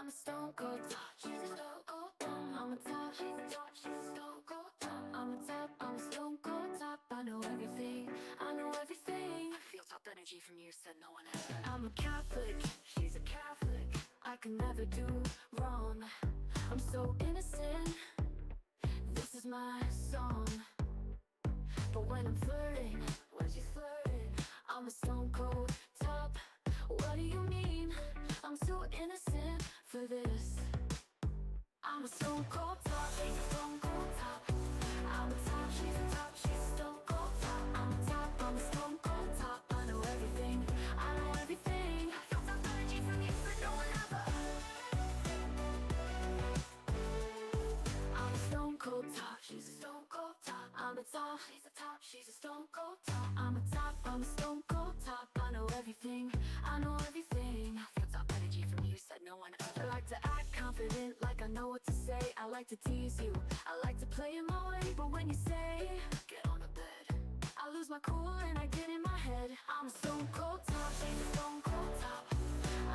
I'm a stone cold top, she's a stone cold top. I'm a top, she's a top, she's a stone cold top. I'm a top, I'm a stone cold top. I know everything, I know everything. Feel top energy from you, said no one ever. I'm a Catholic, she's a Catholic. I can never do wrong. I'm so innocent, this is my song. But when I'm flirting, when she's flirting, I'm a stone cold top. What do you mean? I'm so innocent for this. I'm a stone cold top, she's a stone cold top. I'm a top, she's a top, she's a stone cold top. I'm a top, I'm a stone cold top. I know everything, I know everything. Feel top energy from you, but no one ever. I'm a stone cold top, she's a stone cold top. I'm a top, she's a top, she's a stone cold top. I'm a top, I'm a stone cold top. I know everything, I know everything. Feel top energy from you, said no one ever. I like to act confident, like I know what to say. I like to tease you, I like to play in my way. But when you say, get on the bed, I lose my cool and I get in my head. I'm a stone cold top, she's a stone cold top.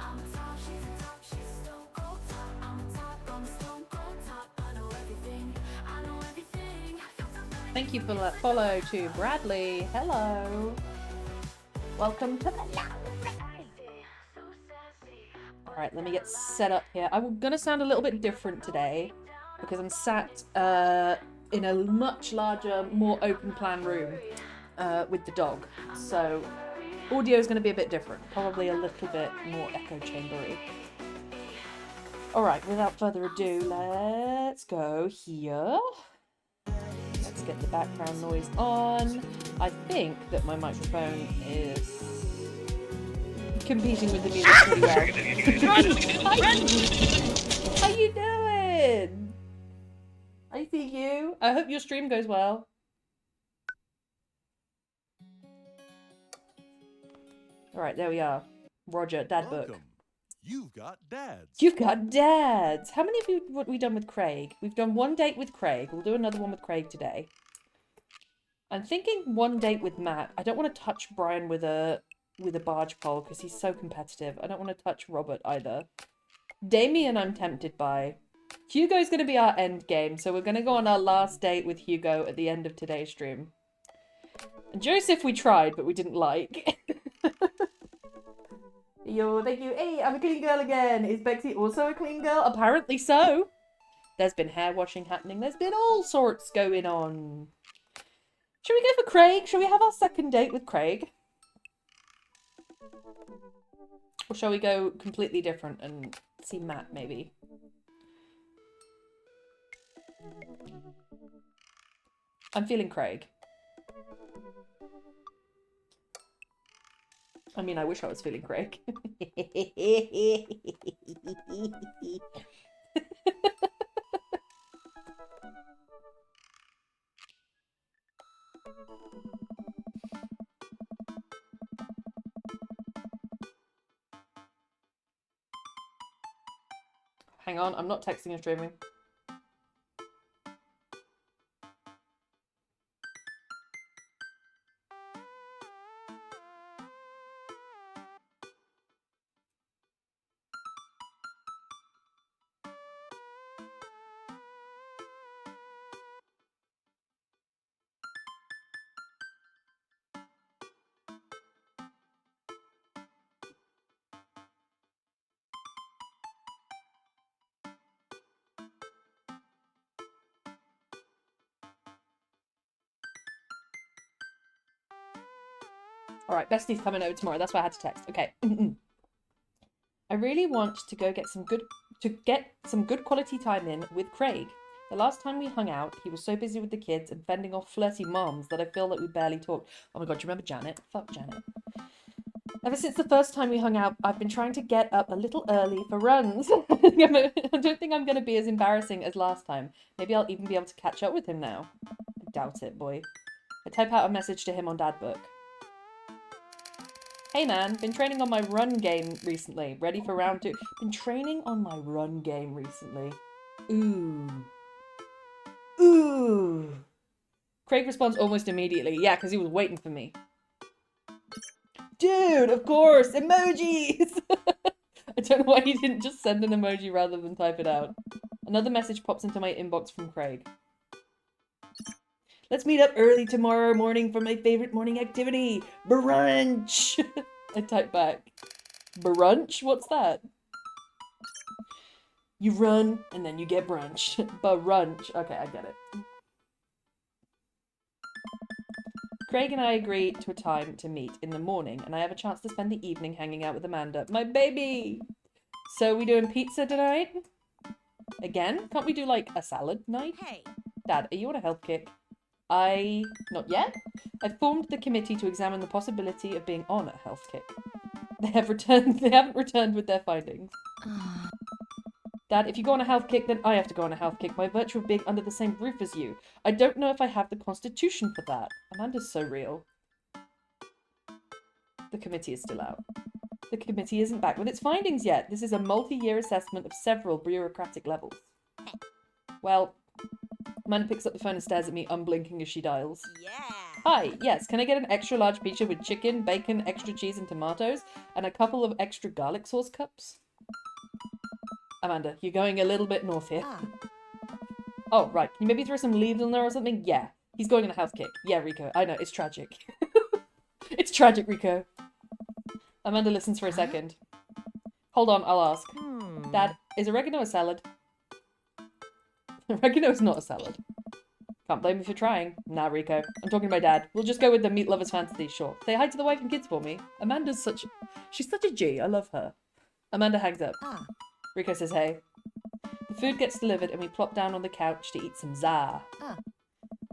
I'm a top, she's a top, she's a stone cold top. I'm a top, I'm a stone cold top. I know everything, I know everything. Thank you for that follow to Bradley. Hello. Welcome to the live. Alright, let me get set up here. I'm gonna sound a little bit different today because I'm sat in a much larger, more open plan room with the dog. So audio is going to be a bit different, probably a little bit more echo chambery. Alright, without further ado, let's go here. Let's get the background noise on. I think that my microphone is competing with the music pretty well. How you doing? I see you. I hope your stream goes well. Alright, there we are. Roger, dad book. Welcome. You've got dads. You've got dads. How many of you what we done with Craig? We've done one date with Craig. We'll do another one with Craig today. I'm thinking one date with Matt. I don't want to touch Brian with a barge pole because he's so competitive. I don't want to touch Robert either. Damien I'm tempted by. Hugo's going to be our end game, so we're going to go on our last date with Hugo at the end of today's stream. And Joseph we tried, but we didn't like. Yo, thank you. Hey, I'm a clean girl again. Is Bexy also a clean girl? Apparently so. There's been hair washing happening. There's been all sorts going on. Should we go for Craig? Shall we have our second date with Craig? Or shall we go completely different and see Matt, maybe? I'm feeling Craig. I mean, I wish I was feeling Craig. Hang on, I'm not texting and streaming. Alright, Bestie's coming over tomorrow. That's why I had to text. Okay. I really want to go get some good quality time in with Craig. The last time we hung out, he was so busy with the kids and fending off flirty moms that I feel that we barely talked. Oh my god, do you remember Janet? Fuck Janet. Ever since the first time we hung out, I've been trying to get up a little early for runs. I don't think I'm going to be as embarrassing as last time. Maybe I'll even be able to catch up with him now. I doubt it, boy. I type out a message to him on Dadbook. Hey man, been training on my run game recently. Ready for round 2. Been training on my run game recently. Ooh. Ooh. Craig responds almost immediately. Yeah, because he was waiting for me. Dude, of course! Emojis! I don't know why he didn't just send an emoji rather than type it out. Another message pops into my inbox from Craig. Let's meet up early tomorrow morning for my favorite morning activity, brunch. I type back, brunch? What's that? You run and then you get brunch. Brunch. Okay, I get it. Craig and I agree to a time to meet in the morning, and I have a chance to spend the evening hanging out with Amanda, my baby. So we doing pizza tonight? Again? Can't we do like a salad night? Hey. Dad, are you on a health kick? Not yet? I've formed the committee to examine the possibility of being on a health kick. They haven't returned with their findings. Dad, if you go on a health kick, then I have to go on a health kick by virtue of being under the same roof as you. I don't know if I have the constitution for that. Amanda's so real. The committee is still out. The committee isn't back with its findings yet. This is a multi-year assessment of several bureaucratic levels. Well, Amanda picks up the phone and stares at me, unblinking as she dials. Yeah. Hi, yes, can I get an extra large pizza with chicken, bacon, extra cheese and tomatoes, and a couple of extra garlic sauce cups? Amanda, you're going a little bit north here. Oh, right. Can you maybe throw some leaves in there or something? Yeah. He's going on a health kick. Yeah, Rico. I know, it's tragic. It's tragic, Rico. Amanda listens for a second. Hold on, I'll ask. Dad, is oregano a salad? Oregano is not a salad. Can't blame me for trying. Nah, Rico. I'm talking to my dad. We'll just go with the meat lover's fantasy, sure. Say hi to the wife and kids for me. She's such a G. I love her. Amanda hangs up. Rico says hey. The food gets delivered and we plop down on the couch to eat some za.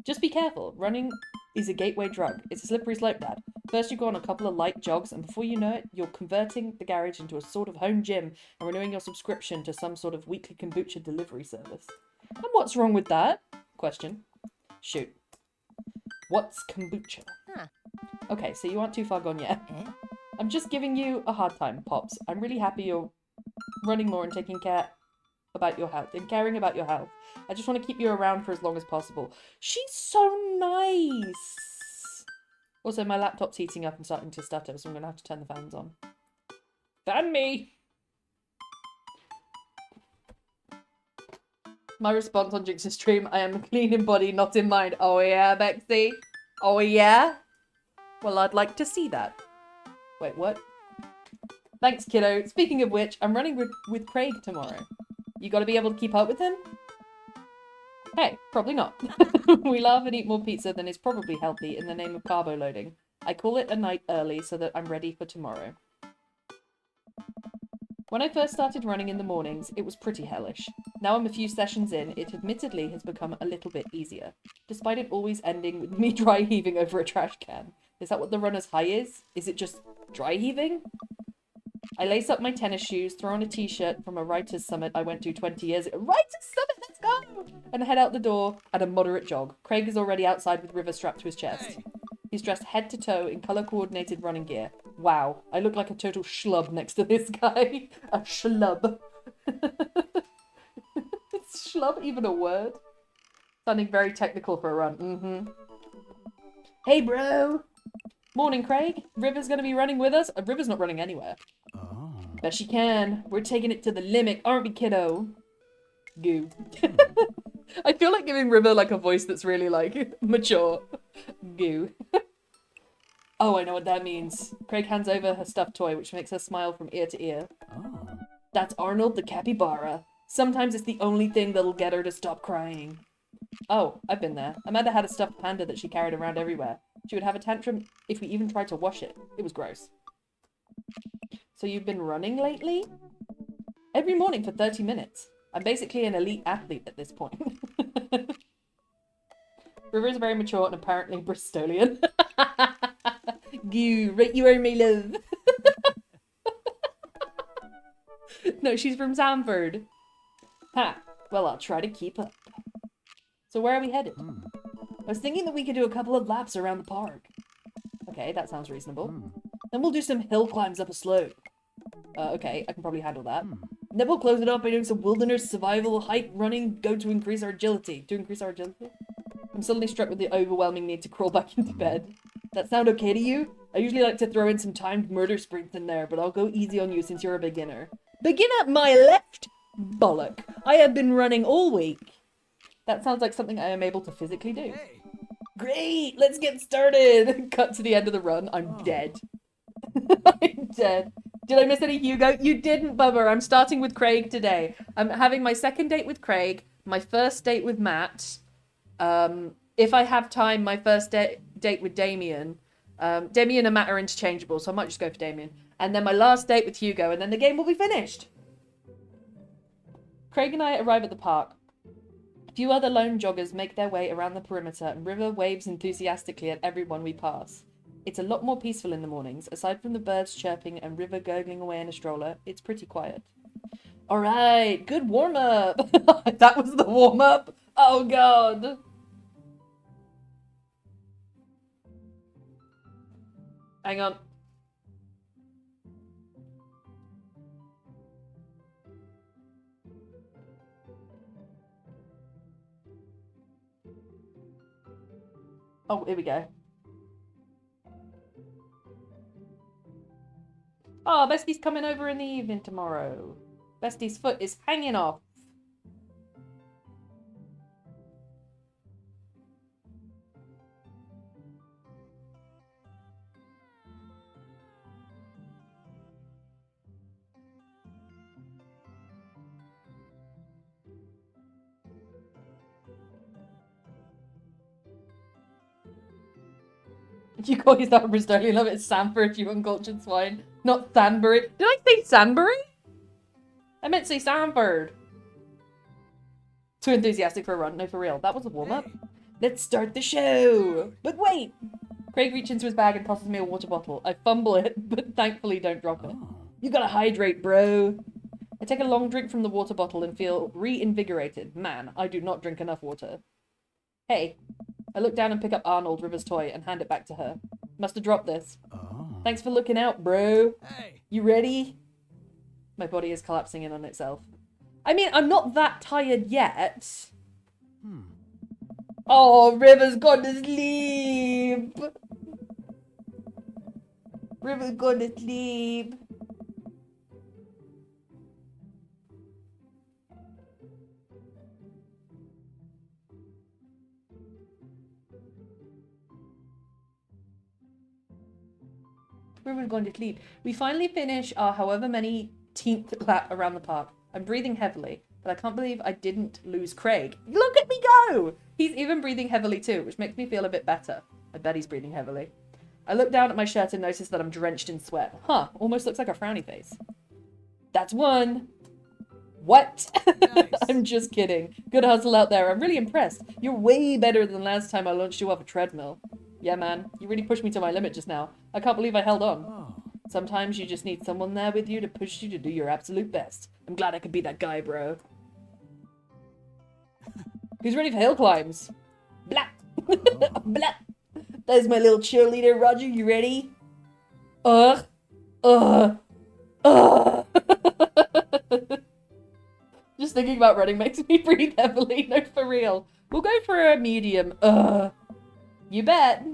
Just be careful. Running is a gateway drug. It's a slippery slope, Dad. First you go on a couple of light jogs and before you know it, you're converting the garage into a sort of home gym and renewing your subscription to some sort of weekly kombucha delivery service. And what's wrong with that? Question. Shoot. What's kombucha? Okay, so you aren't too far gone yet. I'm just giving you a hard time, Pops. I'm really happy you're running more and taking care about your health and caring about your health. I just want to keep you around for as long as possible. She's so nice. Also, my laptop's heating up and starting to stutter, so I'm going to have to turn the fans on. Fan me! My response on Jinx's stream, I am clean in body, not in mind. Oh yeah, Bexy? Oh yeah? Well, I'd like to see that. Wait, what? Thanks, kiddo. Speaking of which, I'm running with Craig tomorrow. You gotta be able to keep up with him? Hey, probably not. We laugh and eat more pizza than is probably healthy in the name of carbo loading. I call it a night early so that I'm ready for tomorrow. When I first started running in the mornings, it was pretty hellish. Now I'm a few sessions in, it admittedly has become a little bit easier, despite it always ending with me dry heaving over a trash can. Is that what the runner's high is? Is it just dry heaving? I lace up my tennis shoes, throw on a t-shirt from a writer's summit I went to 20 years ago. Writer's summit, let's go! And head out the door at a moderate jog. Craig is already outside with River strapped to his chest. Hey. He's dressed head to toe in colour-coordinated running gear. Wow, I look like a total schlub next to this guy. A schlub. Is schlub even a word? Sounding very technical for a run. Hey, bro! Morning, Craig. River's gonna be running with us. River's not running anywhere. Oh. Bet she can. We're taking it to the limit, aren't we, kiddo? Goo. I feel like giving River like a voice that's really like mature. Goo. Oh, I know what that means. Craig hands over her stuffed toy, which makes her smile from ear to ear. Oh. That's Arnold the capybara. Sometimes it's the only thing that'll get her to stop crying. Oh, I've been there. Amanda had a stuffed panda that she carried around everywhere. She would have a tantrum if we even tried to wash it. It was gross. So you've been running lately? Every morning for 30 minutes. I'm basically an elite athlete at this point. River is very mature and apparently Bristolian. Goo, right you are my love. No, she's from Zamford. Ha, well I'll try to keep up. So where are we headed? I was thinking that we could do a couple of laps around the park. Okay, that sounds reasonable. Then we'll do some hill climbs up a slope. Okay, I can probably handle that. Then we'll close it up by doing some wilderness survival, hike, running, go to increase our agility. To increase our agility? I'm suddenly struck with the overwhelming need to crawl back into bed. That sound okay to you? I usually like to throw in some timed murder sprints in there, but I'll go easy on you since you're a beginner. Begin at my left bollock. I have been running all week. That sounds like something I am able to physically do. Hey. Great, let's get started. Cut to the end of the run. I'm dead. I'm dead. Did I miss any Hugo? You didn't, Bubba. I'm starting with Craig today. I'm having my second date with Craig, my first date with Matt. If I have time, my first date with Damien. Damien and Matt are interchangeable, so I might just go for Damien. And then my last date with Hugo, and then the game will be finished. Craig and I arrive at the park. A few other lone joggers make their way around the perimeter, and River waves enthusiastically at everyone we pass. It's a lot more peaceful in the mornings. Aside from the birds chirping and River gurgling away in a stroller, it's pretty quiet. All right, good warm-up. That was the warm-up? Oh, God. Hang on. Oh, here we go. Oh, Bestie's coming over in the evening tomorrow. Bestie's foot is hanging off. You call yourself a Bristolian, love it. It's Sanford, you uncultured swine. Not Sanbury. Did I say Sanbury? I meant to say Sanford. Too enthusiastic for a run. No, for real. That was a warm-up. Let's start the show. But wait. Craig reaches into his bag and tosses me a water bottle. I fumble it, but thankfully don't drop it. You gotta hydrate, bro. I take a long drink from the water bottle and feel reinvigorated. Man, I do not drink enough water. Hey. I look down and pick up Arnold, River's toy, and hand it back to her. Must have dropped this. Oh. Thanks for looking out, bro. Hey. You ready? My body is collapsing in on itself. I mean, I'm not that tired yet. Oh, River's gone to sleep. River's gone to sleep. River's going to sleep. We finally finish our however many 10th lap around the park. I'm breathing heavily, but I can't believe I didn't lose Craig. Look at me go! He's even breathing heavily too, which makes me feel a bit better. I bet he's breathing heavily. I look down at my shirt and notice that I'm drenched in sweat. Huh, almost looks like a frowny face. That's one. What? Nice. I'm just kidding. Good hustle out there. I'm really impressed. You're way better than last time I launched you off a treadmill. Yeah, man. You really pushed me to my limit just now. I can't believe I held on. Oh. Sometimes you just need someone there with you to push you to do your absolute best. I'm glad I could be that guy, bro. Who's ready for hill climbs? Blah! Blah! There's my little cheerleader, Roger. You ready? Ugh. Just thinking about running makes me breathe heavily. No, for real. We'll go for a medium. You bet.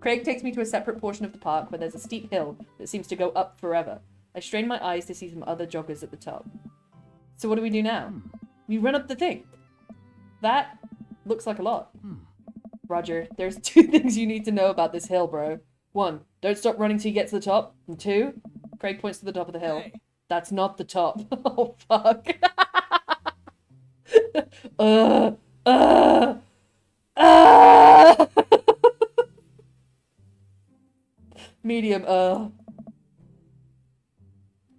Craig takes me to a separate portion of the park where there's a steep hill that seems to go up forever. I strain my eyes to see some other joggers at the top. So what do we do now? We run up the thing. That looks like a lot. Roger, there's 2 things you need to know about this hill, bro. 1, don't stop running till you get to the top. And 2, Craig points to the top of the hill. Hey. That's not the top. Oh, fuck. Medium,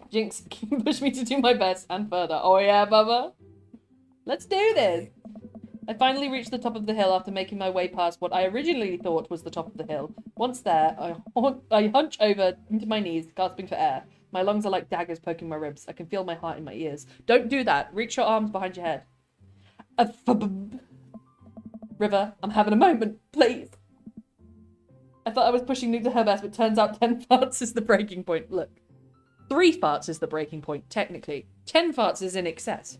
Jinx, can you push me to do my best and further? Oh yeah, Bubba? Let's do this! I finally reached the top of the hill after making my way past what I originally thought was the top of the hill. Once there, I hunch over into my knees, gasping for air. My lungs are like daggers poking my ribs. I can feel my heart in my ears. Don't do that. Reach your arms behind your head. River, I'm having a moment, please. I thought I was pushing Noob to her best, but turns out 10 farts is the breaking point. Look, 3 farts is the breaking point, technically. 10 farts is in excess.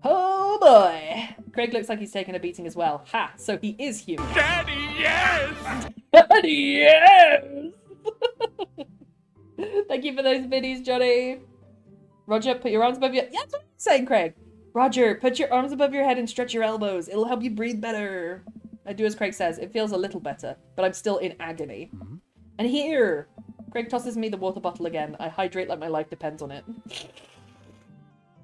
Oh boy! Craig looks like he's taken a beating as well. Ha! So he is human. Daddy, yes! Daddy, yes! Thank you for those biddies, Johnny. Roger, put your arms above your... Yeah, that's what I'm saying, Craig. Roger, put your arms above your head and stretch your elbows. It'll help you breathe better. I do as Craig says. It feels a little better, but I'm still in agony. And here, Craig tosses me the water bottle again. I hydrate like my life depends on it.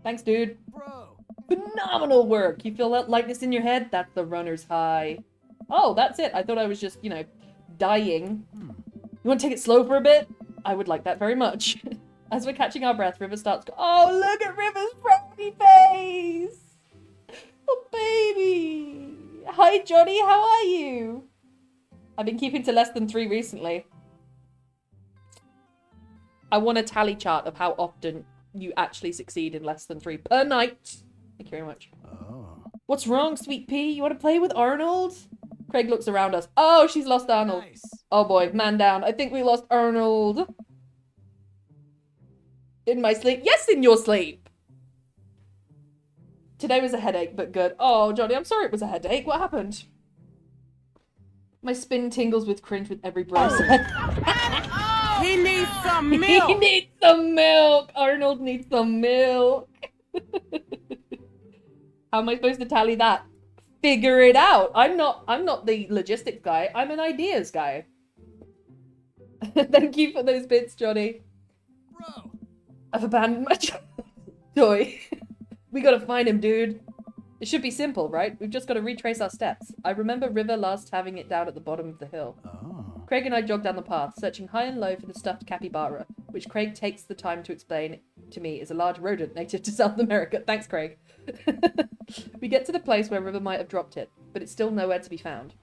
Thanks, dude. Bro. Phenomenal work. You feel that lightness in your head? That's the runner's high. Oh, that's it. I thought I was just, you know, dying. You want to take it slow for a bit? I would like that very much. As we're catching our breath, River starts go- Oh, look at River's frowny face! Oh, baby! Hi, Johnny, how are you? I've been keeping to less than 3 recently. I want a tally chart of how often you actually succeed in less than 3 per night. Thank you very much. Oh. What's wrong, Sweet Pea? You want to play with Arnold? Craig looks around us. Oh, she's lost Arnold. Nice. Oh boy, man down. I think we lost Arnold. In my sleep? Yes, in your sleep. Today was a headache, but good. Oh, Johnny, I'm sorry it was a headache. What happened? My spin tingles with cringe with every breath. He needs some He milk. needs some milk. Arnold needs some milk. How am I supposed to tally that? Figure it out. I'm not the logistics guy. I'm an ideas guy. Thank you for those bits, Johnny. Bro. I've abandoned my toy. We gotta find him, dude. It should be simple, right? We've just got to retrace our steps. I remember River last having it down at the bottom of the hill. Oh. Craig and I jog down the path, searching high and low for the stuffed capybara, which Craig takes the time to explain to me is a large rodent native to South America. Thanks, Craig. We get to the place where River might have dropped it, but it's still nowhere to be found.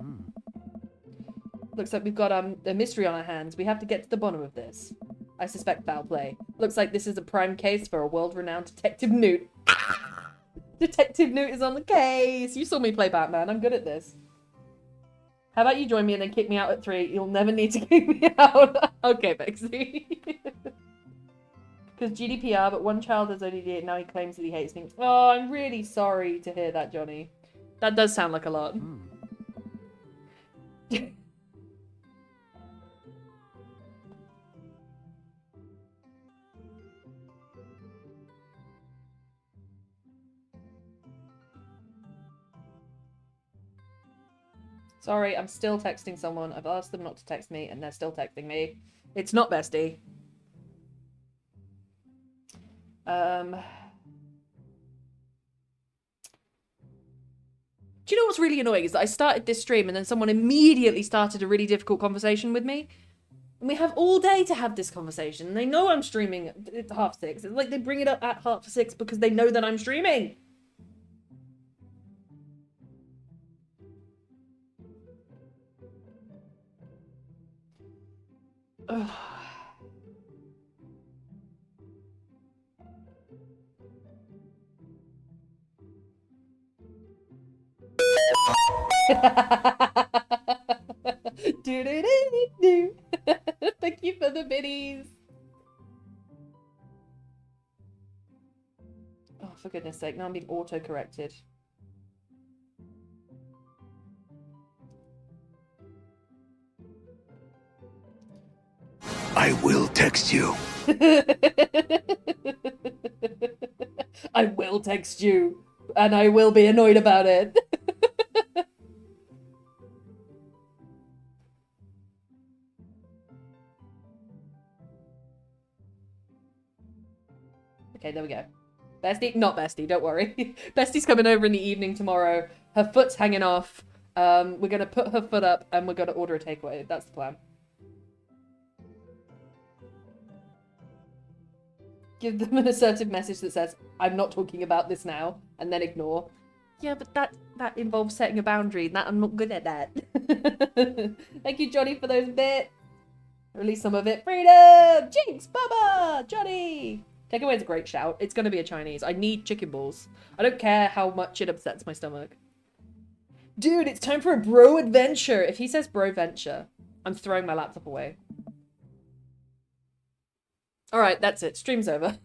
Looks like we've got a mystery on our hands. We have to get to the bottom of this. I suspect foul play. Looks like this is a prime case for a world-renowned Detective Newt. Detective Newt is on the case. You saw me play Batman. I'm good at this. How about you join me and then kick me out at 3? You'll never need to kick me out. Okay, Bexy. Because GDPR, but one child has ODD, now he claims that he hates me. Oh, I'm really sorry to hear that, Johnny. That does sound like a lot. Sorry, I'm still texting someone. I've asked them not to text me, and they're still texting me. It's not Bestie. Do you know what's really annoying is that I started this stream and then someone immediately started a really difficult conversation with me. And we have all day to have this conversation. And they know I'm streaming at 6:30. It's like they bring it up at 6:30 because they know that I'm streaming. Ugh. Do-do-do-do-do. Thank you for the biddies. Oh, for goodness sake, now I'm being auto-corrected. I will text you. I will text you, and I will be annoyed about it. Okay, there we go. Bestie? Not Bestie, don't worry. Bestie's coming over in the evening tomorrow. Her foot's hanging off. We're going to put her foot up, and we're going to order a takeaway. That's the plan. Give them an assertive message that says, I'm not talking about this now, and then ignore. Yeah, but that involves setting a boundary, and that I'm not good at that. Thank you, Johnny, for those bits. Or at least some of it. Freedom! Jinx! Baba! Johnny! Takeaway is a great shout. It's going to be a Chinese. I need chicken balls. I don't care how much it upsets my stomach. Dude, it's time for a bro adventure. If he says bro venture, I'm throwing my laptop away. Alright, that's it. Stream's over.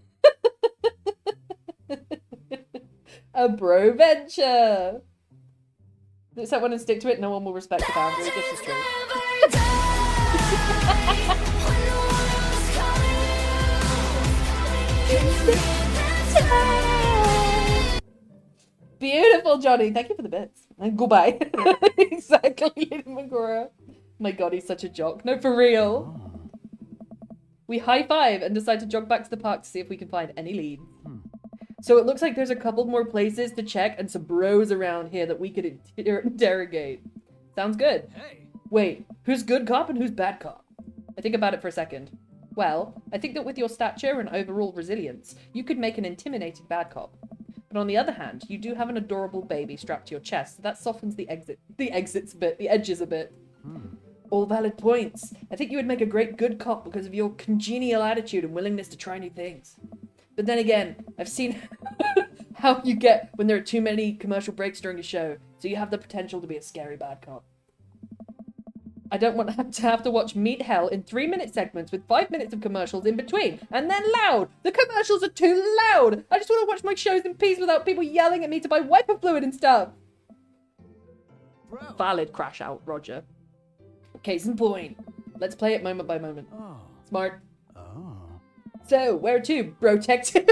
A bro venture. Set one and stick to it. No one will respect the boundary. This is true. Never die. When the world's calling you. Wonderful, Johnny. Thank you for the bits. And goodbye. Exactly, Lady Magora. My god, he's such a jock. No, for real. We high five and decide to jog back to the park to see if we can find any leads. So it looks like there's a couple more places to check and some bros around here that we could interrogate. Sounds good. Hey. Wait, who's good cop and who's bad cop? I think about it for a second. Well, I think that with your stature and overall resilience, you could make an intimidating bad cop. But on the other hand, you do have an adorable baby strapped to your chest, so that softens the edges a bit. All valid points. I think you would make a great good cop because of your congenial attitude and willingness to try new things. But then again, I've seen how you get when there are too many commercial breaks during a show, so you have the potential to be a scary bad cop. I don't want to have to watch Meet Hell in 3-minute segments with 5 minutes of commercials in between, and then loud! The commercials are too loud! I just want to watch my shows in peace without people yelling at me to buy wiper fluid and stuff! Bro. Valid crash out, Roger. Case in point. Let's play it moment by moment. Oh. Smart. Oh. So, where to, Brotective?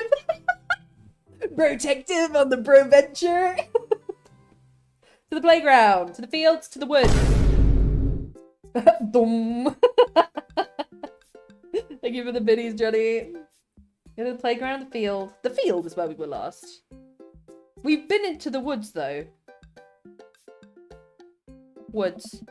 Brotective on the Bro Venture? To the playground, to the fields, to the woods. Dum. Thank you for the biddies, Johnny. Go to the playground, the field. The field is where we were last. We've been into the woods, though. Woods.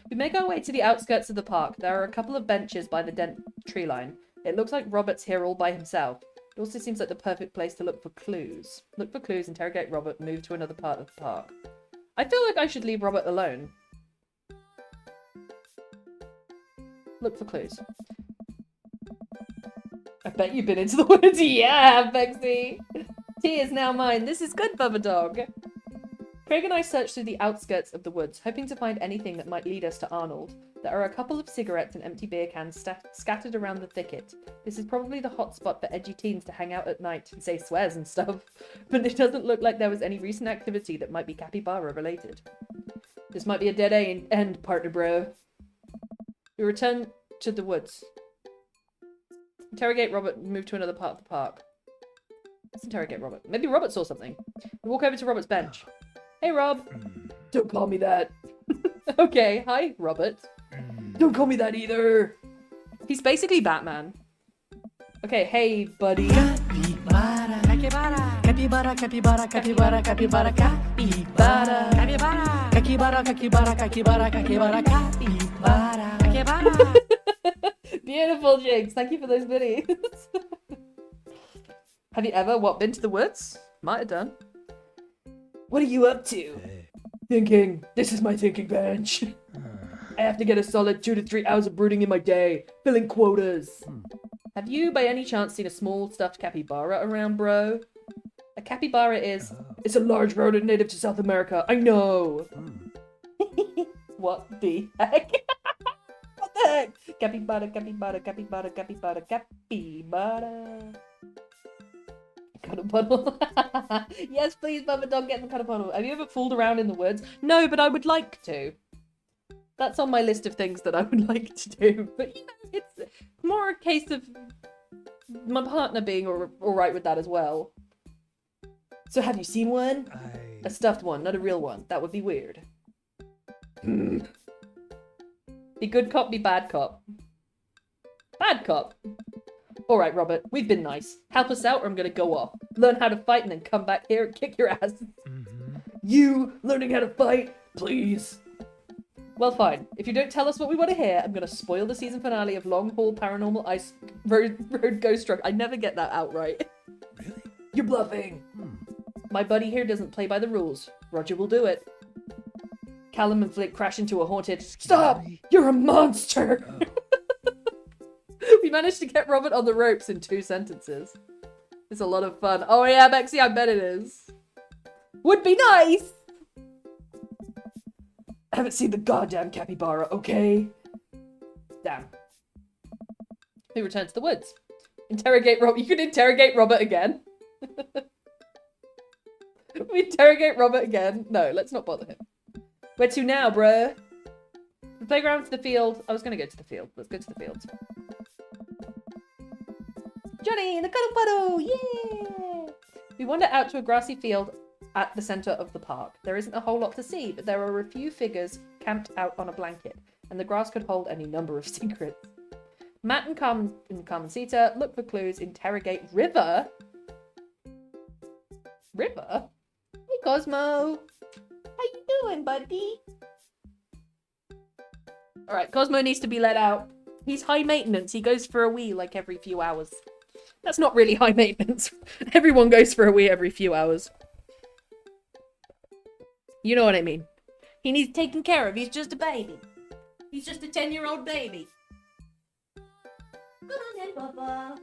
We make our way to the outskirts of the park. There are a couple of benches by the dense tree line. It looks like Robert's here all by himself. It also seems like the perfect place to look for clues. Look for clues, interrogate Robert, move to another part of the park. I feel like I should leave Robert alone. Look for clues. I bet you've been into the woods. Yeah, Bexy. Tea is now mine. This is good, Bubba Dog. Craig and I searched through the outskirts of the woods, hoping to find anything that might lead us to Arnold. There are a couple of cigarettes and empty beer cans scattered around the thicket. This is probably the hot spot for edgy teens to hang out at night and say swears and stuff, but it doesn't look like there was any recent activity that might be capybara related. This might be a dead end, partner bro. We return to the woods. Interrogate Robert and move to another part of the park. Let's interrogate Robert. Maybe Robert saw something. We walk over to Robert's bench. Hey, Rob. Don't call me that. Okay, hi, Robert. Don't call me that either. He's basically Batman. Okay, hey, buddy. Capybara, capybara, capybara, capybara, capybara, capybara, capybara, capybara, capybara, capybara, capybara, capybara, capybara, capybara. Beautiful, Jigs. Thank you for those videos. Have you ever, been to the woods? Might have done. What are you up to? Hey. Thinking. This is my thinking bench. I have to get a solid 2 to 3 hours of brooding in my day, filling quotas. Have you, by any chance, seen a small stuffed capybara around, bro? A capybara is... It's a large rodent native to South America. I know. What the heck? What the heck? Capybara, capybara, capybara, capybara, capybara. Cuddle puddle. Yes, please, Bubba Dog, get in the cuddle puddle. Have you ever fooled around in the woods? No, but I would like to. That's on my list of things that I would like to do. But, you know, it's more a case of my partner being all right with that as well. So have you seen one? A stuffed one, not a real one. That would be weird. Be good cop, be bad cop. Bad cop. All right, Robert, we've been nice. Help us out or I'm going to go off. Learn how to fight and then come back here and kick your ass. You learning how to fight? Please. Well, fine. If you don't tell us what we want to hear, I'm going to spoil the season finale of Long Haul Paranormal Ice Road Ghost Truck. I never get that out right. Really? You're bluffing. My buddy here doesn't play by the rules. Roger will do it. Callum and Flick crash into a haunted... Stop! You're a monster! We managed to get Robert on the ropes in 2 sentences. It's a lot of fun. Oh yeah, Bexy, I bet it is. Would be nice! I haven't seen the goddamn capybara, okay? Damn. We return to the woods. Interrogate Robert. You can interrogate Robert again. We interrogate Robert again. No, let's not bother him. Where to now, bruh? The playground to the field. I was going to go to the field. Let's go to the field. Johnny, the cuddle puddle! Yeah! We wander out to a grassy field at the center of the park. There isn't a whole lot to see, but there are a few figures camped out on a blanket, and the grass could hold any number of secrets. Matt and Carmencita look for clues, interrogate River. River? Hey, Cosmo. How you doing, buddy? Alright, Cosmo needs to be let out. He's high maintenance. He goes for a wee like every few hours. That's not really high maintenance. Everyone goes for a wee every few hours. You know what I mean. He needs taken care of. He's just a baby. He's just a 10-year-old baby. Come on then, Bubba.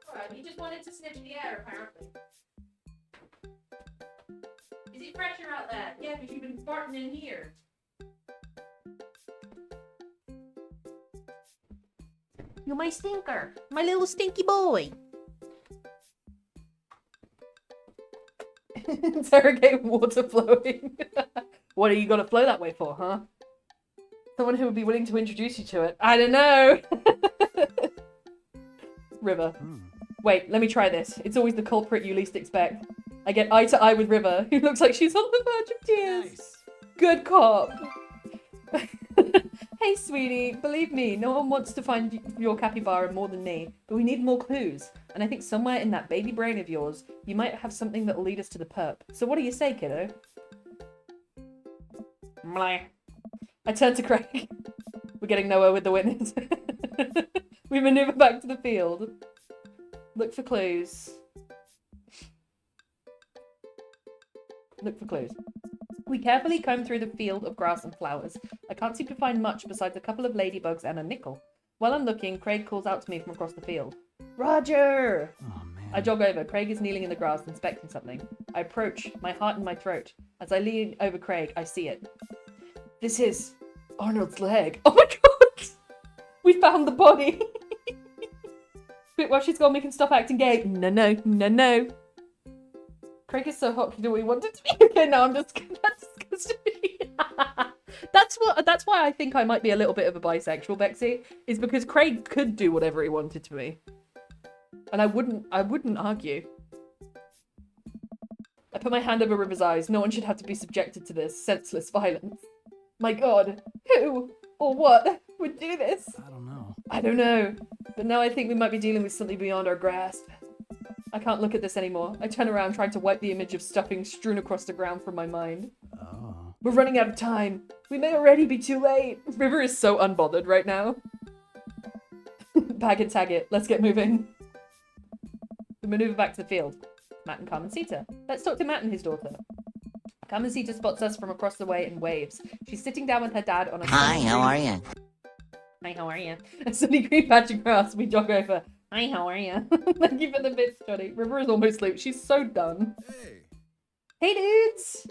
Alright, he just wanted to sniff the air, apparently. Is it fresher out there? Yeah, because you've been farting in here. You're my stinker. My little stinky boy. Interrogate water flowing. What are you gonna flow that way for, huh? Someone who would be willing to introduce you to it. I don't know. River. Wait, let me try this. It's always the culprit you least expect. I get eye to eye with River, who looks like she's on the verge of tears. Nice. Good cop. Hey, sweetie, believe me, no one wants to find your capybara more than me, but we need more clues. And I think somewhere in that baby brain of yours, you might have something that'll lead us to the perp. So what do you say, kiddo? Meh. I turn to Craig. We're getting nowhere with the witness. We maneuver back to the field. Look for clues. Look for clues. We carefully comb through the field of grass and flowers. I can't seem to find much besides a couple of ladybugs and a nickel. While I'm looking, Craig calls out to me from across the field. Roger! Oh, man. I jog over. Craig is kneeling in the grass, inspecting something. I approach, my heart in my throat. As I lean over Craig, I see it. This is Arnold's leg. Oh my god! We found the body! Wait, while she's gone, we can stop acting gay. No, no, no, no. Craig is so hot, he knew what he wanted to be. Okay, no, I'm just... That's disgusting. That's why I think I might be a little bit of a bisexual, Bexy, is because Craig could do whatever he wanted to me. And I wouldn't argue. I put my hand over River's eyes. No one should have to be subjected to this senseless violence. My god, who or what would do this? I don't know. I don't know. But now I think we might be dealing with something beyond our grasp. I can't look at this anymore. I turn around trying to wipe the image of stuffing strewn across the ground from my mind. Oh. We're running out of time. We may already be too late. River is so unbothered right now. Bag it, tag it. Let's get moving. We maneuver back to the field. Matt and Carmencita. Let's talk to Matt and his daughter. Carmencita spots us from across the way and waves. She's sitting down with her dad on a Hi, how are you? Hi, how are you? A sunny green patch of grass. We jog over. Hi, how are you? Thank you for the bits, Johnny. River is almost asleep. She's so done. Hey. Hey, dudes!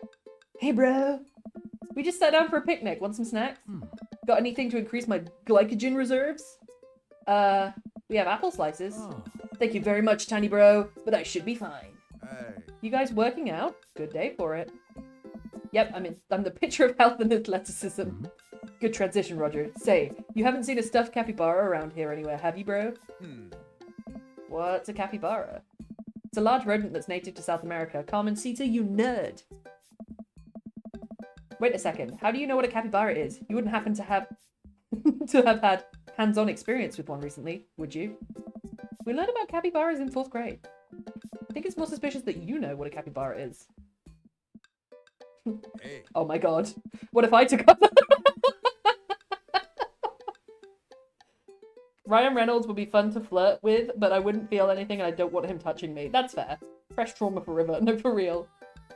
Hey, bro. We just sat down for a picnic. Want some snacks? Got anything to increase my glycogen reserves? We have apple slices. Oh. Thank you very much, tiny bro, but I should be fine. Hey. You guys working out? Good day for it. Yep, I'm the picture of health and athleticism. Good transition, Roger. Say, you haven't seen a stuffed capybara around here anywhere, have you, bro? What's a capybara? It's a large rodent that's native to South America. Carmencita, you nerd. Wait a second. How do you know what a capybara is? You wouldn't happen to have had hands-on experience with one recently, would you? We learned about capybaras in 4th grade. I think it's more suspicious that you know what a capybara is. Hey. Oh my god. What if I took up Ryan Reynolds would be fun to flirt with, but I wouldn't feel anything and I don't want him touching me. That's fair. Fresh trauma for River. No, for real.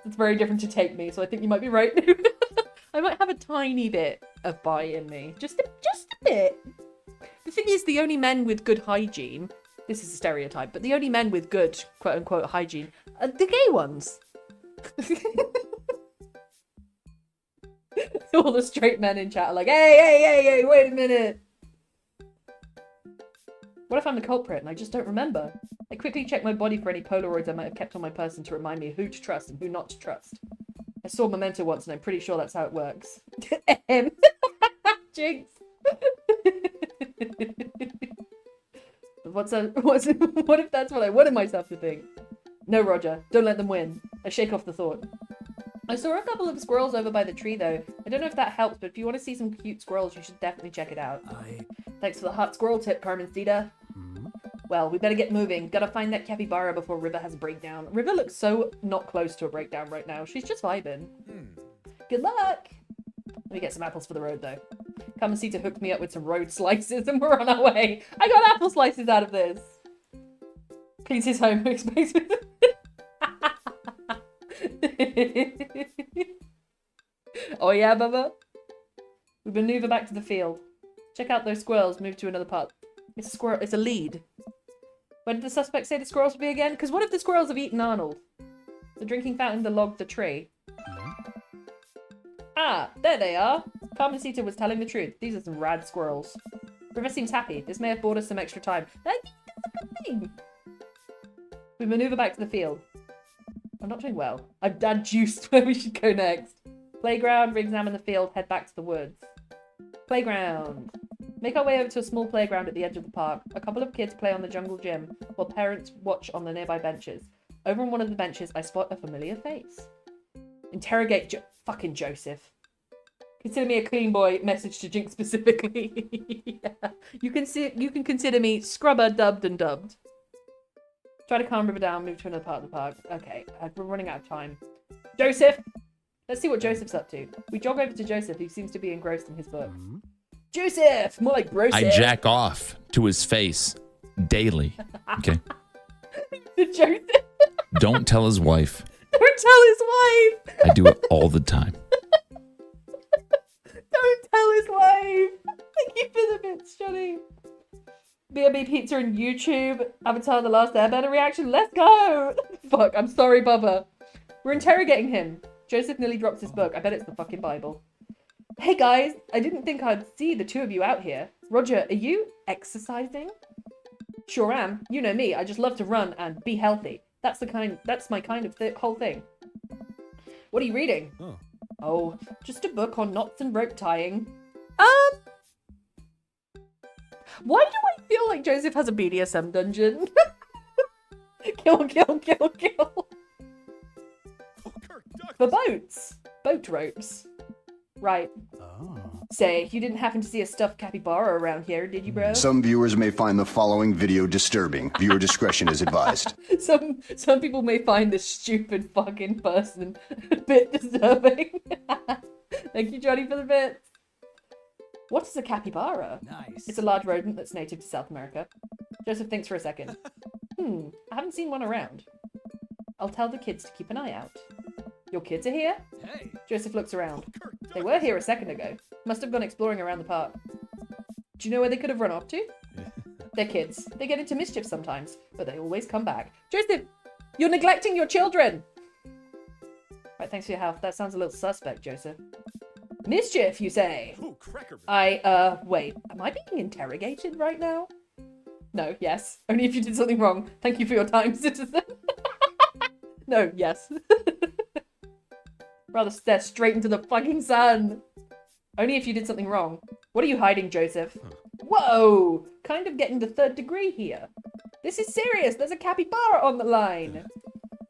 It's very different to take me, so I think you might be right. I might have a tiny bit of bi in me. Just a bit. The thing is, the only men with good hygiene, this is a stereotype, but the only men with good, quote-unquote, hygiene are the gay ones. All the straight men in chat are like, hey, wait a minute. What if I'm the culprit and I just don't remember? I quickly check my body for any Polaroids I might have kept on my person to remind me who to trust and who not to trust. I saw Memento once and I'm pretty sure that's how it works. Jinx. What if that's what I wanted myself to think? No, Roger, don't let them win. I shake off the thought. I saw a couple of squirrels over by the tree though. I don't know if that helps, but if you want to see some cute squirrels, you should definitely check it out. Thanks for the hot squirrel tip, Carmencita. Well, we better get moving. Gotta find that capybara before River has a breakdown. River looks so not close to a breakdown right now. She's just vibing. Good luck! Let me get some apples for the road, though. Carmencita hooked me up with some road slices and we're on our way. I got apple slices out of this. Cleans his home. Expects me to... Oh yeah, Bubba? We maneuver back to the field. Check out those squirrels. Move to another part. It's a squirrel. It's a lead. Where did the suspect say the squirrels would be again? Because what if the squirrels have eaten Arnold? The drinking fountain, the log, the tree. Ah, there they are. Carmencita was telling the truth. These are some rad squirrels. River seems happy. This may have bought us some extra time. That's a good thing. We maneuver back to the field. I'm not doing well. I've dad juiced where we should go next. Playground, re-examine the field, head back to the woods. Playground. Make our way over to a small playground at the edge of the park. A couple of kids play on the jungle gym, while parents watch on the nearby benches. Over on one of the benches, I spot a familiar face. Interrogate fucking Joseph. Consider me a clean boy. Message to Jinx specifically. Yeah. You can consider me scrubber, dubbed and dubbed. Try to calm River down, move to another part of the park. Okay, we're running out of time. Joseph! Let's see what Joseph's up to. We jog over to Joseph, who seems to be engrossed in his book. Joseph! More like Broseph. I jack off to his face daily. Okay? Joseph! Don't tell his wife. Don't tell his wife! I do it all the time. Don't tell his wife! Thank you for the bits, Johnny. B&B Pizza and YouTube. Avatar The Last Airbender reaction. Let's go! Fuck, I'm sorry, Bubba. We're interrogating him. Joseph nearly drops his book. I bet it's the fucking Bible. Hey guys, I didn't think I'd see the two of you out here. Roger, are you exercising? Sure am. You know me. I just love to run and be healthy. That's my kind of whole thing. What are you reading? Oh, just a book on knots and rope tying. Why do I feel like Joseph has a BDSM dungeon? Kill, kill, kill, kill. For boats. Boat ropes. Right. Say, you didn't happen to see a stuffed capybara around here, did you, bro? Some viewers may find the following video disturbing. Viewer discretion is advised. Some people may find this stupid fucking person a bit disturbing. Thank you, Johnny, for the bits. What is a capybara? Nice. It's a large rodent that's native to South America. Joseph thinks for a second. I haven't seen one around. I'll tell the kids to keep an eye out. Your kids are here? Hey. Joseph looks around. They were here a second ago. Must have gone exploring around the park. Do you know where they could have run off to? They're kids. They get into mischief sometimes, but they always come back. Joseph, you're neglecting your children! Right, thanks for your help. That sounds a little suspect, Joseph. Mischief, you say? Ooh, cracker. Wait. Am I being interrogated right now? No, yes. Only if you did something wrong. Thank you for your time, citizen. No, yes. Rather stare straight into the fucking sun. Only if you did something wrong. What are you hiding, Joseph? Whoa! Kind of getting the third degree here. This is serious. There's a capybara on the line.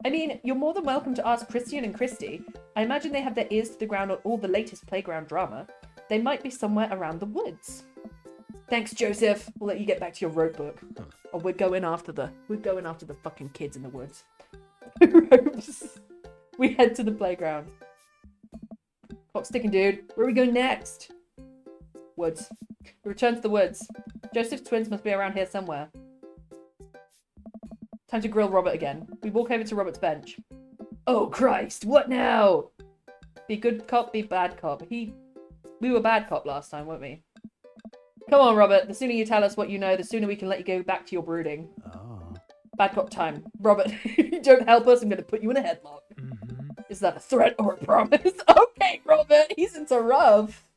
I mean, you're more than welcome to ask Christian and Christy. I imagine they have their ears to the ground on all the latest playground drama. They might be somewhere around the woods. Thanks, Joseph. We'll let you get back to your rope book. Oh, we're going after the fucking kids in the woods. Ropes. We head to the playground. Clock's ticking, dude. Where are we going next? Woods. We return to the woods. Joseph's twins must be around here somewhere. Time to grill Robert again. We walk over to Robert's bench. Oh, Christ. What now? Be good cop, be bad cop. We were bad cop last time, weren't we? Come on, Robert. The sooner you tell us what you know, the sooner we can let you go back to your brooding. Bad cop time. Robert, if you don't help us, I'm going to put you in a headlock. Is that a threat or a promise? Okay, Robert. He's into rough.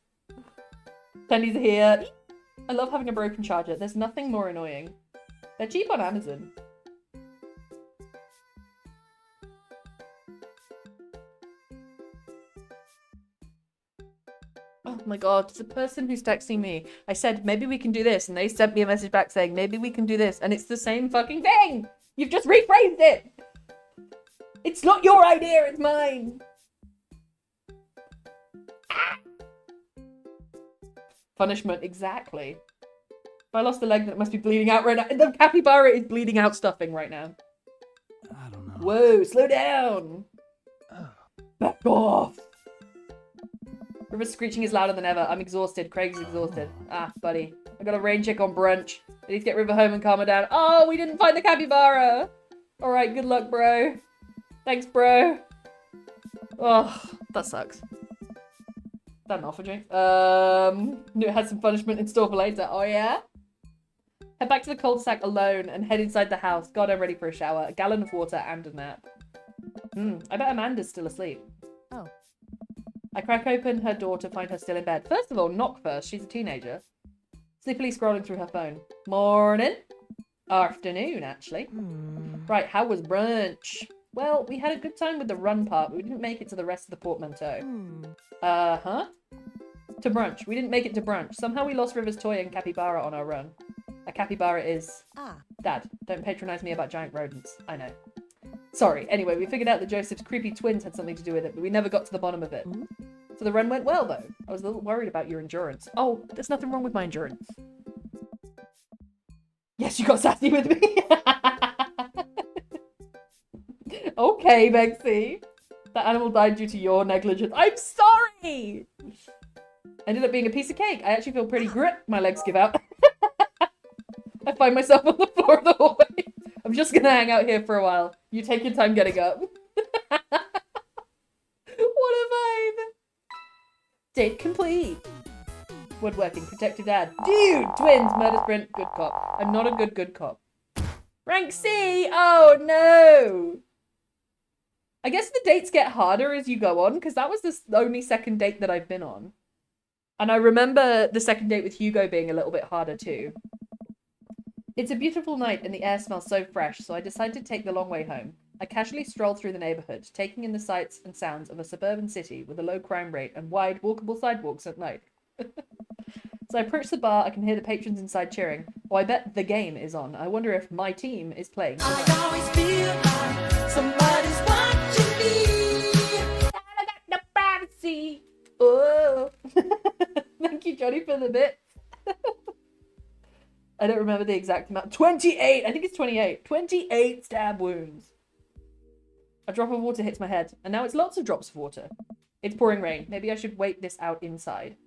Tendies are here. I love having a broken charger. There's nothing more annoying. They're cheap on Amazon. Oh my god, it's the person who's texting me. I said, maybe we can do this, and they sent me a message back saying, maybe we can do this, and it's the same fucking thing! You've just rephrased it! It's not your idea, it's mine! Ah! Punishment, exactly. If I lost a leg, then it must be bleeding out right now. The capybara is bleeding out stuffing right now. I don't know. Whoa, slow down! Back off! River's screeching is louder than ever. I'm exhausted. Craig's exhausted. Ah, buddy. I got a rain check on brunch. I need to get River home and calm her down. Oh, we didn't find the capybara! Alright, good luck, bro. Thanks, bro. Oh, that sucks. Is that an offer drink? Knew it had some punishment in store for later. Oh, yeah? Head back to the cul-de-sac alone and head inside the house. God, I'm ready for a shower, a gallon of water, and a nap. I bet Amanda's still asleep. Oh. I crack open her door to find her still in bed. First of all, knock first. She's a teenager. Sleepily scrolling through her phone. Morning. Afternoon, actually. Right, how was brunch? Well, we had a good time with the run part, but we didn't make it to the rest of the portmanteau. Uh-huh. To brunch. We didn't make it to brunch. Somehow we lost River's toy and capybara on our run. A capybara is... Dad, don't patronize me about giant rodents. I know. Sorry. Anyway, we figured out that Joseph's creepy twins had something to do with it, but we never got to the bottom of it. So the run went well, though. I was a little worried about your endurance. Oh, there's nothing wrong with my endurance. Yes, you got sassy with me. Okay, Bexy. That animal died due to your negligence. I'm sorry! Ended up being a piece of cake. I actually feel pretty grit. My legs give out. I find myself on the floor of the hallway. I'm just gonna hang out here for a while. You take your time getting up. What a vibe! Date complete. Woodworking, protected dad. Dude! Twins, murder sprint, good cop. I'm not a good cop. Rank C! Oh no! I guess the dates get harder as you go on, because that was the only second date that I've been on. And I remember the second date with Hugo being a little bit harder too. It's a beautiful night and the air smells so fresh, so I decide to take the long way home. I casually stroll through the neighborhood, taking in the sights and sounds of a suburban city with a low crime rate and wide, walkable sidewalks at night. As I approach the bar, I can hear the patrons inside cheering. Oh, I bet the game is on. I wonder if my team is playing tonight. I always feel like somebody's watching me. I got no privacy. Oh. Thank you, Johnny, for the bit. I don't remember the exact amount. 28! I think it's 28. 28 stab wounds. A drop of water hits my head, and now it's lots of drops of water. It's pouring rain. Maybe I should wait this out inside.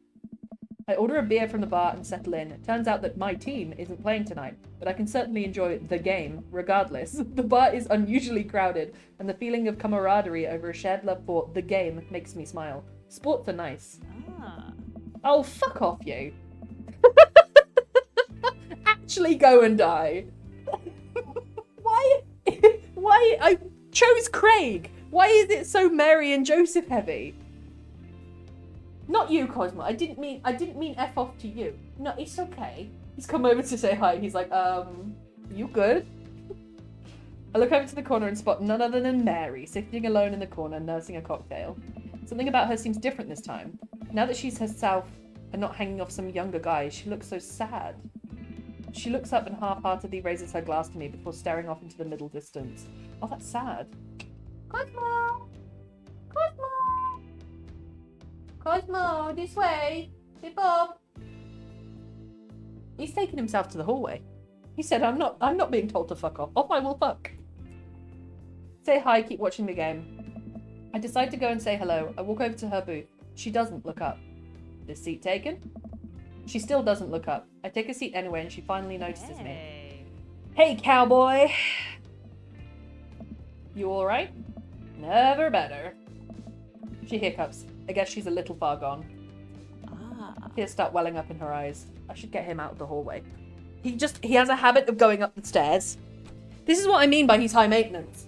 I order a beer from the bar and settle in. It turns out that my team isn't playing tonight, but I can certainly enjoy the game regardless. The bar is unusually crowded, and the feeling of camaraderie over a shared love for the game makes me smile. Sports are nice. Oh, fuck off, you. Actually go and die. Why I chose Craig? Why is it so Mary and Joseph heavy? Not you, Cosmo. I didn't mean F off to you. No, it's okay. He's come over to say hi. He's like, you good? I look over to the corner and spot none other than Mary, sitting alone in the corner, nursing a cocktail. Something about her seems different this time. Now that she's herself and not hanging off some younger guy, she looks so sad. She looks up and half-heartedly raises her glass to me before staring off into the middle distance. Oh, that's sad. Cosmo! Cosmo! Cosmo, this way! Hey, Bob! He's taken himself to the hallway. He said, I'm not being told to fuck off. Off I will fuck. Say hi, keep watching the game. I decide to go and say hello. I walk over to her booth. She doesn't look up. This seat taken? She still doesn't look up. I take a seat anyway and she finally notices me. Hey, cowboy! You alright? Never better. She hiccups. I guess she's a little far gone. Tears start welling up in her eyes. I should get him out of the hallway. He has a habit of going up the stairs. This is what I mean by he's high maintenance.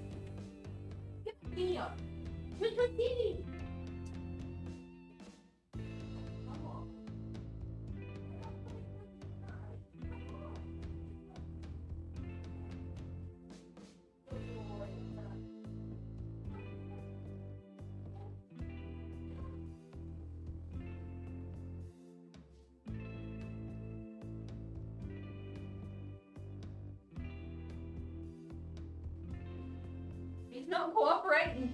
He's not cooperating.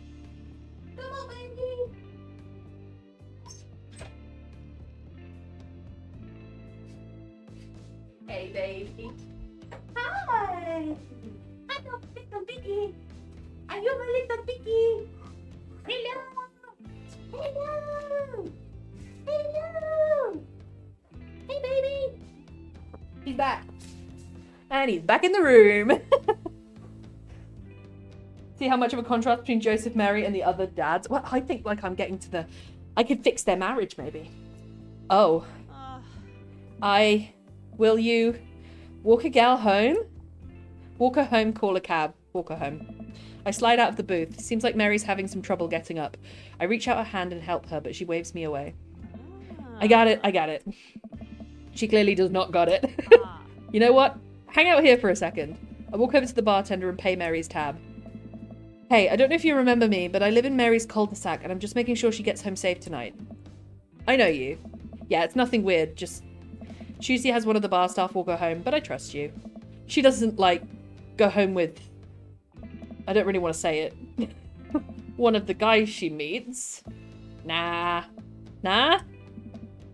Come on, baby. Hey, baby. Hi. Hello, little piggy. Are you my little piggy? Hello. Hello. Hello. Hey, baby. He's back. And he's back in the room. See how much of a contrast between Joseph, Mary, and the other dads? Well, I think like I'm getting to the... I could fix their marriage, maybe. Oh. Will you walk a gal home? Walk her home, call a cab. Walk her home. I slide out of the booth. Seems like Mary's having some trouble getting up. I reach out a hand and help her, but she waves me away. I got it. She clearly does not got it. You know what? Hang out here for a second. I walk over to the bartender and pay Mary's tab. Hey, I don't know if you remember me, but I live in Mary's cul-de-sac and I'm just making sure she gets home safe tonight. I know you. Yeah, it's nothing weird, just... Tuesday has one of the bar staff walk her home, but I trust you. She doesn't, like, go home with... I don't really want to say it. One of the guys she meets. Nah.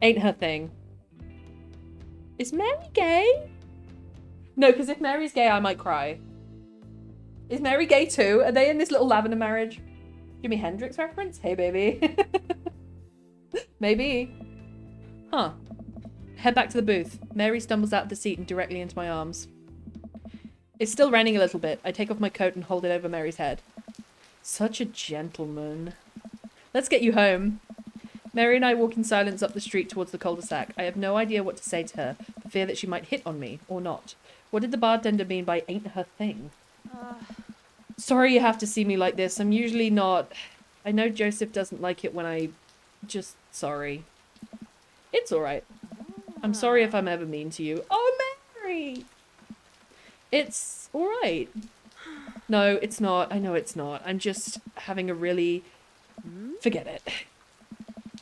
Ain't her thing. Is Mary gay? No, because if Mary's gay, I might cry. Is Mary gay too? Are they in this little lavender marriage? Jimi Hendrix reference? Hey, baby. Maybe. Huh. Head back to the booth. Mary stumbles out of the seat and directly into my arms. It's still raining a little bit. I take off my coat and hold it over Mary's head. Such a gentleman. Let's get you home. Mary and I walk in silence up the street towards the cul-de-sac. I have no idea what to say to her, for fear that she might hit on me, or not. What did the bartender mean by ain't her thing? Sorry you have to see me like this. I'm usually not... I know Joseph doesn't like it when I... Just sorry. It's alright. I'm sorry if I'm ever mean to you. Oh, Mary! It's alright. No, it's not. I know it's not. I'm just having a really... Forget it.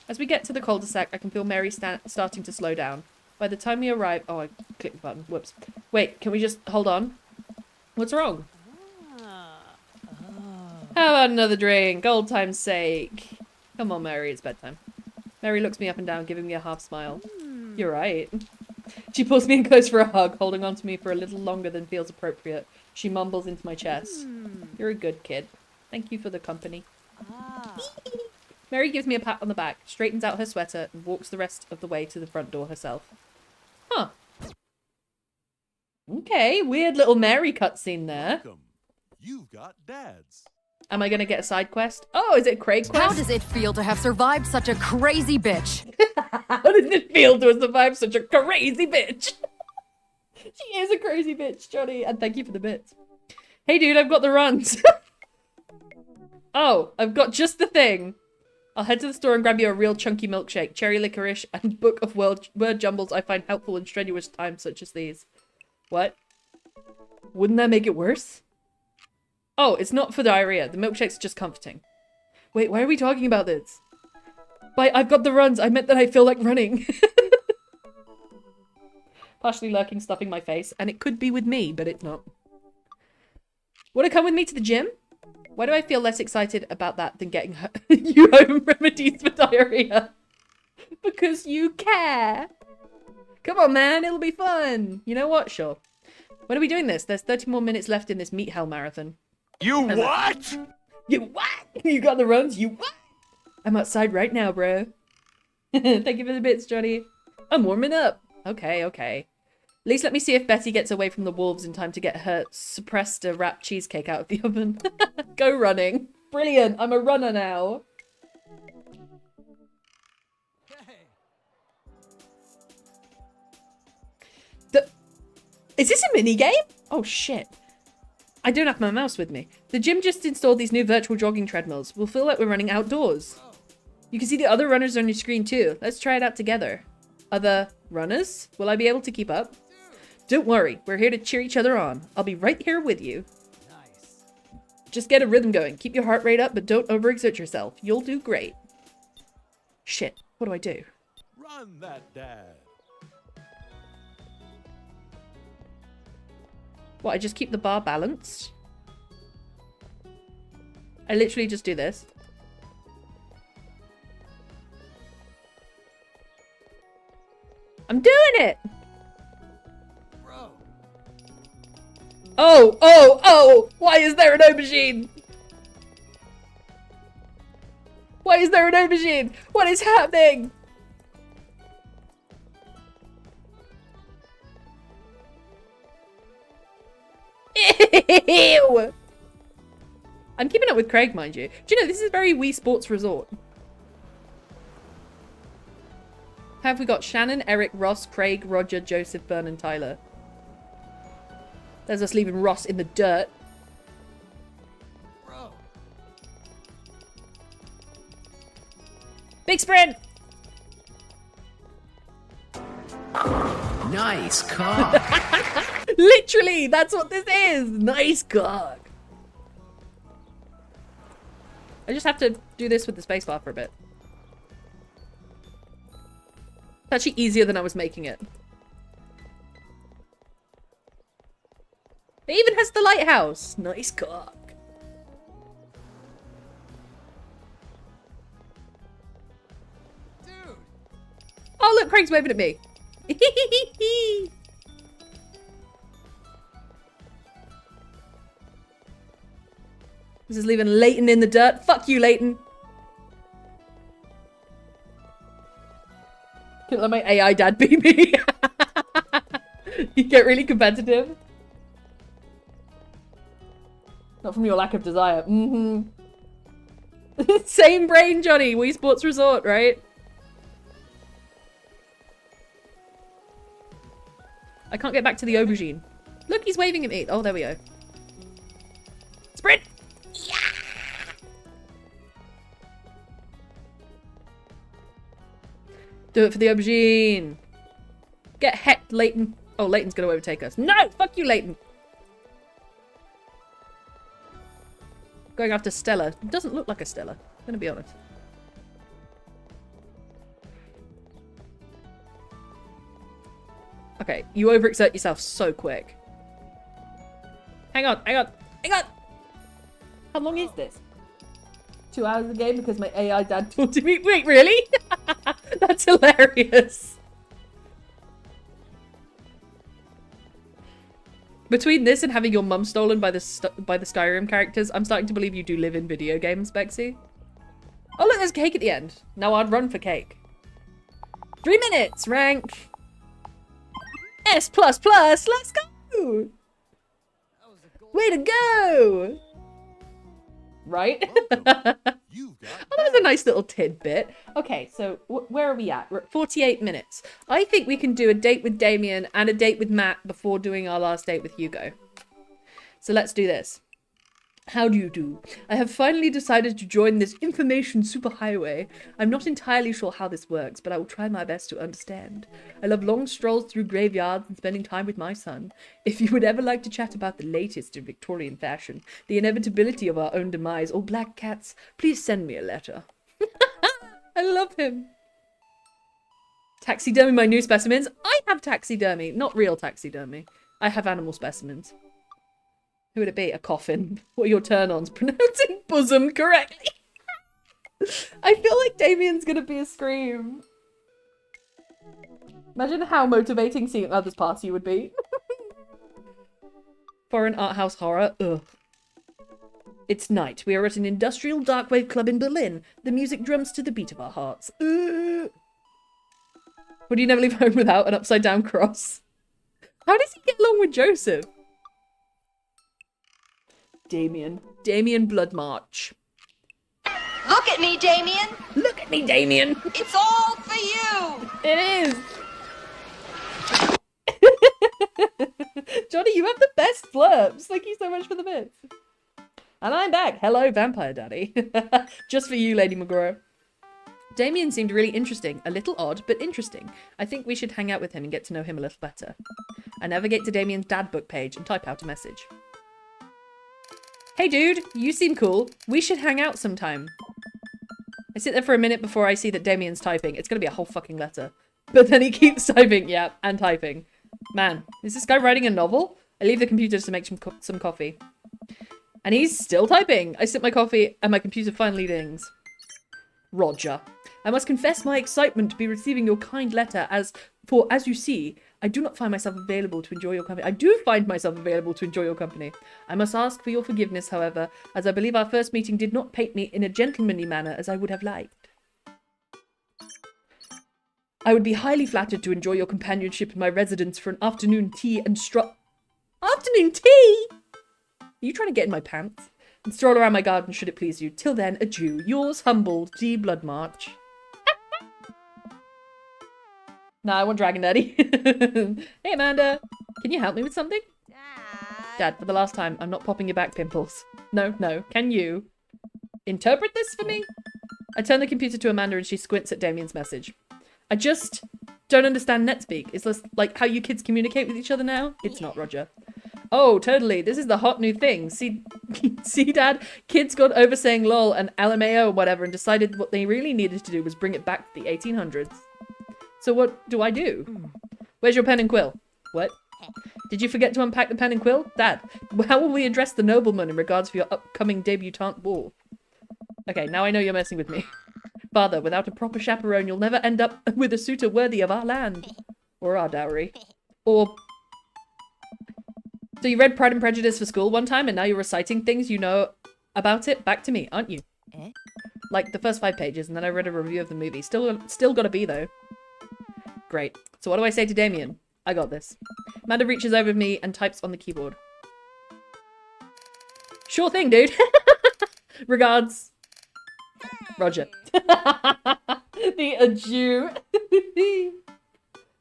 As we get to the cul-de-sac, I can feel Mary starting to slow down. By the time we arrive... Oh, I clicked the button. Whoops. Wait, can we just hold on? What's wrong? How about another drink? Old time's sake. Come on, Mary. It's bedtime. Mary looks me up and down, giving me a half smile. You're right. She pulls me in close for a hug, holding on to me for a little longer than feels appropriate. She mumbles into my chest. You're a good kid. Thank you for the company. Mary gives me a pat on the back, straightens out her sweater, and walks the rest of the way to the front door herself. Huh. Okay, weird little Mary cutscene there. Welcome. You've got dads. Am I going to get a side quest? Oh, is it Craig quest? How does it feel to have survived such a crazy bitch? How does it feel to survive such a crazy bitch? She is a crazy bitch, Johnny. And thank you for the bits. Hey, dude, I've got the runs. Oh, I've got just the thing. I'll head to the store and grab you a real chunky milkshake, cherry licorice, and book of word jumbles I find helpful in strenuous times such as these. What? Wouldn't that make it worse? Oh, it's not for diarrhea. The milkshake's just comforting. Wait, why are we talking about this? I've got the runs. I meant that I feel like running. Partially lurking, stuffing my face. And it could be with me, but it's not. Want to come with me to the gym? Why do I feel less excited about that than getting you home remedies for diarrhea? Because you care. Come on, man. It'll be fun. You know what? Sure. When are we doing this? There's 30 more minutes left in this meat hell marathon. You what? You what? You got the runs? You what? I'm outside right now, bro. Thank you for the bits, Johnny. I'm warming up. Okay. At least let me see if Betty gets away from the wolves in time to get her suppressed wrapped cheesecake out of the oven. Go running. Brilliant. I'm a runner now. Is this a mini game? Oh, shit. I don't have my mouse with me. The gym just installed these new virtual jogging treadmills. We'll feel like we're running outdoors. You can see the other runners on your screen too. Let's try it out together. Other runners? Will I be able to keep up? Don't worry. We're here to cheer each other on. I'll be right here with you. Nice. Just get a rhythm going. Keep your heart rate up, but don't overexert yourself. You'll do great. Shit. What do I do? Run that dad. What, I just keep the bar balanced? I literally just do this. I'm doing it! Bro. Oh! Why is there an aubergine? Why is there an aubergine? What is happening? Ew! I'm keeping up with Craig, mind you. Do you know, this is very Wii Sports Resort. Have we got Shannon, Eric, Ross, Craig, Roger, Joseph, Vernon, Tyler? There's us leaving Ross in the dirt. Bro. Big sprint! Nice car. Literally, that's what this is. Nice cock. I just have to do this with the spacebar for a bit. It's actually easier than I was making it. It even has the lighthouse. Nice cock. Dude. Oh, look, Craig's waving at me. This is leaving Leighton in the dirt. Fuck you, Leighton. Couldn't let my AI dad beat me. You get really competitive. Not from your lack of desire. Mm-hmm. Same brain, Johnny. Wii Sports Resort, right? I can't get back to the aubergine. Look, he's waving at me. Oh, there we go. Sprint! Yeah! Do it for the aubergine. Get hecked, Leighton. Oh, Leighton's gonna overtake us. No! Fuck you, Leighton. Going after Stella. It doesn't look like a Stella. I'm gonna be honest. Okay, you overexert yourself so quick. Hang on. How long is this? 2 hours of the game because my AI dad taunted me. Wait, really? That's hilarious. Between this and having your mum stolen by the Skyrim characters, I'm starting to believe you do live in video games, Bexy. Oh, look, there's cake at the end. Now I'd run for cake. 3 minutes, rank. S++, let's go! Way to go! Right? You've got Oh, that was a nice little tidbit. Okay, so where are we at? We're at 48 minutes. I think we can do a date with Damien and a date with Matt before doing our last date with Hugo. So let's do this. How do you do? I have finally decided to join this information superhighway. I'm not entirely sure how this works, but I will try my best to understand. I love long strolls through graveyards and spending time with my son. If you would ever like to chat about the latest in Victorian fashion, the inevitability of our own demise, or black cats, please send me a letter. I love him. Taxidermy my new specimens. I have taxidermy, not real taxidermy. I have animal specimens. Who would it be? A coffin. What are your turn-ons? Pronouncing bosom correctly. I feel like Damien's gonna be a scream. Imagine how motivating seeing others pass you would be. Foreign art house horror. Ugh. It's night. We are at an industrial darkwave club in Berlin. The music drums to the beat of our hearts. Ugh. Would you never leave home without an upside down cross? How does he get along with Joseph? Damien. Damien Bloodmarch. Look at me, Damien. Look at me, Damien. It's all for you. It is. Johnny, you have the best blurps. Thank you so much for the bits. And I'm back. Hello, Vampire Daddy. Just for you, Lady McGraw. Damien seemed really interesting. A little odd, but interesting. I think we should hang out with him and get to know him a little better. I navigate to Damien's dad book page and type out a message. Hey dude, you seem cool. We should hang out sometime. I sit there for a minute before I see that Damien's typing. It's gonna be a whole fucking letter. But then he keeps typing, yeah, and typing. Man, is this guy writing a novel? I leave the computer to make some coffee. And he's still typing. I sip my coffee and my computer finally dings. Roger. I must confess my excitement to be receiving your kind letter as you see, I do not find myself available to enjoy your company. I do find myself available to enjoy your company. I must ask for your forgiveness, however, as I believe our first meeting did not paint me in a gentlemanly manner as I would have liked. I would be highly flattered to enjoy your companionship in my residence for an afternoon tea and Afternoon tea? Are you trying to get in my pants? And stroll around my garden should it please you. Till then, adieu. Yours humbled, D. Bloodmarch. Nah, I want Dragon Daddy. Hey, Amanda. Can you help me with something? Dad, for the last time, I'm not popping your back pimples. No. Can you interpret this for me? I turn the computer to Amanda and she squints at Damien's message. I just don't understand NetSpeak. Is this like how you kids communicate with each other now? It's not, Roger. Oh, totally. This is the hot new thing. See, Dad? Kids got over saying lol and LMAO or whatever and decided what they really needed to do was bring it back to the 1800s. So what do I do? Where's your pen and quill? What? Did you forget to unpack the pen and quill? Dad, how will we address the nobleman in regards for your upcoming debutante ball? Okay, now I know you're messing with me. Father, without a proper chaperone, you'll never end up with a suitor worthy of our land. Or our dowry. Or... So you read Pride and Prejudice for school one time and now you're reciting things you know about it back to me, aren't you? Like the first 5 pages and then I read a review of the movie. Still gotta be though. Great. So what do I say to Damien? I got this. Amanda reaches over me and types on the keyboard. Sure thing, dude. Regards. Roger. The adieu.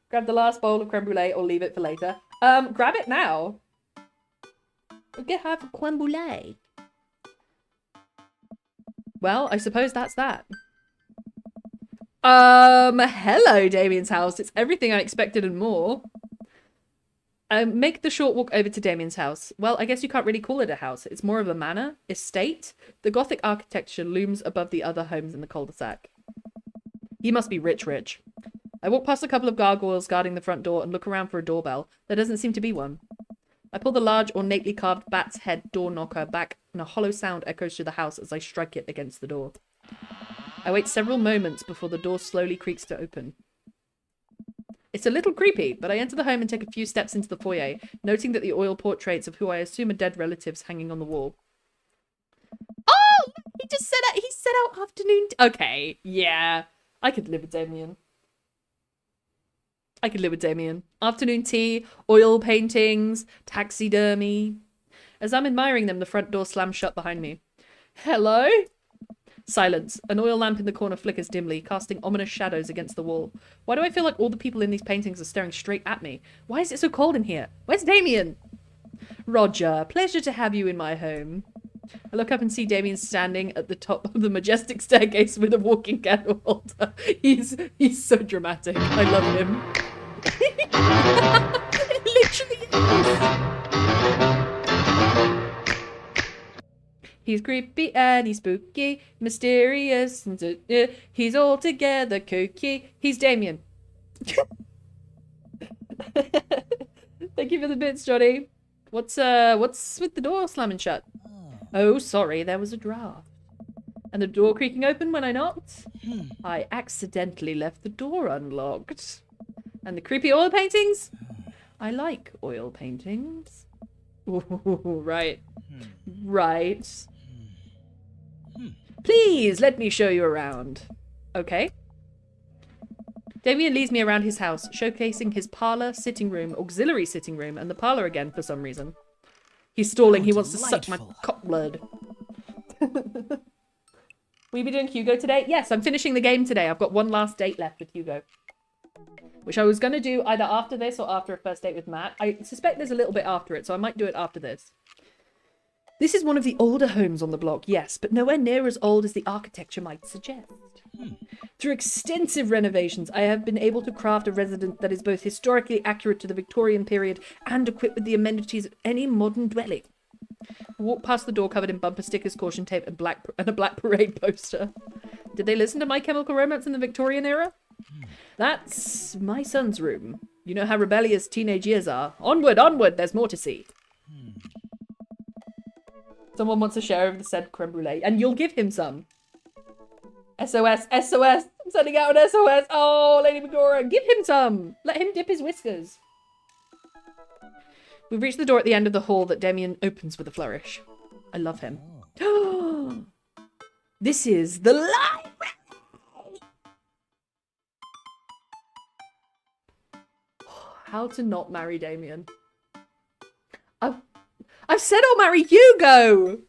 Grab the last bowl of creme brulee or leave it for later. Grab it now. We'll get half a creme brulee. Well, I suppose that's that. Hello, Damien's house. It's everything I expected and more. Make the short walk over to Damien's house. Well, I guess you can't really call it a house. It's more of a manor, estate. The Gothic architecture looms above the other homes in the cul-de-sac. He must be rich. I walk past a couple of gargoyles guarding the front door and look around for a doorbell. There doesn't seem to be one. I pull the large, ornately carved bat's head door knocker back and a hollow sound echoes through the house as I strike it against the door. I wait several moments before the door slowly creaks to open. It's a little creepy, but I enter the home and take a few steps into the foyer, noting that the oil portraits of who I assume are dead relatives hanging on the wall. Oh! He just said he set out afternoon... Okay, yeah. I could live with Damien. Afternoon tea, oil paintings, taxidermy. As I'm admiring them, the front door slams shut behind me. Hello? Silence. An oil lamp in the corner flickers dimly, casting ominous shadows against the wall. Why do I feel like all the people in these paintings are staring straight at me? Why is it so cold in here? Where's Damien? Roger, pleasure to have you in my home. I look up and see Damien standing at the top of the majestic staircase with a walking candle holder. He's so dramatic. I love him. It literally is. He's creepy and he's spooky, mysterious, and he's altogether kooky. He's Damien. Thank you for the bits, Johnny. What's with the door slamming shut? Oh, sorry, there was a draft. And the door creaking open when I knocked? I accidentally left the door unlocked. And the creepy oil paintings? I like oil paintings. Ooh, right. Right. Please, let me show you around. Okay. Damien leads me around his house, showcasing his parlor, sitting room, auxiliary sitting room, and the parlor again for some reason. He's stalling. He wants to suck my cock blood. Will you be doing Hugo today? Yes, I'm finishing the game today. I've got one last date left with Hugo. Which I was going to do either after this or after a first date with Matt. I suspect there's a little bit after it, so I might do it after this. This is one of the older homes on the block, yes, but nowhere near as old as the architecture might suggest. Through extensive renovations, I have been able to craft a residence that is both historically accurate to the Victorian period and equipped with the amenities of any modern dwelling. I walk past the door covered in bumper stickers, caution tape, and a black parade poster. Did they listen to My Chemical Romance in the Victorian era? That's my son's room. You know how rebellious teenage years are. Onward, onward, there's more to see. Someone wants a share of the said creme brulee, and you'll give him some. SOS, SOS. I'm sending out an SOS. Oh, Lady Megora, give him some. Let him dip his whiskers. We've reached the door at the end of the hall that Damien opens with a flourish. I love him. This is the library. How to not marry Damien. I've said I'll marry Hugo!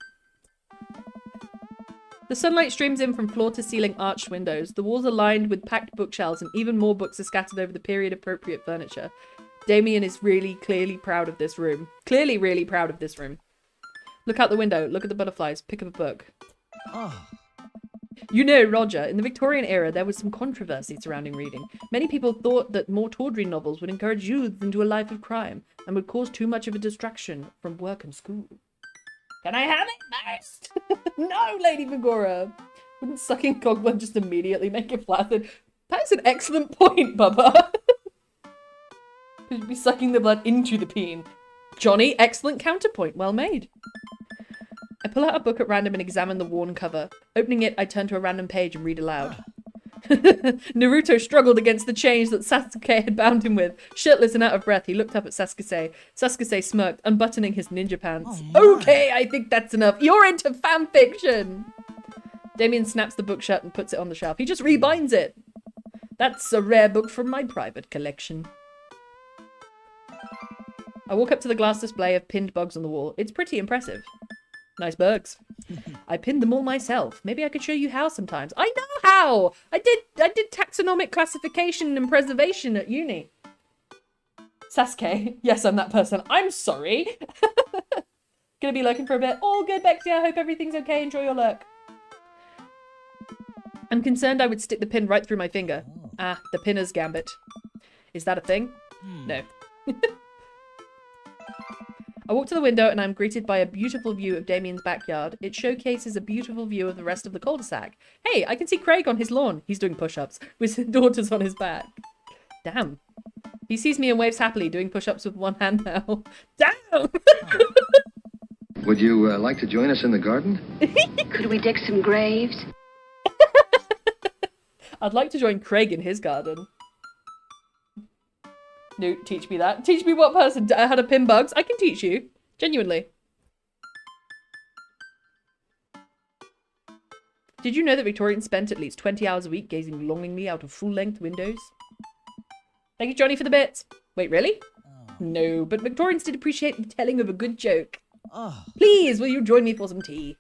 The sunlight streams in from floor to ceiling arched windows. The walls are lined with packed bookshelves and even more books are scattered over the period appropriate furniture. Damien is really clearly proud of this room. Clearly really proud of this room. Look out the window. Look at the butterflies. Pick up a book. Oh. You know, Roger, in the Victorian era, there was some controversy surrounding reading. Many people thought that more tawdry novels would encourage youths into a life of crime and would cause too much of a distraction from work and school. Can I have it first? No, Lady Megora. Wouldn't sucking cogblood just immediately make it flaccid? That is an excellent point, Bubba. You'd be sucking the blood into the peen. Johnny, excellent counterpoint. Well made. I pull out a book at random and examine the worn cover. Opening it, I turn to a random page and read aloud. Naruto struggled against the chains that Sasuke had bound him with. Shirtless and out of breath, he looked up at Sasuke. Sasuke smirked, unbuttoning his ninja pants. Oh, Okay, I think that's enough. You're into fanfiction! Damien snaps the book shut and puts it on the shelf. He just rebinds it. That's a rare book from my private collection. I walk up to the glass display of pinned bugs on the wall. It's pretty impressive. Nice bugs. I pinned them all myself. Maybe I could show you how sometimes. I know how! I did taxonomic classification and preservation at uni. Sasuke. Yes, I'm that person. I'm sorry. Gonna be lurking for a bit. All good, Bexy. I hope everything's okay. Enjoy your lurk. I'm concerned I would stick the pin right through my finger. Ah, the pinner's gambit. Is that a thing? No. I walk to the window and I'm greeted by a beautiful view of Damien's backyard. It showcases a beautiful view of the rest of the cul-de-sac. Hey, I can see Craig on his lawn. He's doing push-ups with his daughters on his back. Damn. He sees me and waves happily, doing push-ups with one hand now. Damn! Would you like to join us in the garden? Could we dig some graves? I'd like to join Craig in his garden. No, teach me that. Teach me what person how to pin bugs. I can teach you. Genuinely. Did you know that Victorians spent at least 20 hours a week gazing longingly out of full-length windows? Thank you, Johnny, for the bits. Wait, really? No, but Victorians did appreciate the telling of a good joke. Please, will you join me for some tea?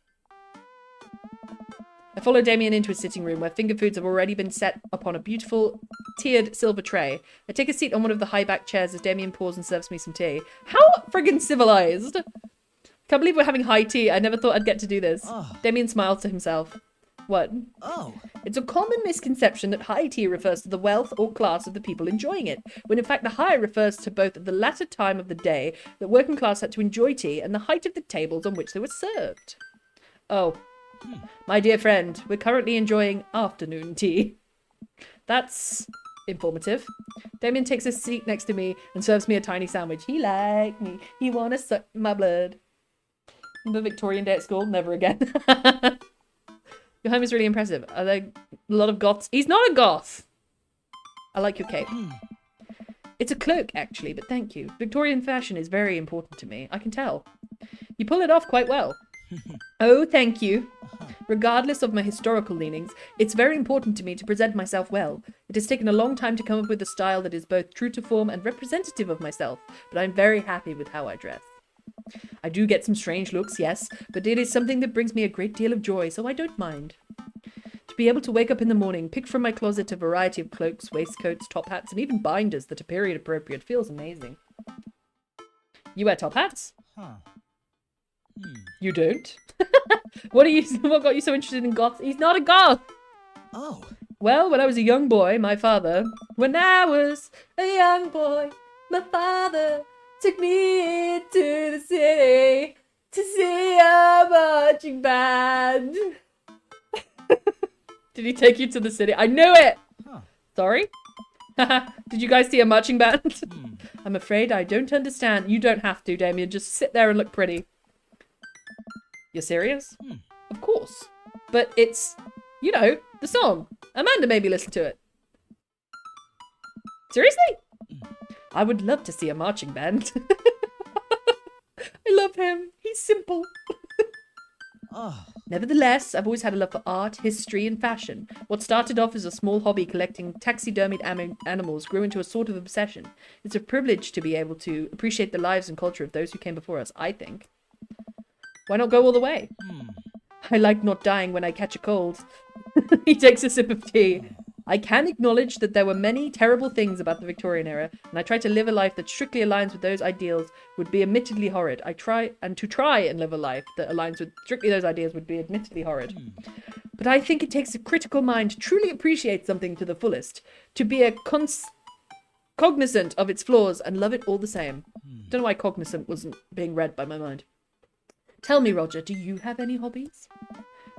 I follow Damien into his sitting room where finger foods have already been set upon a beautiful tiered silver tray. I take a seat on one of the high-backed chairs as Damien pours and serves me some tea. How friggin' civilized! Can't believe we're having high tea. I never thought I'd get to do this. Damien smiles to himself. What? It's a common misconception that high tea refers to the wealth or class of the people enjoying it, when in fact the high refers to both the latter time of the day that working class had to enjoy tea and the height of the tables on which they were served. Oh. My dear friend, we're currently enjoying afternoon tea. That's informative. Damien takes a seat next to me and serves me a tiny sandwich. He like me. He wanna suck my blood. The Victorian day at school? Never again. Your home is really impressive. Are there a lot of goths? He's not a goth! I like your cape. It's a cloak, actually, but thank you. Victorian fashion is very important to me. I can tell. You pull it off quite well. Oh, thank you. Regardless of my historical leanings, it's very important to me to present myself well. It has taken a long time to come up with a style that is both true to form and representative of myself, but I'm very happy with how I dress. I do get some strange looks, yes, but it is something that brings me a great deal of joy, so I don't mind. To be able to wake up in the morning, pick from my closet a variety of cloaks, waistcoats, top hats, and even binders that are period appropriate feels amazing. You wear top hats? You don't? What got you so interested in goths? He's not a goth! Oh. Well, when I was a young boy, my father took me into the city to see a marching band. Did he take you to the city? I knew it! Sorry? Did you guys see a marching band? I'm afraid I don't understand. You don't have to, Damien. Just sit there and look pretty. You're serious? Of course. But it's, you know, the song. Amanda made me listen to it. Seriously? I would love to see a marching band. I love him. He's simple. Oh. Nevertheless, I've always had a love for art, history, and fashion. What started off as a small hobby collecting taxidermied animals grew into a sort of obsession. It's a privilege to be able to appreciate the lives and culture of those who came before us, I think. Why not go all the way? I like not dying when I catch a cold. He takes a sip of tea. I can acknowledge that there were many terrible things about the Victorian era, and I try to live a life that strictly aligns with those ideals would be admittedly horrid. To try and live a life that aligns with strictly those ideas would be admittedly horrid. But I think it takes a critical mind to truly appreciate something to the fullest, to be cognizant of its flaws and love it all the same. Don't know why cognizant wasn't being read by my mind. Tell me, Roger, do you have any hobbies?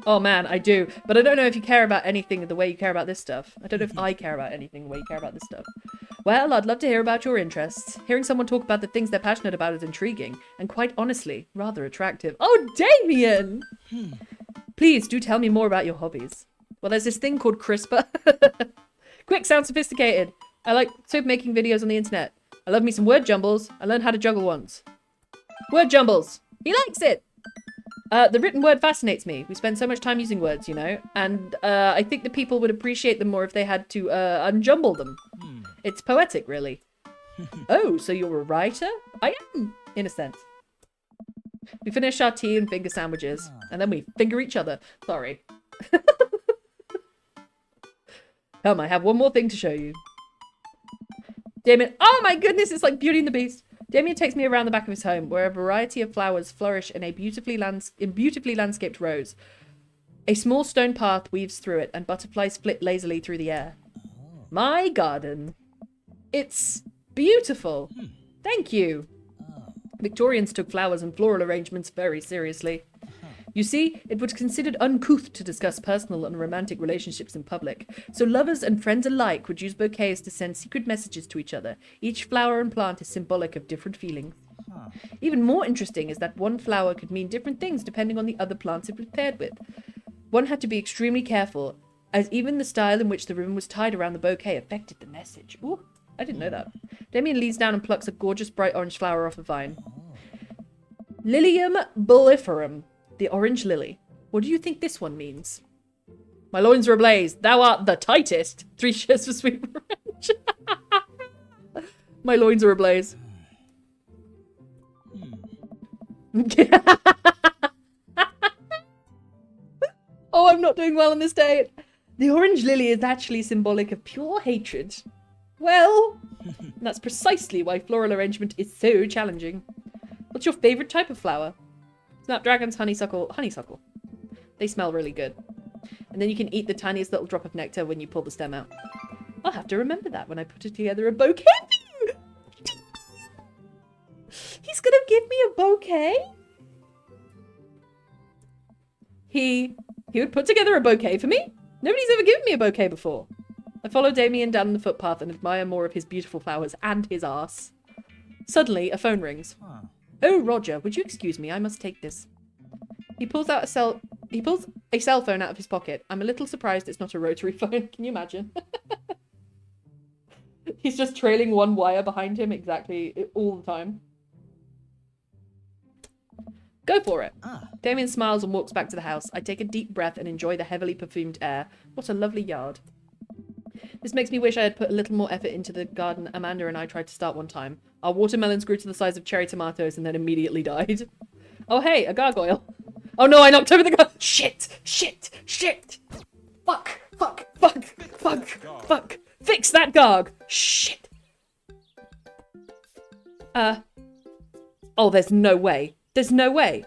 Oh man, I do. But I don't know if you care about anything the way you care about this stuff. I don't know if I care about anything the way you care about this stuff. Well, I'd love to hear about your interests. Hearing someone talk about the things they're passionate about is intriguing, and quite honestly, rather attractive. Oh, Damien! Please do tell me more about your hobbies. Well, there's this thing called CRISPR. Quick, sounds sophisticated. I like soap making videos on the internet. I love me some word jumbles. I learned how to juggle once. Word jumbles! He likes it! The written word fascinates me. We spend so much time using words, you know, and I think that people would appreciate them more if they had to unjumble them. It's poetic, really. Oh, so you're a writer? I am, in a sense. We finish our tea and finger sandwiches, and then we finger each other. Sorry. Come, I have one more thing to show you. Damien, oh my goodness, it's like Beauty and the Beast. Damien takes me around the back of his home, where a variety of flowers flourish in a beautifully landscaped rows. A small stone path weaves through it, and butterflies flit lazily through the air. My garden. It's beautiful. Thank you. Victorians took flowers and floral arrangements very seriously. You see, it was considered uncouth to discuss personal and romantic relationships in public, so lovers and friends alike would use bouquets to send secret messages to each other. Each flower and plant is symbolic of different feelings. Even more interesting is that one flower could mean different things depending on the other plants it was paired with. One had to be extremely careful, as even the style in which the ribbon was tied around the bouquet affected the message. Ooh, I didn't know that. Damien leans down and plucks a gorgeous bright orange flower off a vine. Lilium bulliferum. The orange lily. What do you think this one means? My loins are ablaze. Thou art the tightest. 3 shares for sweet revenge. My loins are ablaze. Oh, I'm not doing well on this day. The orange lily is actually symbolic of pure hatred. Well, that's precisely why floral arrangement is so challenging. What's your favorite type of flower? Snapdragons, honeysuckle. They smell really good. And then you can eat the tiniest little drop of nectar when you pull the stem out. I'll have to remember that when I put together a bouquet for you. He's gonna give me a bouquet? He would put together a bouquet for me? Nobody's ever given me a bouquet before. I follow Damien down the footpath and admire more of his beautiful flowers and his arse. Suddenly, a phone rings. Oh, Roger, would you excuse me? I must take this. He pulls a cell phone out of his pocket. I'm a little surprised it's not a rotary phone. Can you imagine? He's just trailing one wire behind him exactly all the time. Go for it. Damien smiles and walks back to the house. I take a deep breath and enjoy the heavily perfumed air. What a lovely yard. This makes me wish I had put a little more effort into the garden Amanda and I tried to start one time. Our watermelons grew to the size of cherry tomatoes and then immediately died. Oh hey, a gargoyle. Oh no, I knocked over the gargoyle. Shit! Fuck! Fix that garg! Shit! Oh, there's no way. There's no way.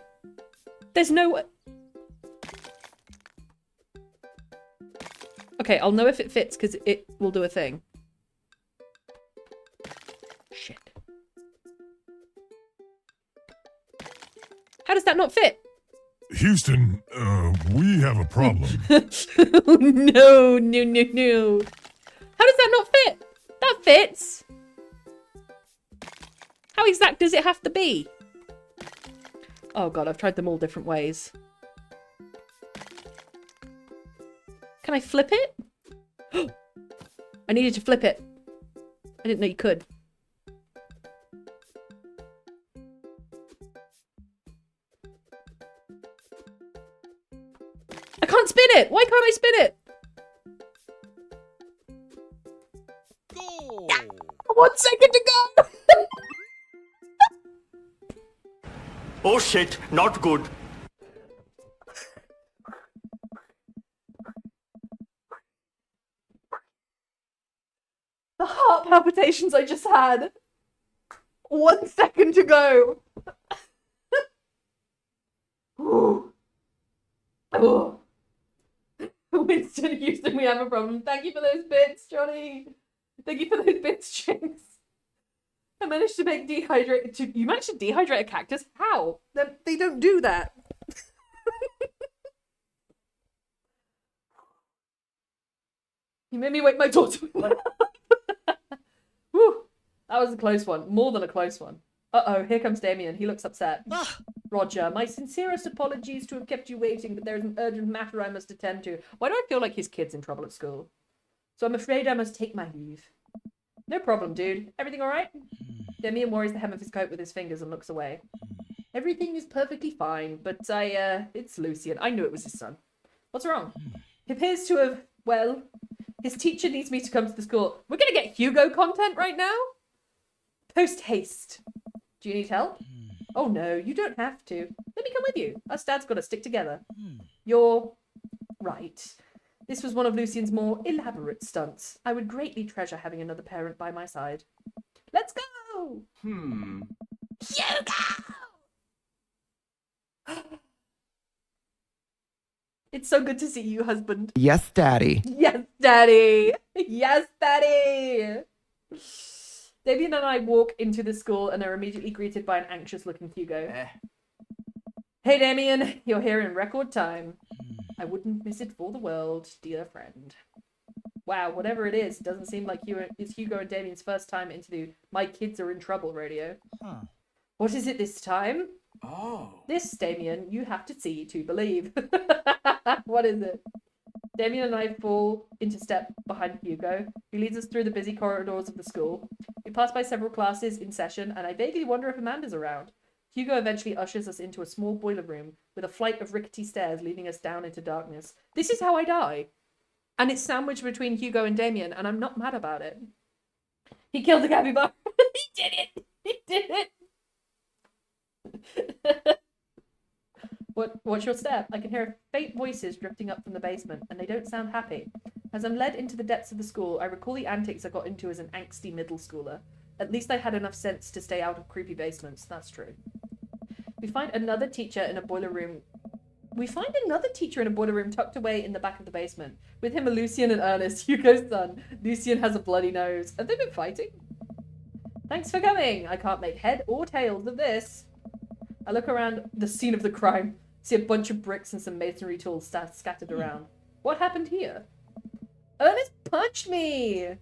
Okay, I'll know if it fits because it will do a thing. Shit. How does that not fit? Houston, we have a problem. Oh, no. How does that not fit? That fits. How exact does it have to be? Oh god, I've tried them all different ways. Can I flip it? I needed to flip it. I didn't know you could. I can't spin it! Why can't I spin it? Go! 1 second to go! Oh shit, not good. The heart palpitations I just had. 1 second to go. Ooh. Ooh. Winston, Houston, we have a problem. Thank you for those bits, Johnny. Thank you for those bits, Jinx. I managed to make dehydrate. You managed to dehydrate a cactus? How? They don't do that. You made me wake my daughter. Whew. That was a close one. More than a close one. Uh-oh, here comes Damien. He looks upset. Roger, my sincerest apologies to have kept you waiting, but there is an urgent matter I must attend to. Why do I feel like his kid's in trouble at school? So I'm afraid I must take my leave. No problem, dude. Everything alright? Damien worries the hem of his coat with his fingers and looks away. Everything is perfectly fine, but it's Lucian. I knew it was his son. What's wrong? He appears to have, well, his teacher needs me to come to the school. We're gonna get Hugo content right now? Post haste. Do you need help? Oh no, you don't have to. Let me come with you. Us dads gotta stick together. You're right. This was one of Lucian's more elaborate stunts. I would greatly treasure having another parent by my side. Let's go! Hugo! It's so good to see you, husband. Yes, Daddy. Yes, Daddy! Yes, Daddy! Damien and I walk into the school and are immediately greeted by an anxious-looking Hugo. Hey, Damien, you're here in record time. I wouldn't miss it for the world, dear friend. Wow, whatever it is, it doesn't seem like it's Hugo and Damien's first time into the My Kids Are in Trouble radio. What is it this time? Oh. This, Damien, you have to see to believe. What is it? Damien and I fall into step behind Hugo, who leads us through the busy corridors of the school. We pass by several classes in session, and I vaguely wonder if Amanda's around. Hugo eventually ushers us into a small boiler room with a flight of rickety stairs leading us down into darkness. This is how I die. And it's sandwiched between Hugo and Damien, and I'm not mad about it. He killed the capybara. He did it. He did it. What's your step? I can hear faint voices drifting up from the basement, and they don't sound happy. As I'm led into the depths of the school, I recall the antics I got into as an angsty middle schooler. At least I had enough sense to stay out of creepy basements, that's true. We find another teacher in a boiler room tucked away in the back of the basement. With him are Lucian and Ernest, Hugo's son. Lucian has a bloody nose. Have they been fighting? Thanks for coming. I can't make head or tails of this. I look around the scene of the crime, see a bunch of bricks and some masonry tools scattered around. What happened here? Ernest punched me!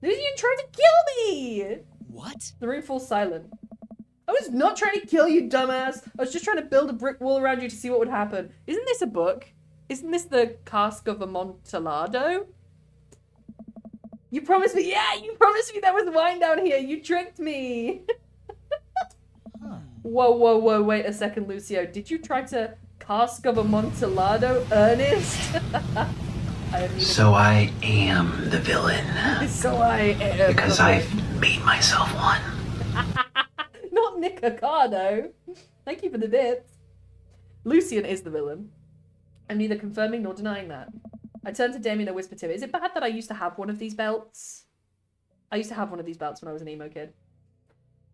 Lucian tried to kill me! What? The room falls silent. I was not trying to kill you, dumbass. I was just trying to build a brick wall around you to see what would happen. Isn't this a book? Isn't this the Cask of Amontillado? You promised me, yeah, you promised me there was wine down here. You tricked me. Whoa, wait a second, Lucio. Did you try to Cask of Amontillado, Ernest? So I am the villain. So I am. Because I've made myself one. Not Nick Ocado. Thank you for the bits. Lucian is the villain. I'm neither confirming nor denying that. I turn to Damien and whisper to him, is it bad that I used to have one of these belts? I used to have one of these belts when I was an emo kid.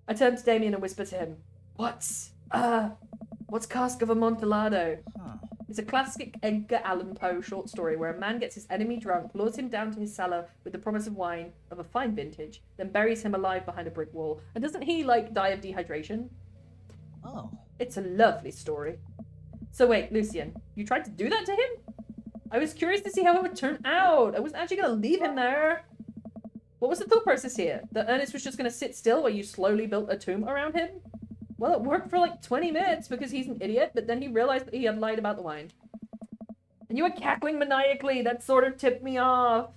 I turn to Damien and whisper to him, what's Cask of Amontillado? It's a classic Edgar Allan Poe short story where a man gets his enemy drunk, lures him down to his cellar with the promise of wine of a fine vintage, then buries him alive behind a brick wall. And doesn't he, die of dehydration? Oh. It's a lovely story. So wait, Lucian, you tried to do that to him? I was curious to see how it would turn out. I wasn't actually going to leave him there. What was the thought process here? That Ernest was just going to sit still while you slowly built a tomb around him? Well, it worked for like 20 minutes because he's an idiot, but then he realized that he had lied about the wine. And you were cackling maniacally. That sort of tipped me off.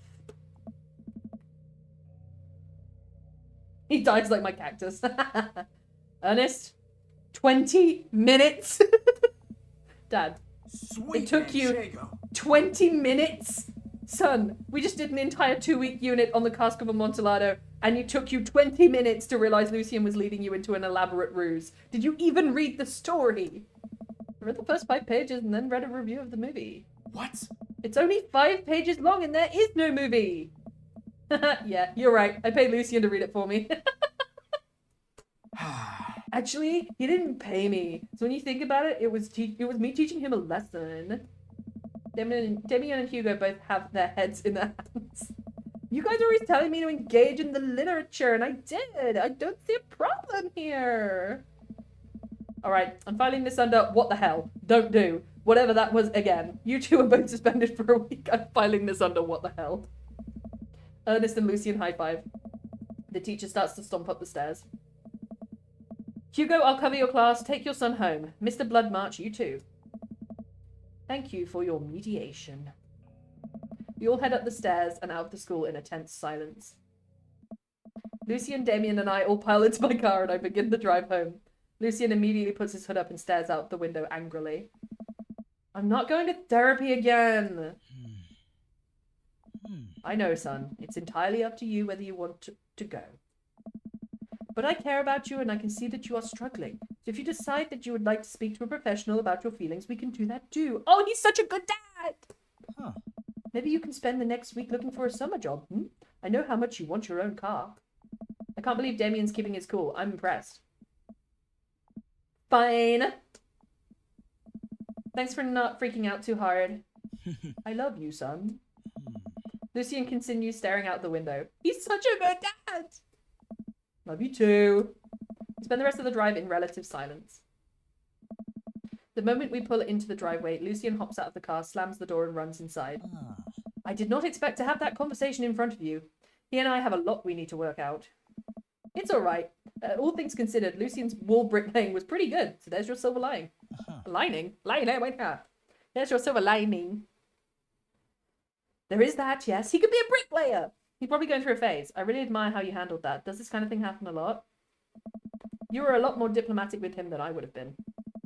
He dies like my cactus. Ernest, 20 minutes? Dad, it took you 20 minutes? Son, we just did an entire 2-week unit on the cask of Amontillado, and it took you 20 minutes to realize Lucian was leading you into an elaborate ruse. Did you even read the story? I read the first 5 pages and then read a review of the movie. What? It's only 5 pages long and there is no movie. Yeah, you're right. I paid Lucian to read it for me. Actually, he didn't pay me. So when you think about it, it was me teaching him a lesson. Demian and Hugo both have their heads in their hands. You guys are always telling me to engage in the literature, and I did. I don't see a problem here. Alright, I'm filing this under what the hell. Don't do. Whatever that was again. You two are both suspended for a week. I'm filing this under what the hell. Ernest and Lucian high five. The teacher starts to stomp up the stairs. Hugo, I'll cover your class. Take your son home. Mr. Bloodmarch, you too. Thank you for your mediation. We all head up the stairs and out of the school in a tense silence. Lucian, Damien, and I all pile into my car and I begin the drive home. Lucian immediately puts his hood up and stares out the window angrily. I'm not going to therapy again. I know, son. It's entirely up to you whether you want to go. But I care about you and I can see that you are struggling. So if you decide that you would like to speak to a professional about your feelings, we can do that too. Oh, he's such a good dad! Huh. Maybe you can spend the next week looking for a summer job. I know how much you want your own car. I can't believe Damien's keeping his cool. I'm impressed. Fine. Thanks for not freaking out too hard. I love you, son. Lucian continues staring out the window. He's such a good dad! Love you too. We spend the rest of the drive in relative silence. The moment we pull into the driveway, Lucian hops out of the car, slams the door and runs inside. I did not expect to have that conversation in front of you. He and I have a lot we need to work out. It's alright. All things considered, Lucian's wall bricklaying was pretty good, so there's your silver lining. Lining? Wait here. There's your silver lining. There is that, yes. He could be a bricklayer. He's probably going through a phase. I really admire how you handled that. Does this kind of thing happen a lot? You were a lot more diplomatic with him than I would have been.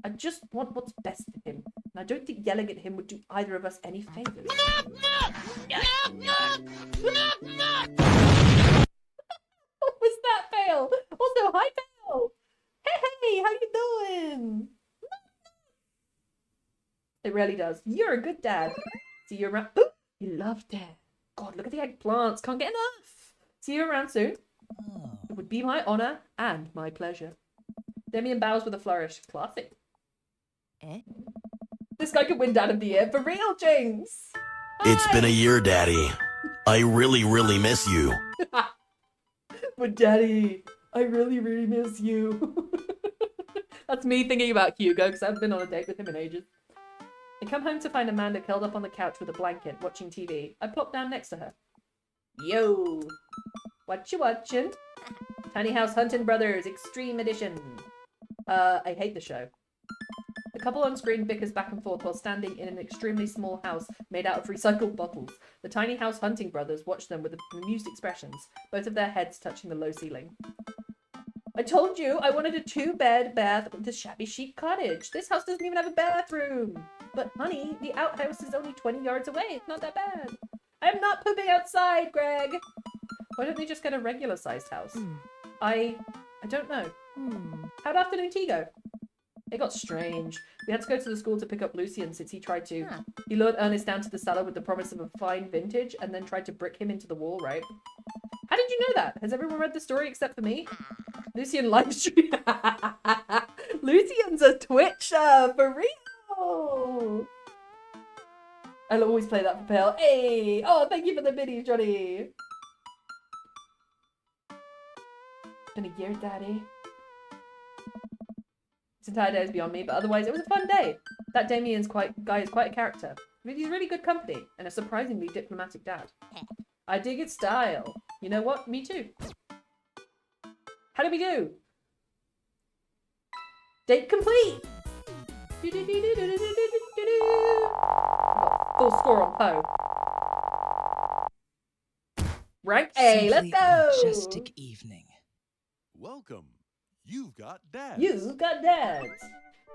I just want what's best for him. And I don't think yelling at him would do either of us any favors. What was that, Fail? Also, hi, Fail. Hey, how you doing? It really does. You're a good dad. See you around. Ooh, you love dad. God, look at the eggplants. Can't get enough. See you around soon. It would be my honor and my pleasure. Damien bows with a flourish. Classic. This guy could win Dad of the Year. For real, Jinx. It's been a year, Daddy. I really, really miss you. But Daddy, I really, really miss you. That's me thinking about Hugo because I haven't been on a date with him in ages. I come home to find Amanda curled up on the couch with a blanket, watching TV. I plop down next to her. Yo! What you watching? Tiny House Hunting Brothers Extreme Edition. I hate the show. The couple on screen bickers back and forth while standing in an extremely small house made out of recycled bottles. The Tiny House Hunting Brothers watch them with amused expressions, both of their heads touching the low ceiling. I told you I wanted a 2-bed bath with a shabby chic cottage. This house doesn't even have a bathroom. But honey, the outhouse is only 20 yards away. It's not that bad. I'm not pooping outside, Greg. Why don't they just get a regular sized house? I don't know. How'd afternoon tea go? It got strange. We had to go to the school to pick up Lucian since he tried to. He lured Ernest down to the cellar with the promise of a fine vintage and then tried to brick him into the wall, right? How did you know that? Has everyone read the story except for me? Lucian livestream. Lucian's a Twitcher, for real. I'll always play that for Pale. Hey! Oh, thank you for the mini, Johnny. It's been a year, Daddy. This entire day is beyond me, but otherwise it was a fun day. That Damien's guy is quite a character. I mean, he's really good company and a surprisingly diplomatic dad. I dig its style. You know what? Me too. How did we do? Date complete! Full score on Poe. Rank A, let's Simply go! a majestic evening. Welcome. You've got dad. You've got dads!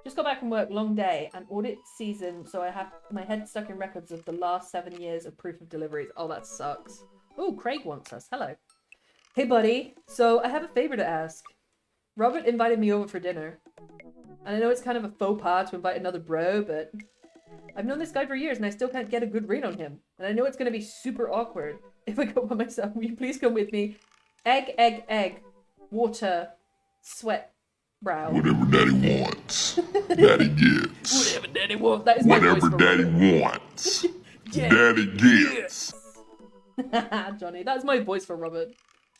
Just got back from work, long day, and audit season, so I have my head stuck in records of the last 7 years of proof of deliveries. Oh, that sucks. Oh, Craig wants us. Hello. Hey, buddy. So, I have a favor to ask. Robert invited me over for dinner. And I know it's kind of a faux pas to invite another bro, but I've known this guy for years and I still can't get a good read on him. And I know it's going to be super awkward if I go by myself. Will you please come with me? Egg, egg, egg. Water. Sweat. Brow. Whatever daddy wants, daddy gets. Whatever daddy wants. That is my voice Whatever for daddy Robert. wants, Yeah. daddy gets. Johnny, that's my voice for Robert.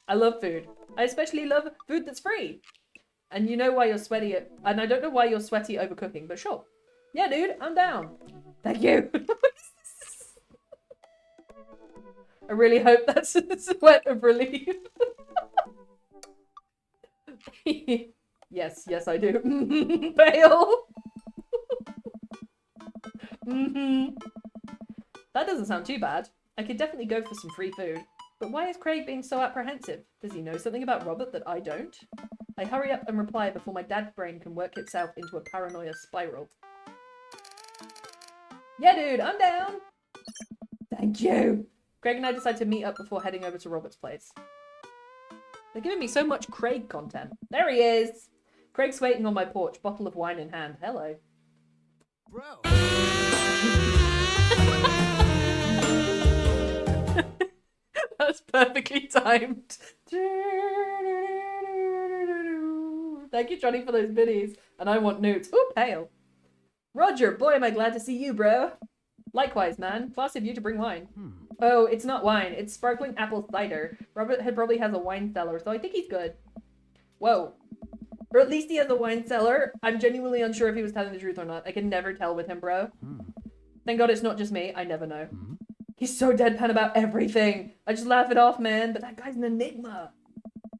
I love food. I especially love food that's free. And you know why you're sweaty, and I don't know why you're sweaty over cooking, but sure. Yeah, dude, I'm down. Thank you. I really hope that's a sweat of relief. Yes, I do. Fail. That doesn't sound too bad. I could definitely go for some free food. But why is Craig being so apprehensive? Does he know something about Robert that I don't? I hurry up and reply before my dad's brain can work itself into a paranoia spiral. Yeah, dude, I'm down. Thank you. Craig and I decide to meet up before heading over to Robert's place. They're giving me so much Craig content. There he is. Craig's waiting on my porch, bottle of wine in hand. Hello. Bro. That's perfectly timed. Thank you, Johnny, for those biddies. And I want newts. Ooh, pale. Roger, boy, am I glad to see you, bro. Likewise, man. Class of you to bring wine. Oh, it's not wine. It's sparkling apple cider. Robert probably has a wine cellar, so I think he's good. Whoa. Or at least he has a wine cellar. I'm genuinely unsure if he was telling the truth or not. I can never tell with him, bro. Thank God it's not just me. I never know. He's so deadpan about everything. I just laugh it off, man. But that guy's an enigma.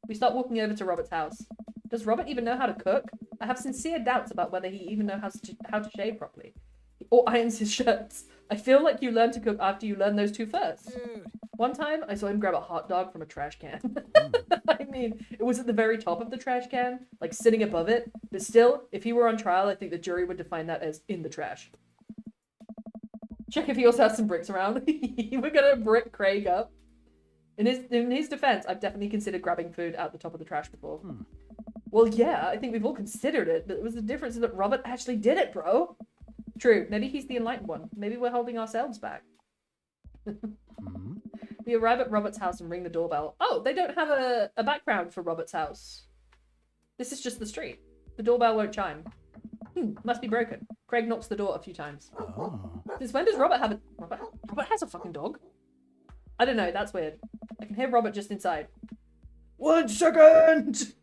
We start walking over to Robert's house. Does Robert even know how to cook? I have sincere doubts about whether he even knows how to shave properly. Or irons his shirts. I feel like you learn to cook after you learn those two first. Dude. One time, I saw him grab a hot dog from a trash can. I mean, it was at the very top of the trash can, like sitting above it. But still, if he were on trial, I think the jury would define that as in the trash. Check if he also has some bricks around. We're gonna brick Craig up. In his defense, I've definitely considered grabbing food out the top of the trash before. Well, yeah, I think we've all considered it, but it was the difference that Robert actually did it, bro. True, maybe he's the enlightened one. Maybe we're holding ourselves back. We arrive at Robert's house and ring the doorbell. Oh, they don't have a background for Robert's house. This is just the street. The doorbell won't chime. Must be broken. Craig knocks the door a few times. Oh. Since when does Robert have a... Robert has a fucking dog? I don't know, that's weird. I can hear Robert just inside. 1 second!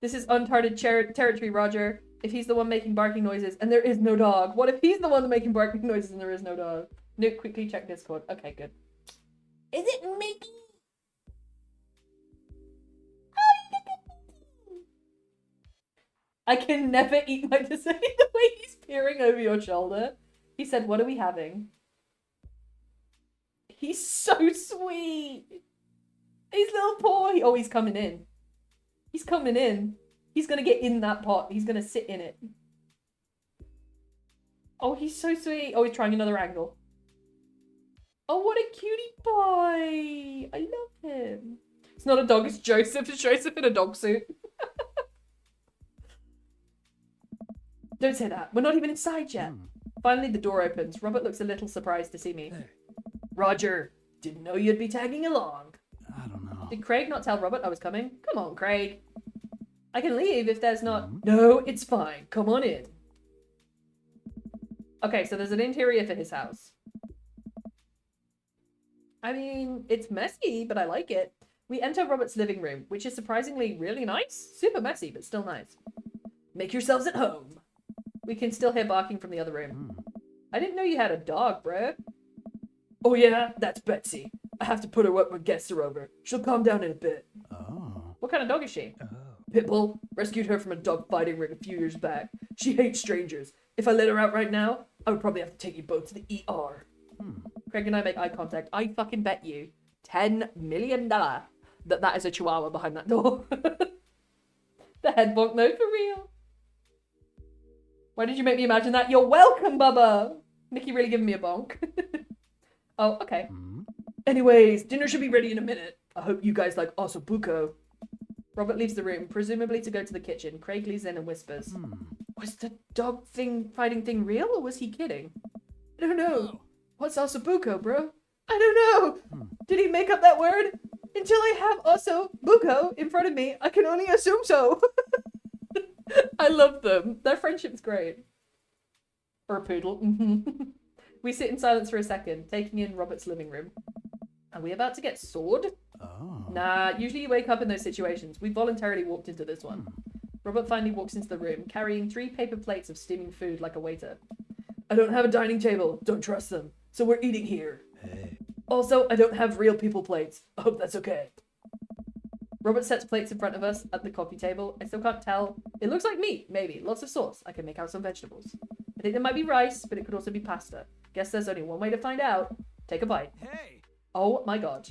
This is uncharted territory, Roger. If he's the one making barking noises and there is no dog. What if he's the one making barking noises and there is no dog? Nuke, quickly check Discord. Okay, good. Is it Mickey? I can never eat my dessert the way he's peering over your shoulder. He said, what are we having? He's so sweet. His little paw. Oh, he's coming in. He's coming in. He's going to get in that pot. He's going to sit in it. Oh, he's so sweet. Oh, he's trying another angle. Oh, what a cutie boy. I love him. It's not a dog, it's Joseph. It's Joseph in a dog suit. Don't say that. We're not even inside yet. Finally, the door opens. Robert looks a little surprised to see me. Hey. Roger, didn't know you'd be tagging along. I don't know. Did Craig not tell Robert I was coming? Come on, Craig. I can leave if there's not... No, it's fine. Come on in. Okay, so there's an interior for his house. I mean, it's messy, but I like it. We enter Robert's living room, which is surprisingly really nice. Super messy, but still nice. Make yourselves at home. We can still hear barking from the other room. I didn't know you had a dog, bro. Oh yeah, that's Betsy. I have to put her up when guests are over. She'll calm down in a bit. Oh. What kind of dog is she? Oh. Pitbull. Rescued her from a dog fighting ring a few years back. She hates strangers. If I let her out right now, I would probably have to take you both to the ER. Craig and I make eye contact. I fucking bet you $10 million that is a chihuahua behind that door. The head bonk though, for real. Why did you make me imagine that? You're welcome, Bubba. Nikki really giving me a bonk. Oh, okay. Anyways, dinner should be ready in a minute. I hope you guys like ossobuco. Robert leaves the room, presumably to go to the kitchen. Craig leaves in and whispers. Was the dog fighting thing real, or was he kidding? I don't know. What's ossobuco, bro? I don't know. Did he make up that word? Until I have ossobuco in front of me, I can only assume so. I love them. Their friendship's great. Or a poodle. We sit in silence for a second, taking in Robert's living room. Are we about to get sawed? Oh. Nah, usually you wake up in those situations. We voluntarily walked into this one. Robert finally walks into the room, carrying 3 paper plates of steaming food like a waiter. I don't have a dining table. Don't trust them. So we're eating here. Hey. Also, I don't have real people plates. I hope that's okay. Robert sets plates in front of us at the coffee table. I still can't tell. It looks like meat, maybe. Lots of sauce. I can make out some vegetables. I think there might be rice, but it could also be pasta. Guess there's only one way to find out. Take a bite. Hey. Oh my god.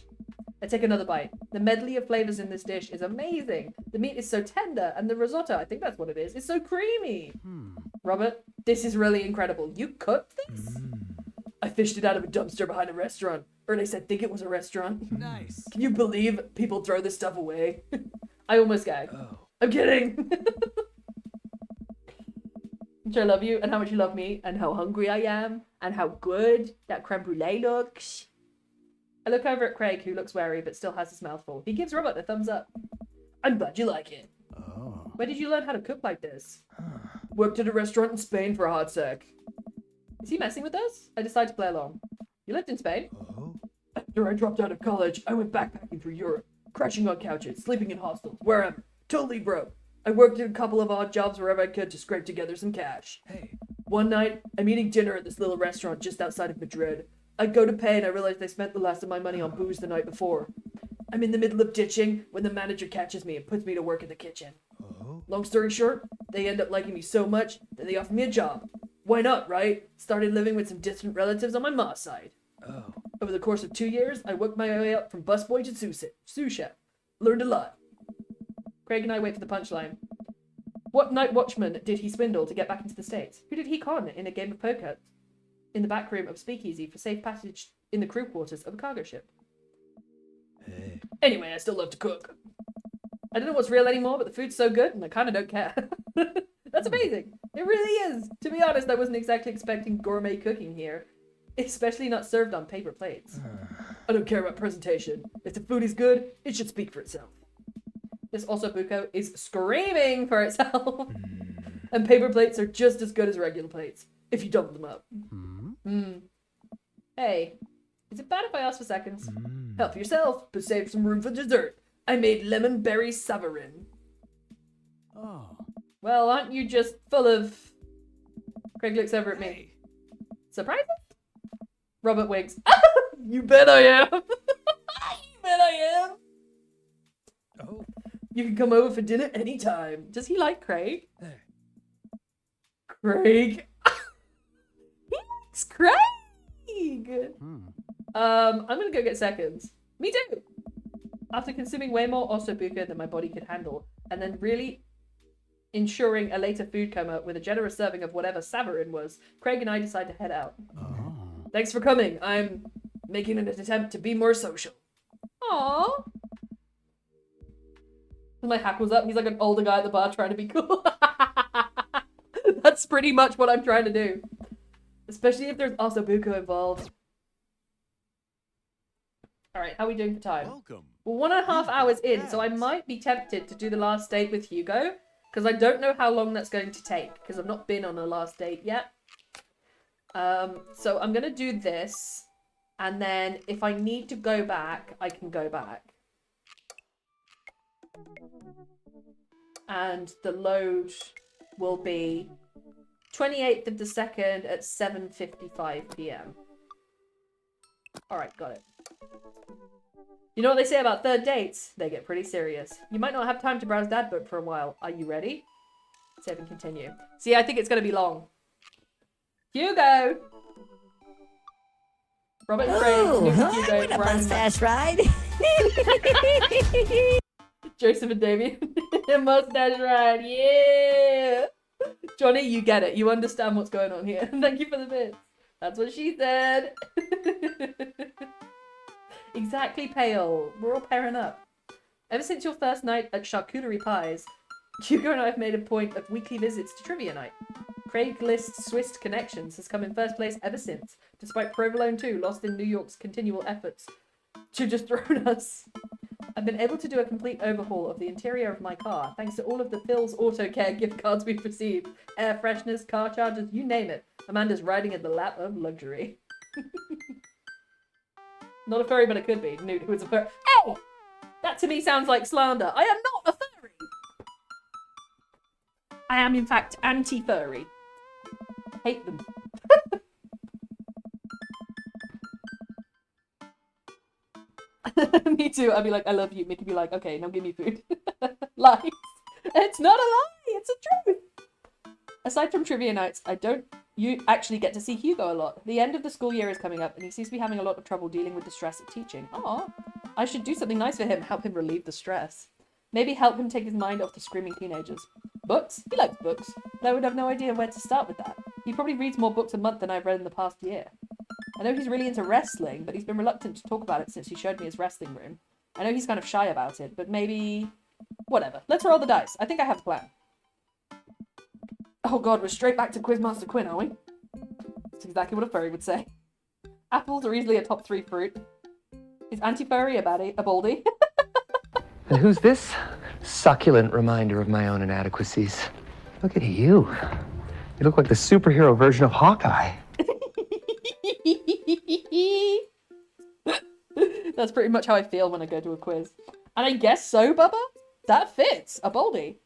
I take another bite. The medley of flavors in this dish is amazing. The meat is so tender, and the risotto, I think that's what it is so creamy. Robert, this is really incredible. You cooked this? I fished it out of a dumpster behind a restaurant. Or at least I think it was a restaurant. Nice. Can you believe people throw this stuff away? I almost gagged. Oh. I'm kidding. Which I love you, and how much you love me, and how hungry I am, and how good that creme brulee looks. I look over at Craig, who looks wary but still has his mouth full. He gives Robert a thumbs up. I'm glad you like it. Oh. Where did you learn how to cook like this? Worked at a restaurant in Spain for a hot sec. Is he messing with us? I decide to play along. You lived in Spain? Oh. After I dropped out of college, I went backpacking through Europe, crashing on couches, sleeping in hostels, wherever. Totally broke. I worked at a couple of odd jobs wherever I could to scrape together some cash. Hey. One night, I'm eating dinner at this little restaurant just outside of Madrid. I go to pay and I realize I spent the last of my money on booze the night before. I'm in the middle of ditching when the manager catches me and puts me to work in the kitchen. Oh. Long story short, they end up liking me so much that they offer me a job. Why not, right? Started living with some distant relatives on my ma's side. Oh. Over the course of 2 years, I worked my way up from busboy to sous chef. Learned a lot. Craig and I wait for the punchline. What night watchman did he swindle to get back into the States? Who did he con in a game of poker in the back room of Speakeasy for safe passage in the crew quarters of a cargo ship? Hey. Anyway, I still love to cook. I don't know what's real anymore, but the food's so good and I kind of don't care. That's amazing. It really is. To be honest, I wasn't exactly expecting gourmet cooking here, especially not served on paper plates. I don't care about presentation. If the food is good, it should speak for itself. This ossobuco is screaming for itself. And paper plates are just as good as regular plates, if you double them up. Hey, is it bad if I ask for seconds? Help yourself, but save some room for dessert. I made lemon berry savarin. Oh. Well, aren't you just full of... Craig looks over at me. Hey. Surprising? Robert winks. You bet I am. You bet I am. Oh. You can come over for dinner anytime. Does he like Craig? Hey. Craig. He likes Craig. I'm gonna go get seconds. Me too. After consuming way more ossobuco than my body could handle, and then really ensuring a later food coma with a generous serving of whatever savarin was, Craig and I decide to head out. Oh. Thanks for coming. I'm making an attempt to be more social. Aww. My hackles up. He's like an older guy at the bar trying to be cool. That's pretty much what I'm trying to do. Especially if there's ossobuco involved. Alright, how are we doing for time? Welcome. Well, 1.5 hours in, so I might be tempted to do the last date with Hugo. Because I don't know how long that's going to take. Because I've not been on a last date yet. So I'm going to do this. And then if I need to go back, I can go back. And the load will be 28th of the 2nd at 7:55 p.m. Alright, got it. You know what they say about third dates? They get pretty serious. You might not have time to browse that book for a while. Are you ready? Save and continue. See, I think it's going to be long. Hugo! Robert and Craig, Luke and Hugo, Brian and Fast ride. Joseph and Damien. Mustache ride, yeah! Johnny, you get it. You understand what's going on here. Thank you for the bits. That's what she said. Exactly, Pale. We're all pairing up. Ever since your first night at Charcuterie Pies, Hugo and I have made a point of weekly visits to Trivia Night. Craigslist's Swiss Connections has come in first place ever since, despite Provolone 2 lost in New York's continual efforts to dethrone us. I've been able to do a complete overhaul of the interior of my car, thanks to all of the Phil's Auto Care gift cards we've received. Air fresheners, car chargers, you name it. Amanda's riding in the lap of luxury. Not a furry, but it could be. Newt, who is a furry. Hey! That to me sounds like slander. I am not a furry! I am, in fact, anti-furry. Hate them. Me too. I'd be like, I love you. Mickey be like, okay, now give me food. Lies. It's not a lie. It's a truth. Aside from trivia nights, you actually get to see Hugo a lot. The end of the school year is coming up, and he seems to be having a lot of trouble dealing with the stress of teaching. Aw, I should do something nice for him, help him relieve the stress. Maybe help him take his mind off the screaming teenagers. Books? He likes books, but I would have no idea where to start with that. He probably reads more books a month than I've read in the past year. I know he's really into wrestling, but he's been reluctant to talk about it since he showed me his wrestling room. I know he's kind of shy about it, but maybe... Whatever. Let's roll the dice. I think I have a plan. Oh god, we're straight back to Quizmaster Quinn, are we? That's exactly what a furry would say. Apples are easily a top 3 fruit. Is anti-furry a baldy? And who's this succulent reminder of my own inadequacies? Look at you. You look like the superhero version of Hawkeye. That's pretty much how I feel when I go to a quiz. And I guess so, Bubba? That fits. A baldy.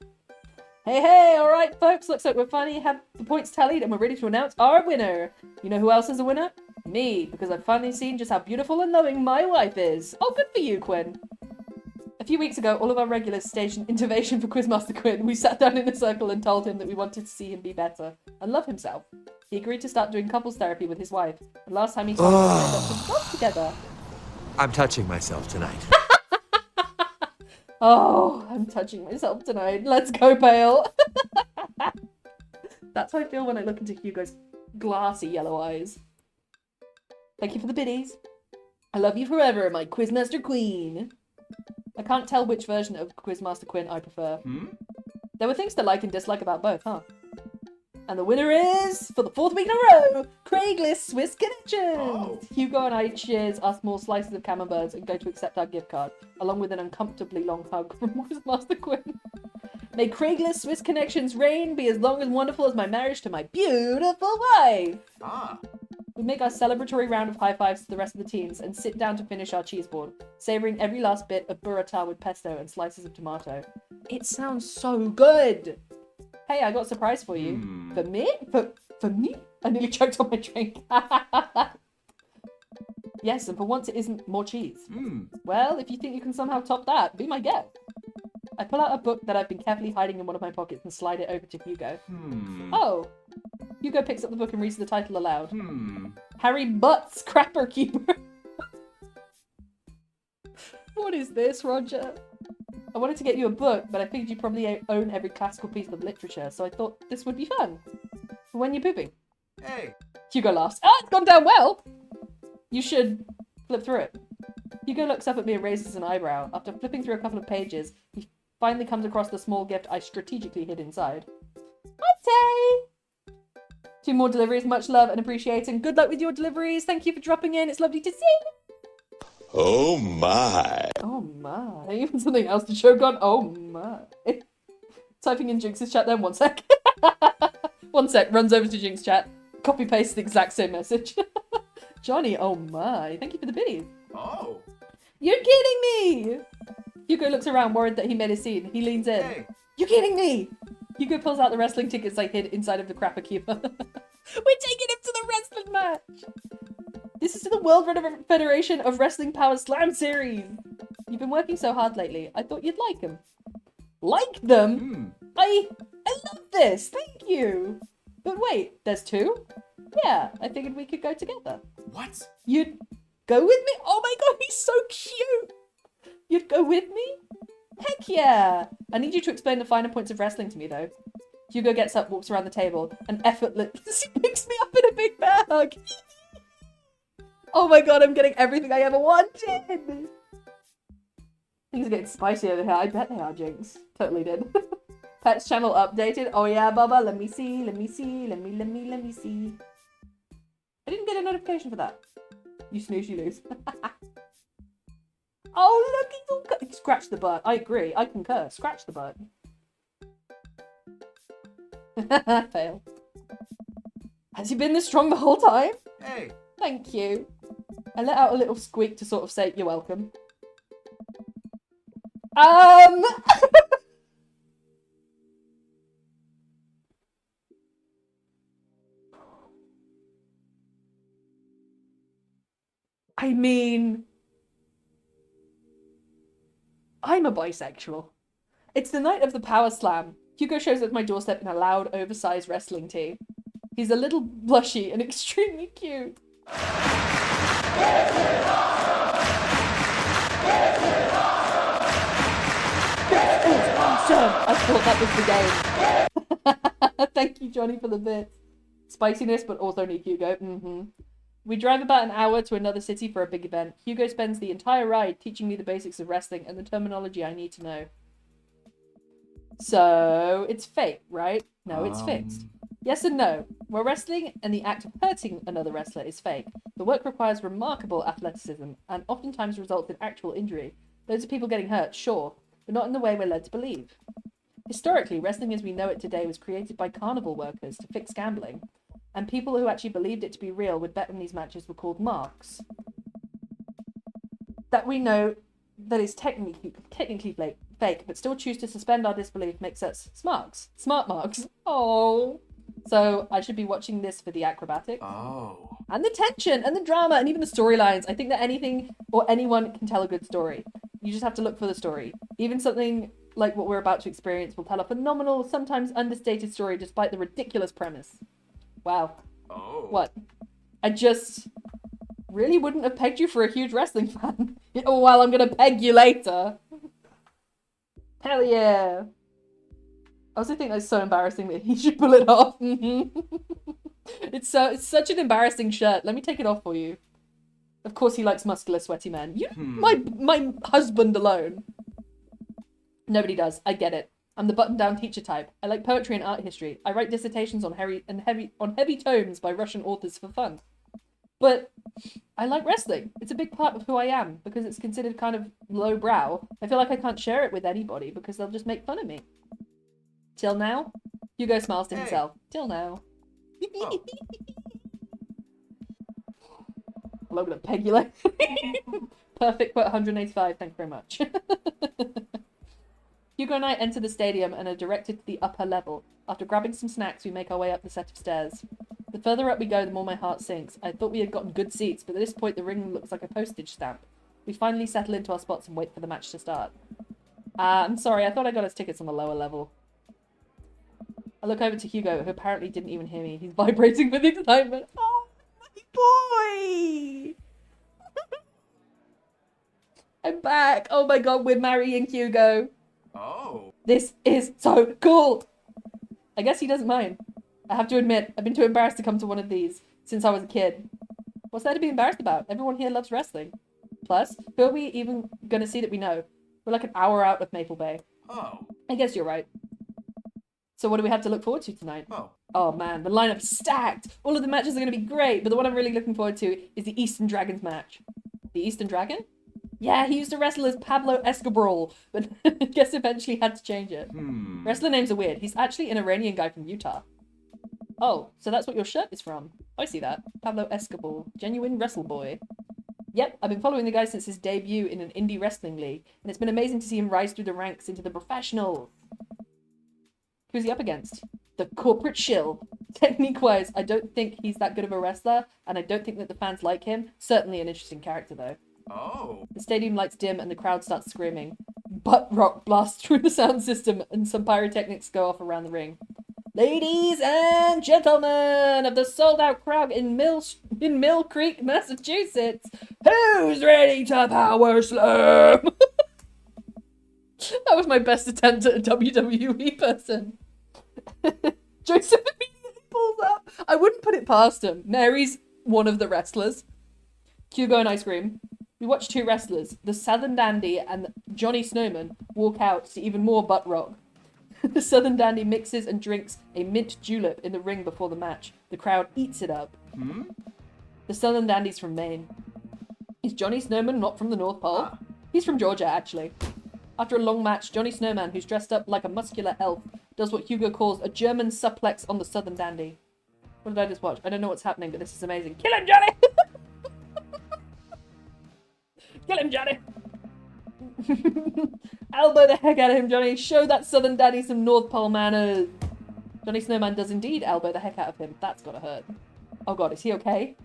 Hey, alright folks, looks like we finally have the points tallied and we're ready to announce our winner. You know who else is a winner? Me, because I've finally seen just how beautiful and loving my wife is. Oh, good for you, Quinn. A few weeks ago, all of our regulars staged an intervention for Quizmaster Quinn. We sat down in a circle and told him that we wanted to see him be better and love himself. He agreed to start doing couples therapy with his wife. The last time he told us they adopted dogs together. I'm touching myself tonight. Oh, I'm touching myself tonight. Let's go, Pale. That's how I feel when I look into Hugo's glassy yellow eyes. Thank you for the biddies. I love you forever, my Quizmaster Queen. I can't tell which version of Quizmaster Quinn I prefer. There were things to like and dislike about both, huh? And the winner is, for the 4th week in a row, Craigslist Swiss Connections! Oh. Hugo and I cheers our small slices of camemberts and go to accept our gift card, along with an uncomfortably long hug from Quizmaster Quinn. May Craigslist Swiss Connections reign be as long and wonderful as my marriage to my beautiful wife! We make our celebratory round of high fives to the rest of the teams and sit down to finish our cheese board, savouring every last bit of burrata with pesto and slices of tomato. It sounds so good! Hey, I got a surprise for you. For me? For me? I nearly choked on my drink. Yes, and for once it isn't more cheese. Well, if you think you can somehow top that, be my guest. I pull out a book that I've been carefully hiding in one of my pockets and slide it over to Hugo. Oh. Hugo picks up the book and reads the title aloud. Harry Butt's Crapper Keeper. What is this, Roger? I wanted to get you a book, but I figured you probably own every classical piece of literature, so I thought this would be fun. For when you're pooping. Hey. Hugo laughs. Ah, it's gone down well! You should flip through it. Hugo looks up at me and raises an eyebrow. After flipping through a couple of pages, he finally comes across the small gift I strategically hid inside. Hi, Tay! 2 more deliveries, much love and appreciation. Good luck with your deliveries. Thank you for dropping in. It's lovely to see you. Oh my. Oh my. Even something else to choke on. Oh my. Typing in Jinx's chat then. 1 sec. 1 sec. Runs over to Jinx chat. Copy paste the exact same message. Johnny, oh my. Thank you for the biddies. Oh. You're kidding me! Hugo looks around worried that he made a scene. He leans in. Hey. You're kidding me! Hugo pulls out the wrestling tickets I hid inside of the Crapper Keeper. We're taking him to the wrestling match! This is the World Federation of Wrestling Power Slam series. You've been working so hard lately. I thought you'd like them. Like them? I love this. Thank you. But wait, there's two? Yeah, I figured we could go together. What? You'd go with me? Oh my god, he's so cute. You'd go with me? Heck yeah. I need you to explain the finer points of wrestling to me though. Hugo gets up, walks around the table, and effortlessly picks me up in a big bear hug. Oh my god, I'm getting everything I ever wanted. Things are getting spicy over here. I bet they are, Jinx. Totally did. Pets channel updated. Oh yeah, Bubba. Let me see. Let me see. Let me see. I didn't get a notification for that. You snooze, you lose. Oh look, he's all scratch the butt. I agree. I concur. Scratch the butt. Fail. Has he been this strong the whole time? Hey. Thank you. I let out a little squeak to sort of say, you're welcome. I mean, I'm a bisexual. It's the night of the Power Slam. Hugo shows up at my doorstep in a loud, oversized wrestling tee. He's a little blushy and extremely cute. Awesome! I thought that was the game. Thank you, Johnny, for the bit. Spiciness, but also need Hugo. We drive about an hour to another city for a big event. Hugo spends the entire ride teaching me the basics of wrestling and the terminology I need to know. So, it's fake, right? No, it's fixed. Yes and no. Where wrestling and the act of hurting another wrestler is fake, the work requires remarkable athleticism and oftentimes results in actual injury. Loads of people getting hurt, sure, but not in the way we're led to believe. Historically, wrestling as we know it today was created by carnival workers to fix gambling, and people who actually believed it to be real would bet when these matches were called marks. That we know that is technically fake, but still choose to suspend our disbelief makes us smart marks. Oh. So I should be watching this for the acrobatics. Oh. And the tension and the drama and even the storylines. I think that anything or anyone can tell a good story. You just have to look for the story. Even something like what we're about to experience will tell a phenomenal, sometimes understated story despite the ridiculous premise. Wow. Oh. What? I just really wouldn't have pegged you for a huge wrestling fan. Well, I'm gonna peg you later. Hell yeah. I also think that's so embarrassing that he should pull it off. It's such an embarrassing shirt. Let me take it off for you. Of course he likes muscular, sweaty men. You, my husband alone. Nobody does. I get it. I'm the button-down teacher type. I like poetry and art history. I write dissertations on heavy tomes by Russian authors for fun. But I like wrestling. It's a big part of who I am because it's considered kind of lowbrow. I feel like I can't share it with anybody because they'll just make fun of me. Till now? Hugo smiles to himself. Till now. Oh. Well, I'm gonna peg you later. Perfect, quote 185. Thank you very much. Hugo and I enter the stadium and are directed to the upper level. After grabbing some snacks, we make our way up the set of stairs. The further up we go, the more my heart sinks. I thought we had gotten good seats, but at this point the ring looks like a postage stamp. We finally settle into our spots and wait for the match to start. I'm sorry, I thought I got us tickets on the lower level. I look over to Hugo, who apparently didn't even hear me. He's vibrating with excitement. Oh, my boy! I'm back! Oh my god, we're marrying Hugo. Oh. This is so cool! I guess he doesn't mind. I have to admit, I've been too embarrassed to come to one of these since I was a kid. What's there to be embarrassed about? Everyone here loves wrestling. Plus, who are we even gonna see that we know? We're like an hour out of Maple Bay. Oh. I guess you're right. So what do we have to look forward to tonight? Oh man, the lineup's stacked! All of the matches are going to be great, but the one I'm really looking forward to is the Eastern Dragons match. The Eastern Dragon? Yeah, he used to wrestle as Pablo Escobar, but I guess eventually had to change it. Wrestler names are weird. He's actually an Iranian guy from Utah. Oh, so that's what your shirt is from. I see that. Pablo Escobar. Genuine wrestle boy. Yep, I've been following the guy since his debut in an indie wrestling league, and it's been amazing to see him rise through the ranks into the professionals. Who's he up against? The corporate shill. Technique-wise, I don't think he's that good of a wrestler, and I don't think that the fans like him. Certainly an interesting character, though. Oh. The stadium lights dim and the crowd starts screaming. Butt rock blasts through the sound system, and some pyrotechnics go off around the ring. Ladies and gentlemen of the sold-out crowd in Mill Creek, Massachusetts, who's ready to power slam? That was my best attempt at a WWE person. Joseph immediately pulls up. I wouldn't put it past him. Mary's one of the wrestlers. Hugo and I scream. We watch two wrestlers, the Southern Dandy and Johnny Snowman, walk out to even more butt rock. The Southern Dandy mixes and drinks a mint julep in the ring before the match. The crowd eats it up. The Southern Dandy's from Maine. Is Johnny Snowman not from the North Pole? He's from Georgia, actually. After a long match, Johnny Snowman, who's dressed up like a muscular elf, does what Hugo calls a German suplex on the Southern Dandy. What did I just watch? I don't know what's happening, but this is amazing. Kill him, Johnny! Kill him, Johnny! Elbow the heck out of him, Johnny. Show that Southern Dandy some North Pole manners. Johnny Snowman does indeed elbow the heck out of him. That's gotta hurt. Oh god, is he okay?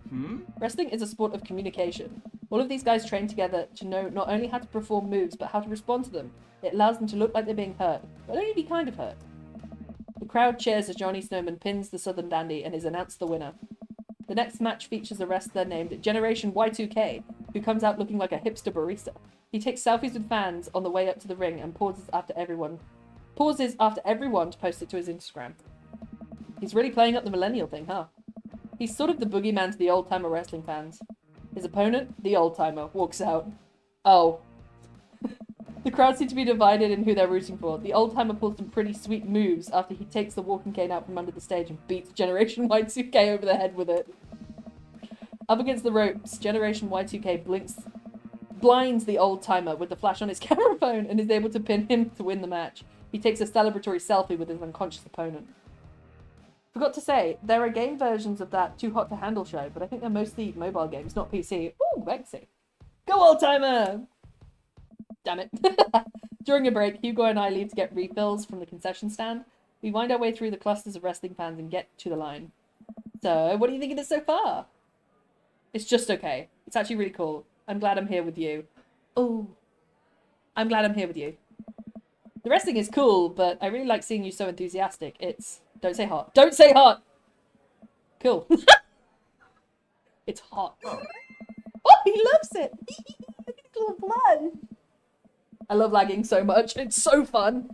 Wrestling is a sport of communication. All of these guys train together to know not only how to perform moves, but how to respond to them. It allows them to look like they're being hurt, but only be kind of hurt. The crowd cheers as Johnny Snowman pins the Southern Dandy and is announced the winner. The next match features a wrestler named Generation Y2K, who comes out looking like a hipster barista. He takes selfies with fans on the way up to the ring and pauses after everyone to post it to his Instagram. He's really playing up the millennial thing, huh? He's sort of the boogeyman to the old-timer wrestling fans. His opponent, the old-timer, walks out. Oh. The crowd seem to be divided in who they're rooting for. The old-timer pulls some pretty sweet moves after he takes the walking cane out from under the stage and beats Generation Y2K over the head with it. Up against the ropes, Generation Y2K blinds the old-timer with the flash on his camera phone and is able to pin him to win the match. He takes a celebratory selfie with his unconscious opponent. Forgot to say, there are game versions of that Too Hot to Handle show, but I think they're mostly mobile games, not PC. Ooh, Vexy. Go old-timer! Damn it. During a break, Hugo and I leave to get refills from the concession stand. We wind our way through the clusters of wrestling fans and get to the line. So, what do you think of this so far? It's just okay. It's actually really cool. I'm glad I'm here with you. Oh, I'm glad I'm here with you. The wrestling is cool, but I really like seeing you so enthusiastic. It's... Don't say hot. Don't say hot! Cool. It's hot. Oh, he loves it! Little blood. I love lagging so much. It's so fun.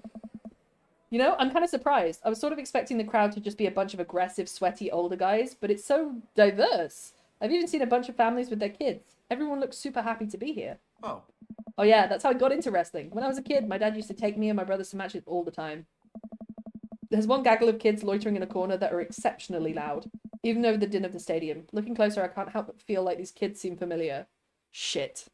You know, I'm kind of surprised. I was sort of expecting the crowd to just be a bunch of aggressive, sweaty, older guys, but it's so diverse. I've even seen a bunch of families with their kids. Everyone looks super happy to be here. Oh. Oh yeah, that's how I got into wrestling. When I was a kid, my dad used to take me and my brothers to matches all the time. There's one gaggle of kids loitering in a corner that are exceptionally loud, even over the din of the stadium. Looking closer, I can't help but feel like these kids seem familiar. Shit.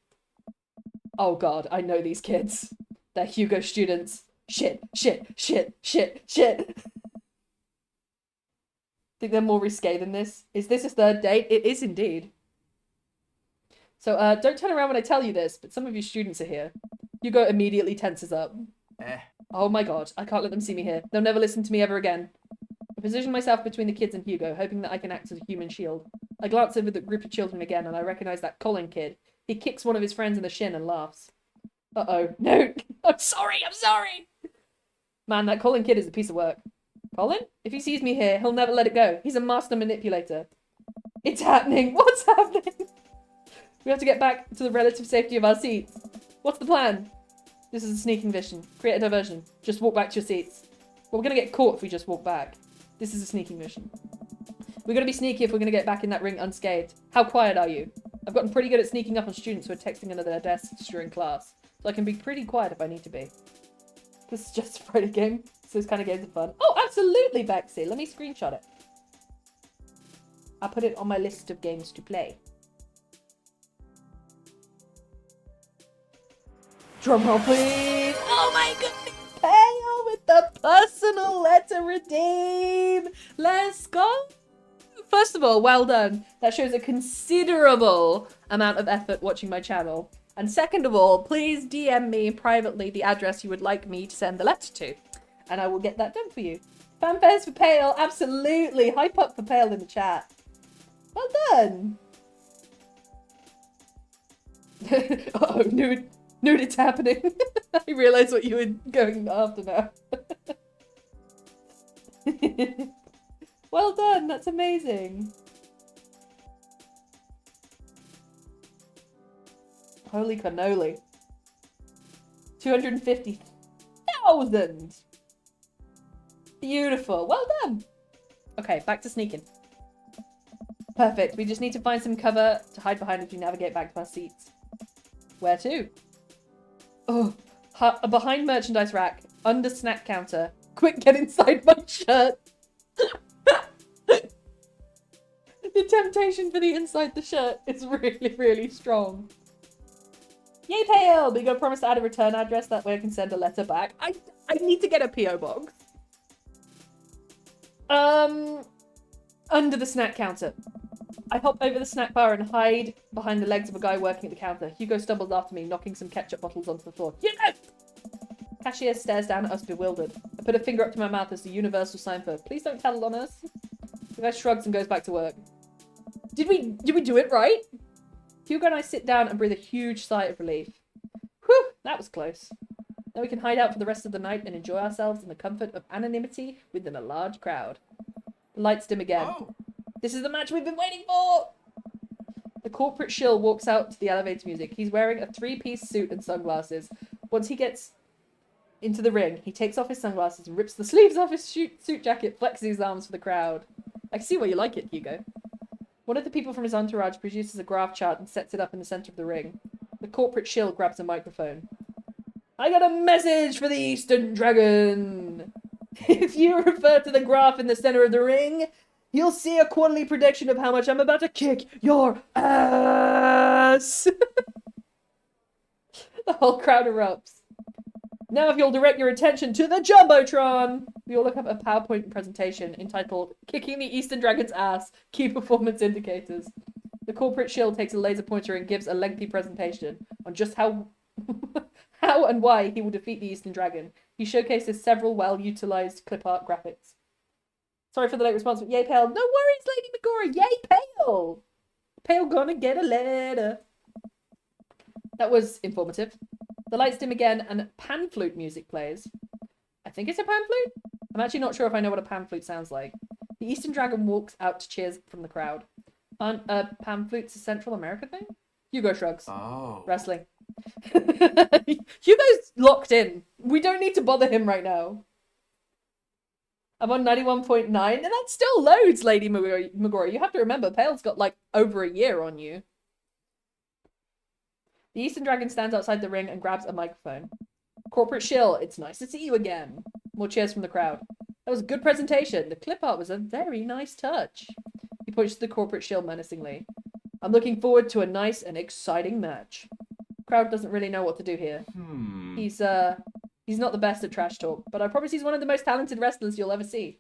Oh god, I know these kids. They're Hugo students. Shit, shit, shit, shit, shit. Think they're more risque than this? Is this a third date? It is indeed. So, don't turn around when I tell you this, but some of your students are here. Hugo immediately tenses up. Oh my god, I can't let them see me here. They'll never listen to me ever again. I position myself between the kids and Hugo, hoping that I can act as a human shield. I glance over the group of children again, and I recognize that Colin kid. He kicks one of his friends in the shin and laughs. Uh-oh. No! I'm sorry! Man, that Colin kid is a piece of work. Colin? If he sees me here, he'll never let it go. He's a master manipulator. It's happening! What's happening? We have to get back to the relative safety of our seats. What's the plan? This is a sneaking mission. Create a diversion. Just walk back to your seats. Well, we're gonna get caught if we just walk back. This is a sneaking mission. We're gonna be sneaky if we're gonna get back in that ring unscathed. How quiet are you? I've gotten pretty good at sneaking up on students who are texting under their desks during class, so I can be pretty quiet if I need to be. This is just a Friday game, so this kind of games are fun. Oh, absolutely, Bexy. Let me screenshot it. I'll put it on my list of games to play. Drumroll, please. Oh my goodness. Payout with the personal letter redeem. Let's go. First of all, well done. That shows a considerable amount of effort watching my channel. And second of all, please DM me privately the address you would like me to send the letter to. And I will get that done for you. Fanfares for Pale, absolutely. Hype up for Pale in the chat. Well done. Uh-oh, nude it's happening. I realise what you were going after now. Well done, that's amazing. Holy cannoli. 250,000. Beautiful. Well done. Okay, back to sneaking. Perfect. We just need to find some cover to hide behind as we navigate back to our seats. Where to? Oh, behind merchandise rack, under snack counter. Quick, get inside my shirt. The temptation for the inside the shirt is really, really strong. Yay, Pale! We got promise to add a return address. That way I can send a letter back. I need to get a P.O. box. Under the snack counter. I hop over the snack bar and hide behind the legs of a guy working at the counter. Hugo stumbles after me, knocking some ketchup bottles onto the floor. Hugo! Cashier stares down at us bewildered. I put a finger up to my mouth as the universal sign for, please don't tell on us. The guy shrugs and goes back to work. Did we do it right? Hugo and I sit down and breathe a huge sigh of relief. Whew, that was close. Now we can hide out for the rest of the night and enjoy ourselves in the comfort of anonymity within a large crowd. The lights dim again. Oh. This is the match we've been waiting for! The corporate shill walks out to the elevator music. He's wearing a three-piece suit and sunglasses. Once he gets into the ring, he takes off his sunglasses and rips the sleeves off his suit jacket, flexes his arms for the crowd. I can see why you like it, Hugo. One of the people from his entourage produces a graph chart and sets it up in the center of the ring. The corporate shill grabs a microphone. I got a message for the Eastern Dragon! If you refer to the graph in the center of the ring, you'll see a quarterly prediction of how much I'm about to kick your ass! The whole crowd erupts. Now if you'll direct your attention to the Jumbotron! We all look up a PowerPoint presentation entitled Kicking the Eastern Dragon's Ass, Key Performance Indicators. The corporate shill takes a laser pointer and gives a lengthy presentation on just how and why he will defeat the Eastern Dragon. He showcases several well-utilized clip art graphics. Sorry for the late response, but yay, Pale. No worries, Lady Megora. Yay, Pale. Pale gonna get a letter. That was informative. The lights dim again and pan flute music plays. I think it's a pan flute? I'm actually not sure if I know what a pan flute sounds like. The Eastern Dragon walks out to cheers from the crowd. Aren't pan flutes a Central America thing? Hugo shrugs. Oh. Wrestling. Hugo's locked in. We don't need to bother him right now. I'm on 91.9, and that's still loads, Lady Megora. You have to remember, Pale's got like over a year on you. The Eastern Dragon stands outside the ring and grabs a microphone. Corporate shill, it's nice to see you again. More cheers from the crowd. That was a good presentation. The clip art was a very nice touch. He points to the corporate shill menacingly. I'm looking forward to a nice and exciting match. Crowd doesn't really know what to do here. He's not the best at trash talk, but I promise he's one of the most talented wrestlers you'll ever see.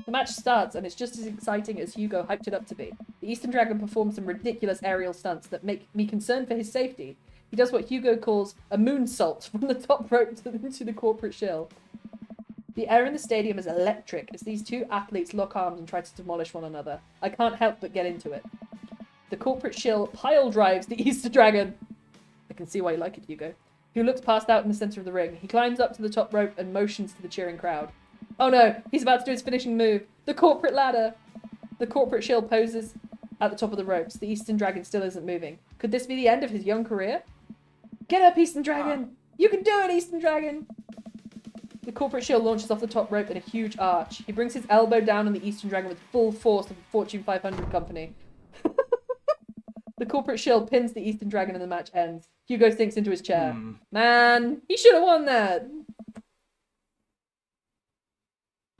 The match starts, and it's just as exciting as Hugo hyped it up to be. The Eastern Dragon performs some ridiculous aerial stunts that make me concerned for his safety. He does what Hugo calls a moonsault from the top rope to the corporate shill. The air in the stadium is electric as these two athletes lock arms and try to demolish one another. I can't help but get into it. The corporate shill pile drives the Eastern Dragon. I can see why you like it, Hugo. Who looks passed out in the center of the ring. He climbs up to the top rope and motions to the cheering crowd. Oh no, he's about to do his finishing move. The corporate ladder. The corporate shill poses at the top of the ropes. The Eastern Dragon still isn't moving. Could this be the end of his young career? Get up, Eastern Dragon! You can do it, Eastern Dragon! The corporate shill launches off the top rope in a huge arch. He brings his elbow down on the Eastern Dragon with full force of a Fortune 500 company. The corporate shill pins the Eastern Dragon and the match ends. Hugo sinks into his chair. Man, he should have won that!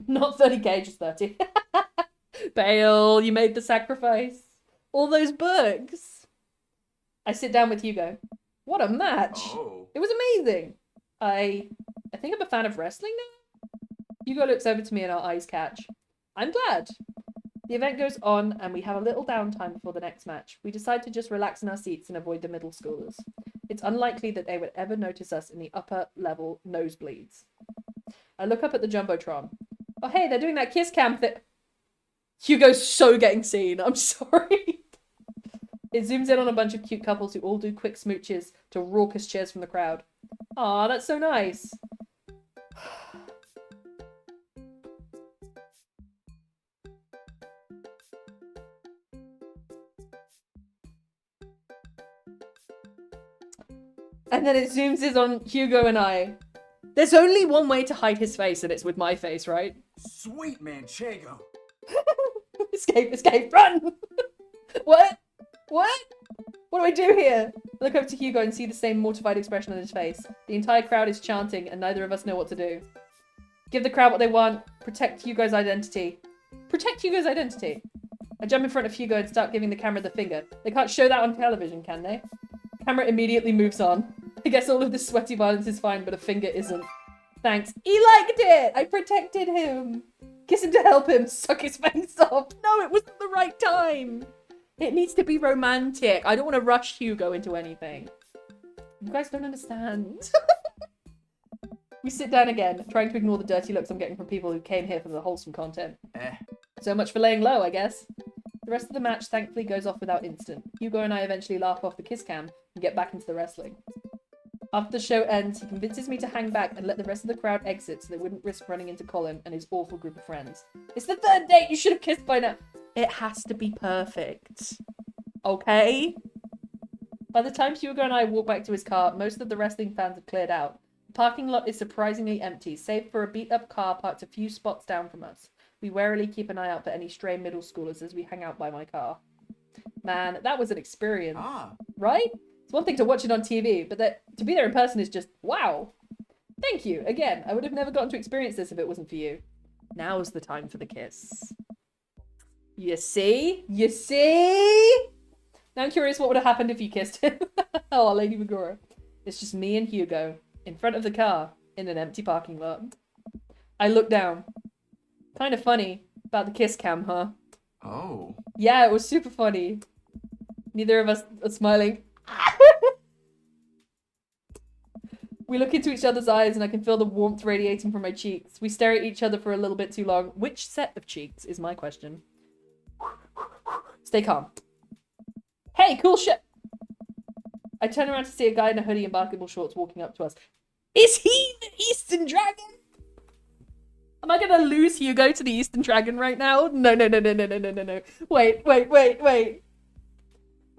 Not 30k, just 30. Bale, you made the sacrifice. All those books. I sit down with Hugo. What a match. Oh. It was amazing. I think I'm a fan of wrestling now. Hugo looks over to me and our eyes catch. I'm glad. The event goes on and we have a little downtime before the next match. We decide to just relax in our seats and avoid the middle schoolers. It's unlikely that they would ever notice us in the upper level nosebleeds. I look up at the Jumbotron. Oh, hey, they're doing that kiss cam thing. Hugo's so getting seen. I'm sorry. It zooms in on a bunch of cute couples who all do quick smooches to raucous cheers from the crowd. Aw, that's so nice. And then it zooms in on Hugo and I. There's only one way to hide his face, and it's with my face, right? Sweet Manchego. Escape, escape, run! What? What? What do I do here? I look over to Hugo and see the same mortified expression on his face. The entire crowd is chanting, and neither of us know what to do. Give the crowd what they want. Protect Hugo's identity. Protect Hugo's identity. I jump in front of Hugo and start giving the camera the finger. They can't show that on television, can they? Camera immediately moves on. I guess all of this sweaty violence is fine, but a finger isn't. Thanks. He liked it! I protected him! Kiss him to help him. Suck his face off. No, it wasn't the right time. It needs to be romantic. I don't want to rush Hugo into anything. You guys don't understand. We sit down again, trying to ignore the dirty looks I'm getting from people who came here for the wholesome content. So much for laying low, I guess. The rest of the match thankfully goes off without incident. Hugo and I eventually laugh off the kiss cam and get back into the wrestling. After the show ends, he convinces me to hang back and let the rest of the crowd exit so they wouldn't risk running into Colin and his awful group of friends. It's the third date! You should have kissed by now! It has to be perfect. Okay? By the time Hugo and I walk back to his car, most of the wrestling fans have cleared out. The parking lot is surprisingly empty, save for a beat-up car parked a few spots down from us. We warily keep an eye out for any stray middle schoolers as we hang out by my car. Man, that was an experience. Right? It's one thing to watch it on TV, but to be there in person is just, wow. Thank you. Again, I would have never gotten to experience this if it wasn't for you. Now's the time for the kiss. You see? You see? Now I'm curious what would have happened if you kissed him. Oh, Lady Megara. It's just me and Hugo in front of the car in an empty parking lot. I look down. Kind of funny about the kiss cam, huh? Oh. Yeah, it was super funny. Neither of us are smiling. We look into each other's eyes and I can feel the warmth radiating from my cheeks. We stare at each other for a little bit too long. Which set of cheeks is my question. Stay calm. Hey, cool shit. I turn around to see a guy in a hoodie and basketball shorts walking up to us. Is he the Eastern Dragon? Am I gonna lose Hugo to the Eastern Dragon right now? No. Wait.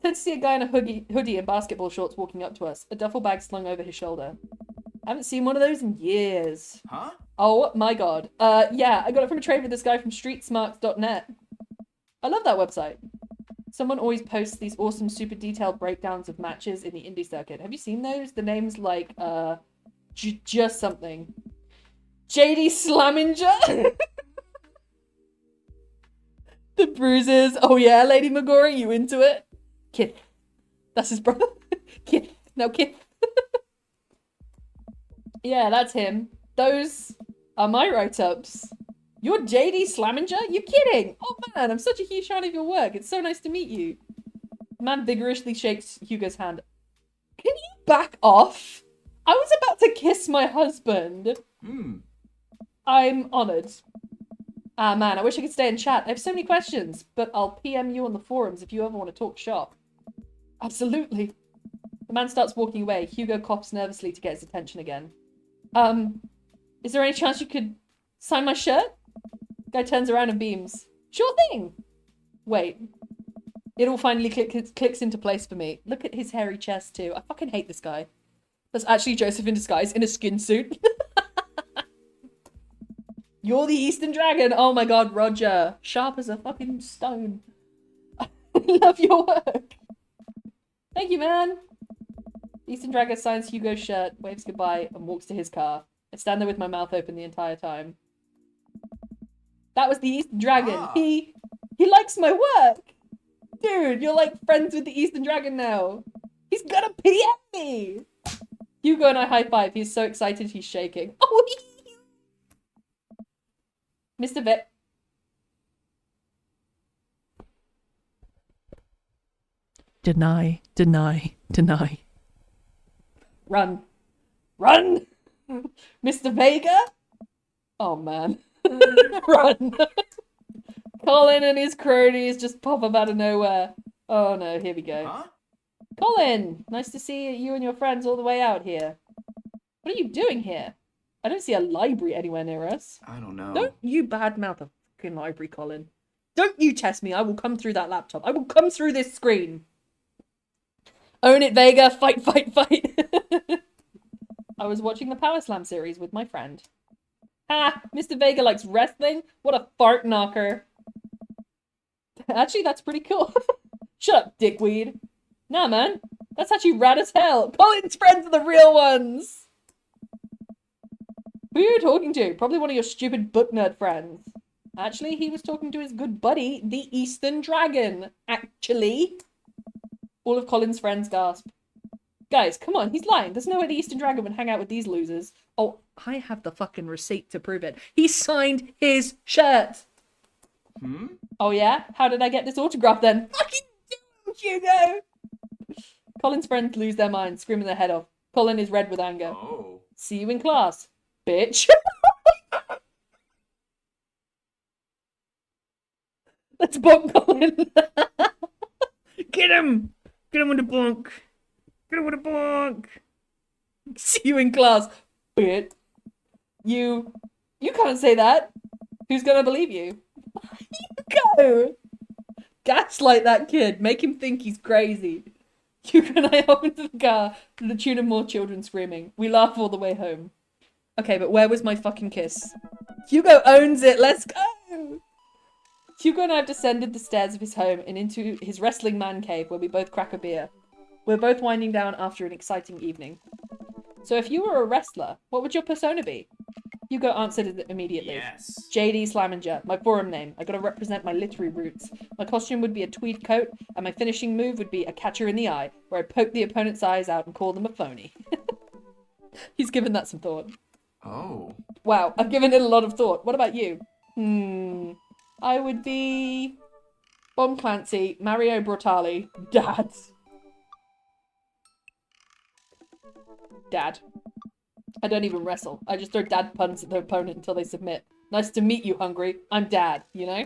Turn to see a guy in a hoodie and basketball shorts walking up to us, a duffel bag slung over his shoulder. I haven't seen one of those in years. Huh? Oh my god. Yeah, I got it from a trade with this guy from streetsmarks.net. I love that website. Someone always posts these awesome, super detailed breakdowns of matches in the indie circuit. Have you seen those? The name's like, just something. JD Slaminger? The bruises. Oh yeah, Lady Megara, you into it? Kith. That's his brother. Kith. No, Kith. Yeah, that's him. Those are my write-ups. You're JD Slaminger? You kidding? Oh man, I'm such a huge fan of your work. It's so nice to meet you. The man vigorously shakes Hugo's hand. Can you back off? I was about to kiss my husband. I'm honoured. Ah man, I wish I could stay and chat. I have so many questions, but I'll PM you on the forums if you ever want to talk shop. Absolutely. The man starts walking away. Hugo coughs nervously to get his attention again. Is there any chance you could sign my shirt? Guy turns around and beams. Sure thing. Wait. It all finally clicks into place for me. Look at his hairy chest too. I fucking hate this guy. That's actually Joseph in disguise in a skin suit. You're the Eastern Dragon. Oh my god, Roger. Sharp as a fucking stone. I love your work. Thank you, man. Eastern Dragon signs Hugo's shirt, waves goodbye, and walks to his car. I stand there with my mouth open the entire time. That was the Eastern Dragon. He likes my work. Dude, you're like friends with the Eastern Dragon now. He's gonna PM me. Hugo and I high five. He's so excited he's shaking. Oh, Mr. Vet. Deny. Run. Mr. Vega? Oh, man. Run. Colin and his cronies just pop up out of nowhere. Oh no, here we go. Huh? Colin, nice to see you and your friends all the way out here. What are you doing here? I don't see a library anywhere near us. I don't know. Don't you badmouth a fucking library, Colin. Don't you test me. I will come through that laptop. I will come through this screen. Own it, Vega. Fight, fight, fight. I was watching the Power Slam series with my friend. Ah, Mr. Vega likes wrestling? What a fart knocker. Actually, that's pretty cool. Shut up, dickweed. Nah, man. That's actually rad as hell. Colin's friends are the real ones. Who are you talking to? Probably one of your stupid book nerd friends. Actually, he was talking to his good buddy, the Eastern Dragon. Actually. All of Colin's friends gasp. Guys, come on, he's lying. There's no way the Eastern Dragon would hang out with these losers. Oh, I have the fucking receipt to prove it. He signed his shirt. Hmm? Oh yeah? How did I get this autograph then? Fucking do it, Hugo! Colin's friends lose their minds, screaming their head off. Colin is red with anger. Oh. See you in class, bitch. Let's bonk Colin. Get him! Get him with a bonk. Get him with a bonk. See you in class, bitch. You can't say that. Who's gonna believe you? Go! Gaslight that kid. Make him think he's crazy. Hugo and I hop into the car to the tune of more children screaming. We laugh all the way home. Okay, but where was my fucking kiss? Hugo owns it. Let's go! Hugo and I have descended the stairs of his home and into his wrestling man cave where we both crack a beer. We're both winding down after an exciting evening. So if you were a wrestler, what would your persona be? Hugo answered it immediately. Yes. JD Slaminger, my forum name. I gotta represent my literary roots. My costume would be a tweed coat, and my finishing move would be a catcher in the eye, where I poke the opponent's eyes out and call them a phony. He's given that some thought. Oh. Wow, I've given it a lot of thought. What about you? I would be Bomb Clancy, Mario Brutali, Dad. Dad. I don't even wrestle. I just throw dad puns at the opponent until they submit. Nice to meet you, Hungry. I'm Dad, you know?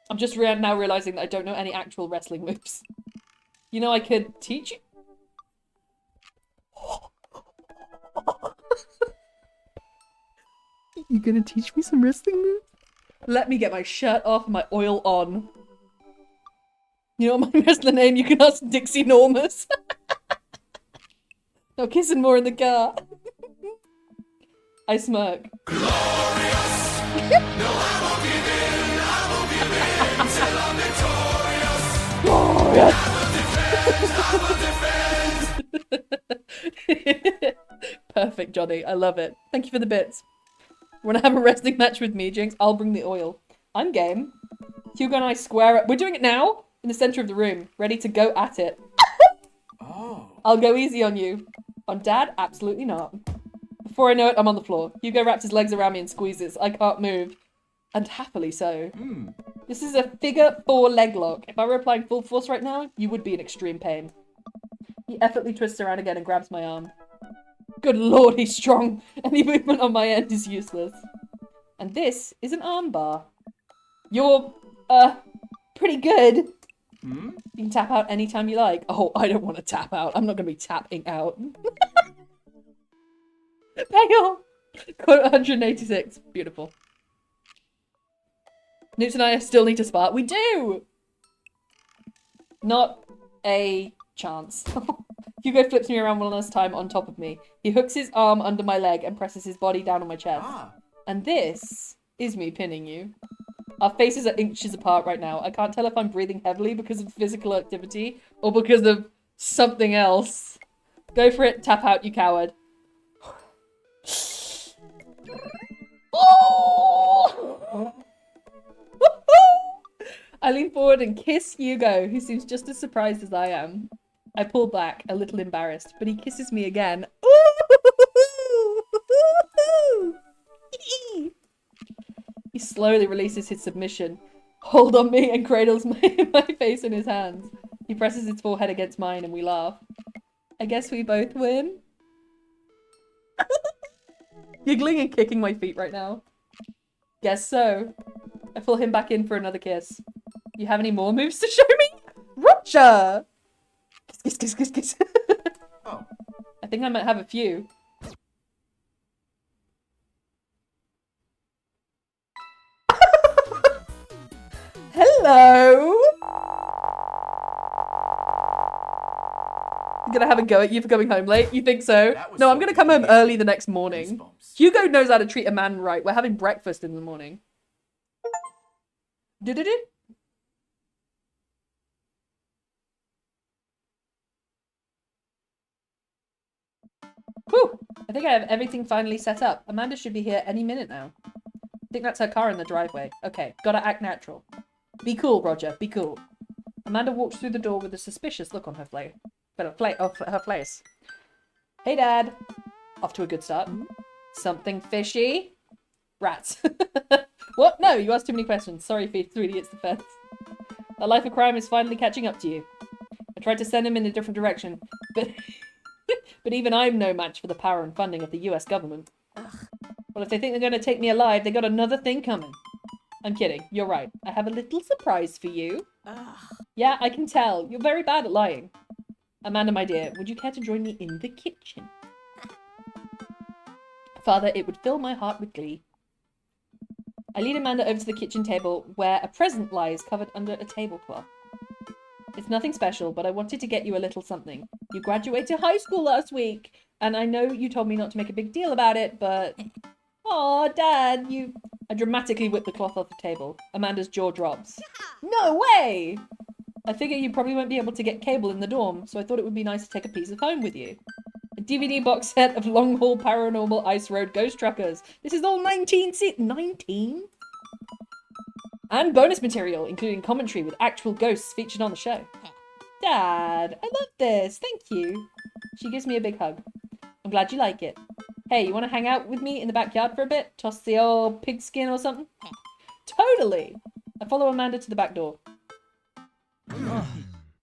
I'm just now realizing that I don't know any actual wrestling moves. You know, I could teach you. You gonna teach me some wrestling moves? Let me get my shirt off and my oil on. You know what my wrestler name? You can ask Dixie Normus. No kissing more in the car. I smirk. Glorious! No, I won't give in till I'm victorious. Glorious! Perfect, Johnny. I love it. Thank you for the bits. Wanna have a wrestling match with me, Jinx? I'll bring the oil. I'm game. Hugo and I square up. We're doing it now? In the center of the room. Ready to go at it. Oh. I'll go easy on you. On Dad? Absolutely not. Before I know it, I'm on the floor. Hugo wraps his legs around me and squeezes. I can't move. And happily so. This is a figure 4 leg lock. If I were applying full force right now, you would be in extreme pain. He effortlessly twists around again and grabs my arm. Good lord, he's strong. Any movement on my end is useless. And this is an arm bar. You're, pretty good. You can tap out anytime you like. Oh, I don't want to tap out. I'm not going to be tapping out. Pale! Quote 186. Beautiful. Newt and I still need to spar. We do! Not a chance. Hugo flips me around one last time on top of me. He hooks his arm under my leg and presses his body down on my chest. And this is me pinning you. Our faces are inches apart right now. I can't tell if I'm breathing heavily because of physical activity or because of something else. Go for it. Tap out, you coward. Oh! I lean forward and kiss Hugo, who seems just as surprised as I am. I pull back, a little embarrassed, but he kisses me again. He slowly releases his submission, hold on me, and cradles my face in his hands. He presses his forehead against mine and we laugh. I guess we both win? giggling and kicking my feet right now. Guess so. I pull him back in for another kiss. You have any more moves to show me? Roger! Kiss, kiss, kiss, kiss, kiss. Oh. I think I might have a few. Hello! I'm gonna have a go at you for coming home late. You think so? No, I'm gonna come home early the next morning. Hugo knows how to treat a man right. We're having breakfast in the morning. Do-do-do. Whew! I think I have everything finally set up. Amanda should be here any minute now. I think that's her car in the driveway. Okay, gotta act natural. Be cool, Roger. Be cool. Amanda walks through the door with a suspicious look on her face. Hey, Dad. Off to a good start. Something fishy? Rats. What? No, you asked too many questions. Sorry for 3 Idiots Defense. A life of crime is finally catching up to you. I tried to send him in a different direction, but but even I'm no match for the power and funding of the US government. Well, if they think they're going to take me alive, they got another thing coming. I'm kidding. You're right. I have a little surprise for you. Yeah, I can tell. You're very bad at lying. Amanda, my dear, would you care to join me in the kitchen? Father, it would fill my heart with glee. I lead Amanda over to the kitchen table where a present lies covered under a tablecloth. It's nothing special, but I wanted to get you a little something. You graduated high school last week, and I know you told me not to make a big deal about it, but... Aw, Dad, you... I dramatically whip the cloth off the table. Amanda's jaw drops. No way! I figure you probably won't be able to get cable in the dorm, so I thought it would be nice to take a piece of home with you. A DVD box set of Long Haul Paranormal Ice Road Ghost Truckers. This is all 19? And bonus material, including commentary with actual ghosts featured on the show. Dad, I love this. Thank you. She gives me a big hug. I'm glad you like it. Hey, you want to hang out with me in the backyard for a bit? Toss the old pigskin or something? Totally. I follow Amanda to the back door.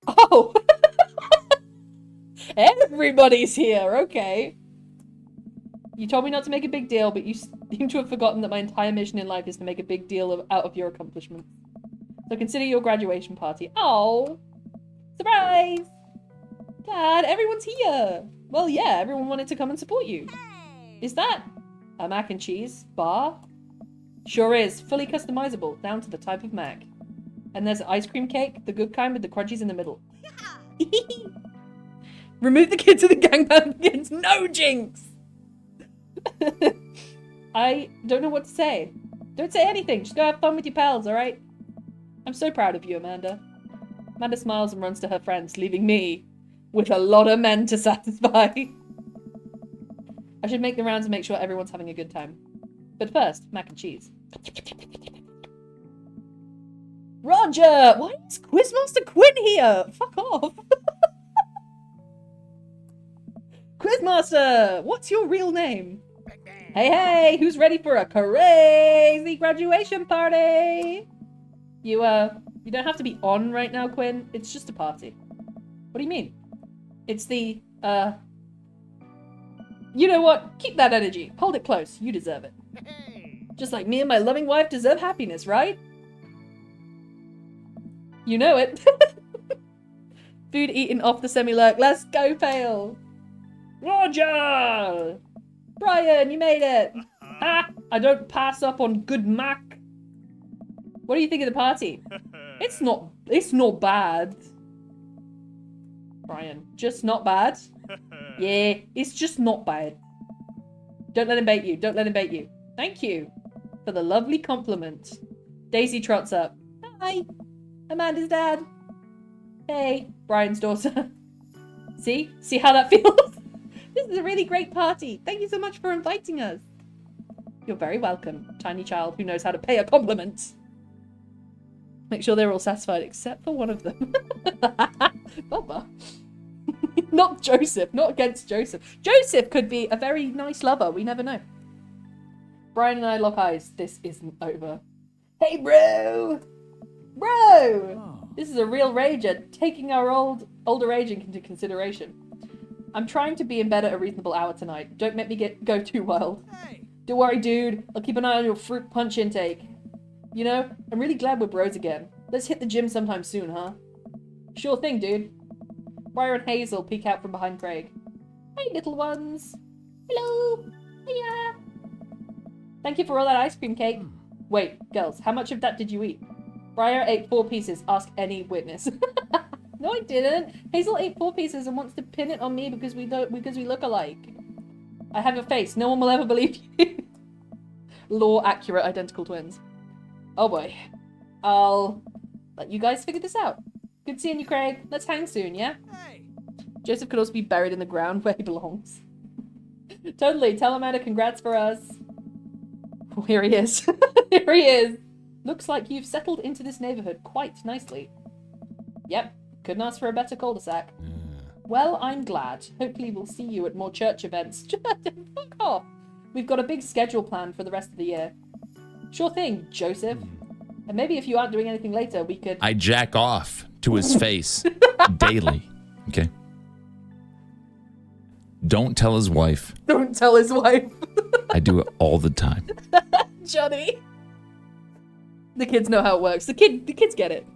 Oh! Everybody's here, okay. You told me not to make a big deal, but you seem to have forgotten that my entire mission in life is to make a big deal out of your accomplishments. So consider your graduation party. Oh! Surprise! Dad, everyone's here! Well, yeah, everyone wanted to come and support you. Is that a mac and cheese bar? Sure is. Fully customizable, down to the type of mac. And there's ice cream cake, the good kind with the crunchies in the middle. Remove the kids of the gangbang begins. No jinx! I don't know what to say. Don't say anything. Just go have fun with your pals, alright? I'm so proud of you, Amanda. Amanda smiles and runs to her friends, leaving me with a lot of men to satisfy. I should make the rounds and make sure everyone's having a good time. But first, mac and cheese. Roger! Why is Quizmaster Quinn here? Fuck off. Quizmaster! What's your real name? Hey, hey! Who's ready for a crazy graduation party? You don't have to be on right now, Quinn. It's just a party. What do you mean? It's the, You know what? Keep that energy. Hold it close. You deserve it. Just like me and my loving wife deserve happiness, right? You know it. Food eaten off the semi-lurk. Let's go, Pale. Roger! Brian, you made it. Ah, I don't pass up on good mac. What do you think of the party? It's not bad. Brian, just not bad? Yeah, it's just not bad. Don't let him bait you. Don't let him bait you. Thank you for the lovely compliment. Daisy trots up. Hi. Amanda's dad. Hey, Brian's daughter. See? See how that feels? This is a really great party. Thank you so much for inviting us. You're very welcome, tiny child who knows how to pay a compliment. Make sure they're all satisfied except for one of them. Bubba. Not Joseph. Not against Joseph. Joseph could be a very nice lover. We never know. Brian and I lock eyes. This isn't over. Hey, bro! Bro! Oh. This is a real rager, taking our older age into consideration. I'm trying to be in bed at a reasonable hour tonight. Don't make me go too wild. Hey. Don't worry, dude. I'll keep an eye on your fruit punch intake. You know, I'm really glad we're bros again. Let's hit the gym sometime soon, huh? Sure thing, dude. Briar and Hazel peek out from behind Craig. Hey, little ones. Hello. Hiya. Thank you for all that ice cream cake. Wait, girls, how much of that did you eat? Briar ate 4 pieces. Ask any witness. No, I didn't. Hazel ate 4 pieces and wants to pin it on me because we look alike. I have a face. No one will ever believe you. Law accurate identical twins. Oh boy. I'll let you guys figure this out. Good seeing you, Craig. Let's hang soon, yeah? Hey. Joseph could also be buried in the ground where he belongs. Totally. Tell Amanda congrats for us. Oh, here he is. Here he is. Looks like you've settled into this neighborhood quite nicely. Yep. Couldn't ask for a better cul-de-sac. Well, I'm glad. Hopefully we'll see you at more church events. Fuck off. We've got a big schedule planned for the rest of the year. Sure thing, Joseph. And maybe if you aren't doing anything later, we could... I jack off to his face daily. Okay? Don't tell his wife. Don't tell his wife. I do it all the time. Johnny. The kids know how it works. The kids get it.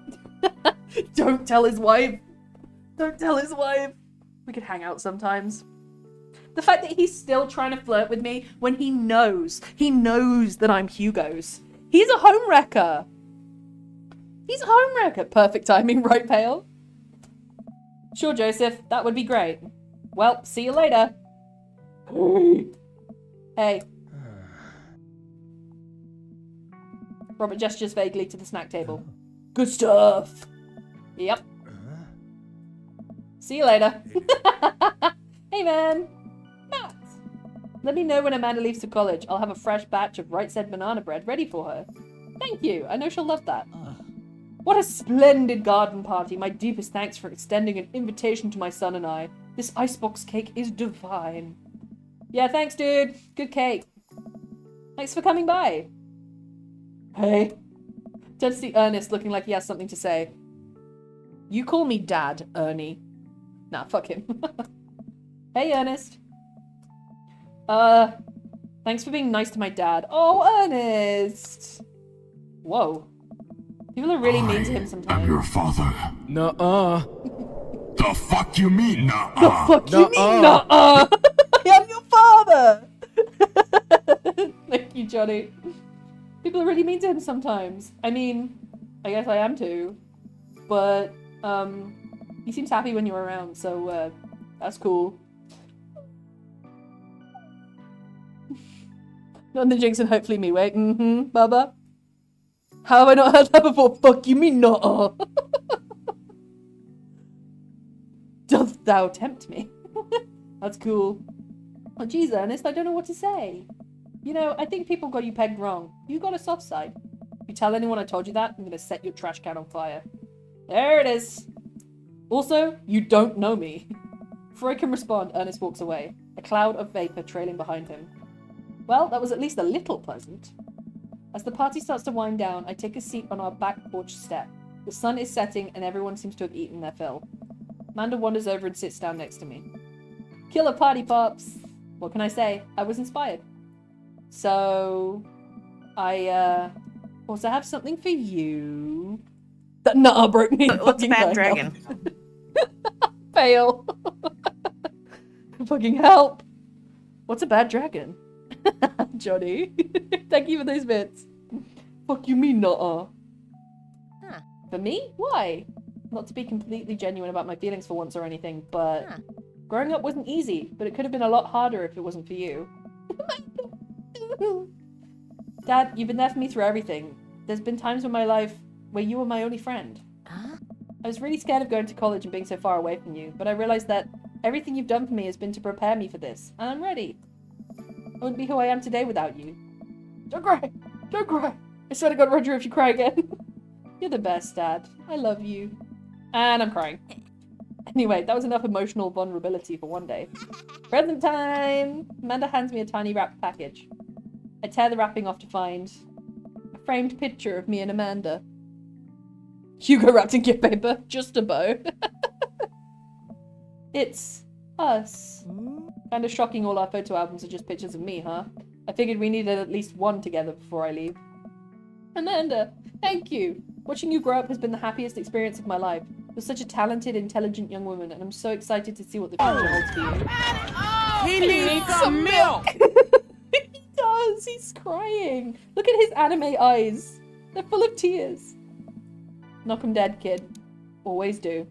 Don't tell his wife. Don't tell his wife. We could hang out sometimes. The fact that he's still trying to flirt with me when he knows that I'm Hugo's. He's a homewrecker. He's a homewrecker. Perfect timing, right, Pale? Sure, Joseph. That would be great. Well, see you later. Hey. Robert gestures vaguely to the snack table. Good stuff. Yep. See you later. Hey, man. Matt. Let me know when Amanda leaves to college. I'll have a fresh batch of Right Said banana bread ready for her. Thank you. I know she'll love that. What a splendid garden party. My deepest thanks for extending an invitation to my son and I. This icebox cake is divine. Yeah, thanks, dude. Good cake. Thanks for coming by. Hey. Turns to see Ernest looking like he has something to say. You call me Dad, Ernie. Nah, fuck him. Hey, Ernest. Thanks for being nice to my dad. Oh, Ernest. Whoa. People are really mean to him sometimes. I'm your father. Nuh-uh. The fuck you mean, nuh-uh? The fuck you mean, nuh-uh? I am your father. Thank you, Johnny. People are really mean to him sometimes. I mean, I guess I am too. But, he seems happy when you're around, so, that's cool. Not the Jinx and hopefully me, wait. Bubba? How have I not heard that before? Fuck you mean nuh-uh? Doth thou tempt me? That's cool. Oh, geez, Ernest, I don't know what to say. You know, I think people got you pegged wrong. You got a soft side. If you tell anyone I told you that, I'm gonna set your trash can on fire. There it is. Also, you don't know me. Before I can respond, Ernest walks away, a cloud of vapor trailing behind him. Well, that was at least a little pleasant. As the party starts to wind down, I take a seat on our back porch step. The sun is setting and everyone seems to have eaten their fill. Amanda wanders over and sits down next to me. Killer party pops! What can I say? I was inspired. So, I also have something for you. That nuh broke me. What's a bad dragon? Fail. Fucking help. What's a bad dragon? Johnny. Thank you for those bits. Fuck you mean nuh-uh? Huh. For me? Why? Not to be completely genuine about my feelings for once or anything, but growing up wasn't easy, but it could have been a lot harder if it wasn't for you. Dad, you've been there for me through everything. There's been times in my life where you were my only friend. I was really scared of going to college and being so far away from you, but I realized that everything you've done for me has been to prepare me for this, and I'm ready. I wouldn't be who I am today without you. Don't cry! Don't cry! I swear to God, Roger, if you cry again. You're the best, Dad. I love you. And I'm crying. Anyway, that was enough emotional vulnerability for one day. Present time! Amanda hands me a tiny wrapped package. I tear the wrapping off to find a framed picture of me and Amanda. Hugo wrapped in gift paper. Just a bow. It's us. Kind of shocking all our photo albums are just pictures of me, huh? I figured we needed at least one together before I leave. Amanda, thank you. Watching you grow up has been the happiest experience of my life. You're such a talented, intelligent young woman, and I'm so excited to see what the future holds for you. He needs some milk! He does! He's crying! Look at his anime eyes! They're full of tears. Knock 'em dead, kid. Always do.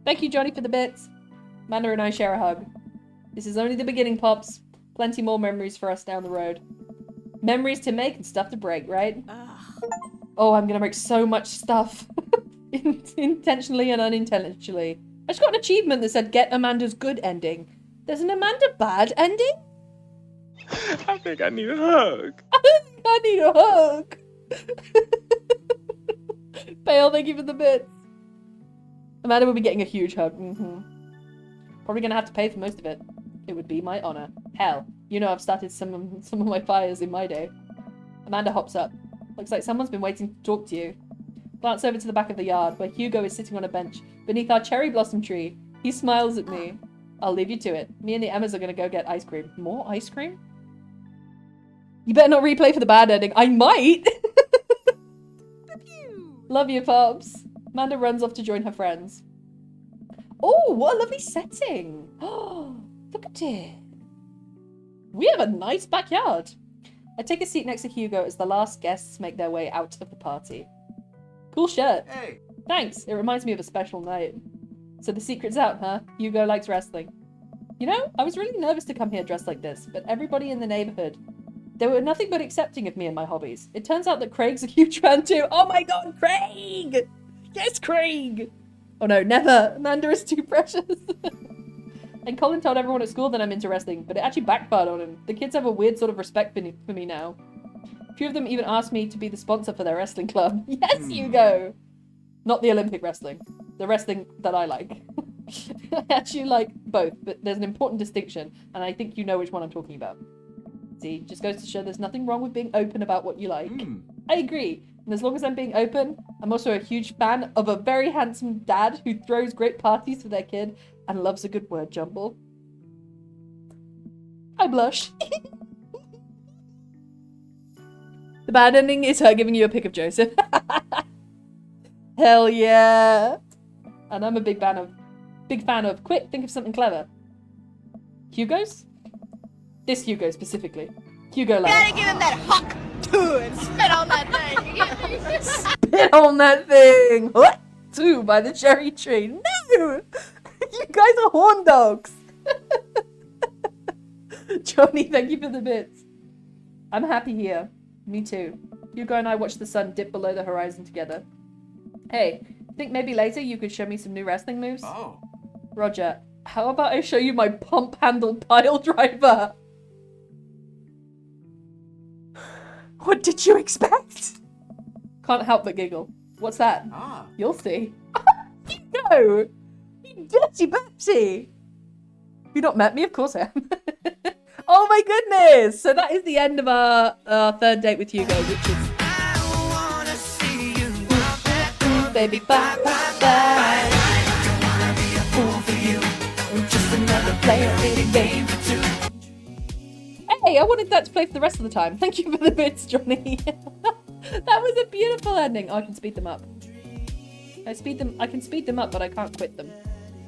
Thank you, Johnny, for the bits. Amanda and I share a hug. This is only the beginning, Pops. Plenty more memories for us down the road. Memories to make and stuff to break, right? Oh, I'm gonna break so much stuff. Intentionally and unintentionally. I just got an achievement that said get Amanda's good ending. There's an Amanda bad ending? I think I need a hug. I need a hug. Bale, thank you for the bits. Amanda will be getting a huge hug. Probably gonna have to pay for most of it. It would be my honor. Hell, you know I've started some of my fires in my day. Amanda hops up. Looks like someone's been waiting to talk to you. Glance over to the back of the yard, where Hugo is sitting on a bench beneath our cherry blossom tree. He smiles at me. I'll leave you to it. Me and the Emmas are gonna go get ice cream. More ice cream? You better not replay for the bad ending. I might! Love you, Pops. Amanda runs off to join her friends. Oh, what a lovely setting. Oh, look at it. We have a nice backyard. I take a seat next to Hugo as the last guests make their way out of the party. Cool shirt. Hey. Thanks. It reminds me of a special night. So the secret's out, huh? Hugo likes wrestling. You know, I was really nervous to come here dressed like this, but everybody in the neighborhood, they were nothing but accepting of me and my hobbies. It turns out that Craig's a huge fan too. Oh my god, Craig! Yes, Craig! Oh no, never. Amanda is too precious. And Colin told everyone at school that I'm into wrestling, but it actually backfired on him. The kids have a weird sort of respect for me now. A few of them even asked me to be the sponsor for their wrestling club. Yes, Hugo! Not the Olympic wrestling. The wrestling that I like. I actually like both, but there's an important distinction, and I think you know which one I'm talking about. See, just goes to show there's nothing wrong with being open about what you like. I agree. And as long as I'm being open, I'm also a huge fan of a very handsome dad who throws great parties for their kid and loves a good word jumble. I blush. The bad ending is her giving you a pic of Joseph. Hell yeah. And I'm a big fan of quick, think of something clever. Hugo's? This Hugo specifically. Hugo Love. Gotta give him that hawk too and spit on that thing. Spit on that thing! What? Two by the cherry tree. No! You guys are horn dogs! Johnny, thank you for the bits. I'm happy here. Me too. Hugo and I watched the sun dip below the horizon together. Hey, think maybe later you could show me some new wrestling moves? Oh. Roger, how about I show you my pump handle pile driver? What did you expect? Can't help but giggle. What's that? Ah. You'll see. Hugo! You dirty Betsy! You not met me? Of course I am. Oh my goodness! So that is the end of our third date with Hugo, which is... Baby, bye, bye, bye. Hey, I wanted that to play for the rest of the time. Thank you for the bits, Johnny. That was a beautiful ending. Oh, I can speed them up. I can speed them up, but I can't quit them.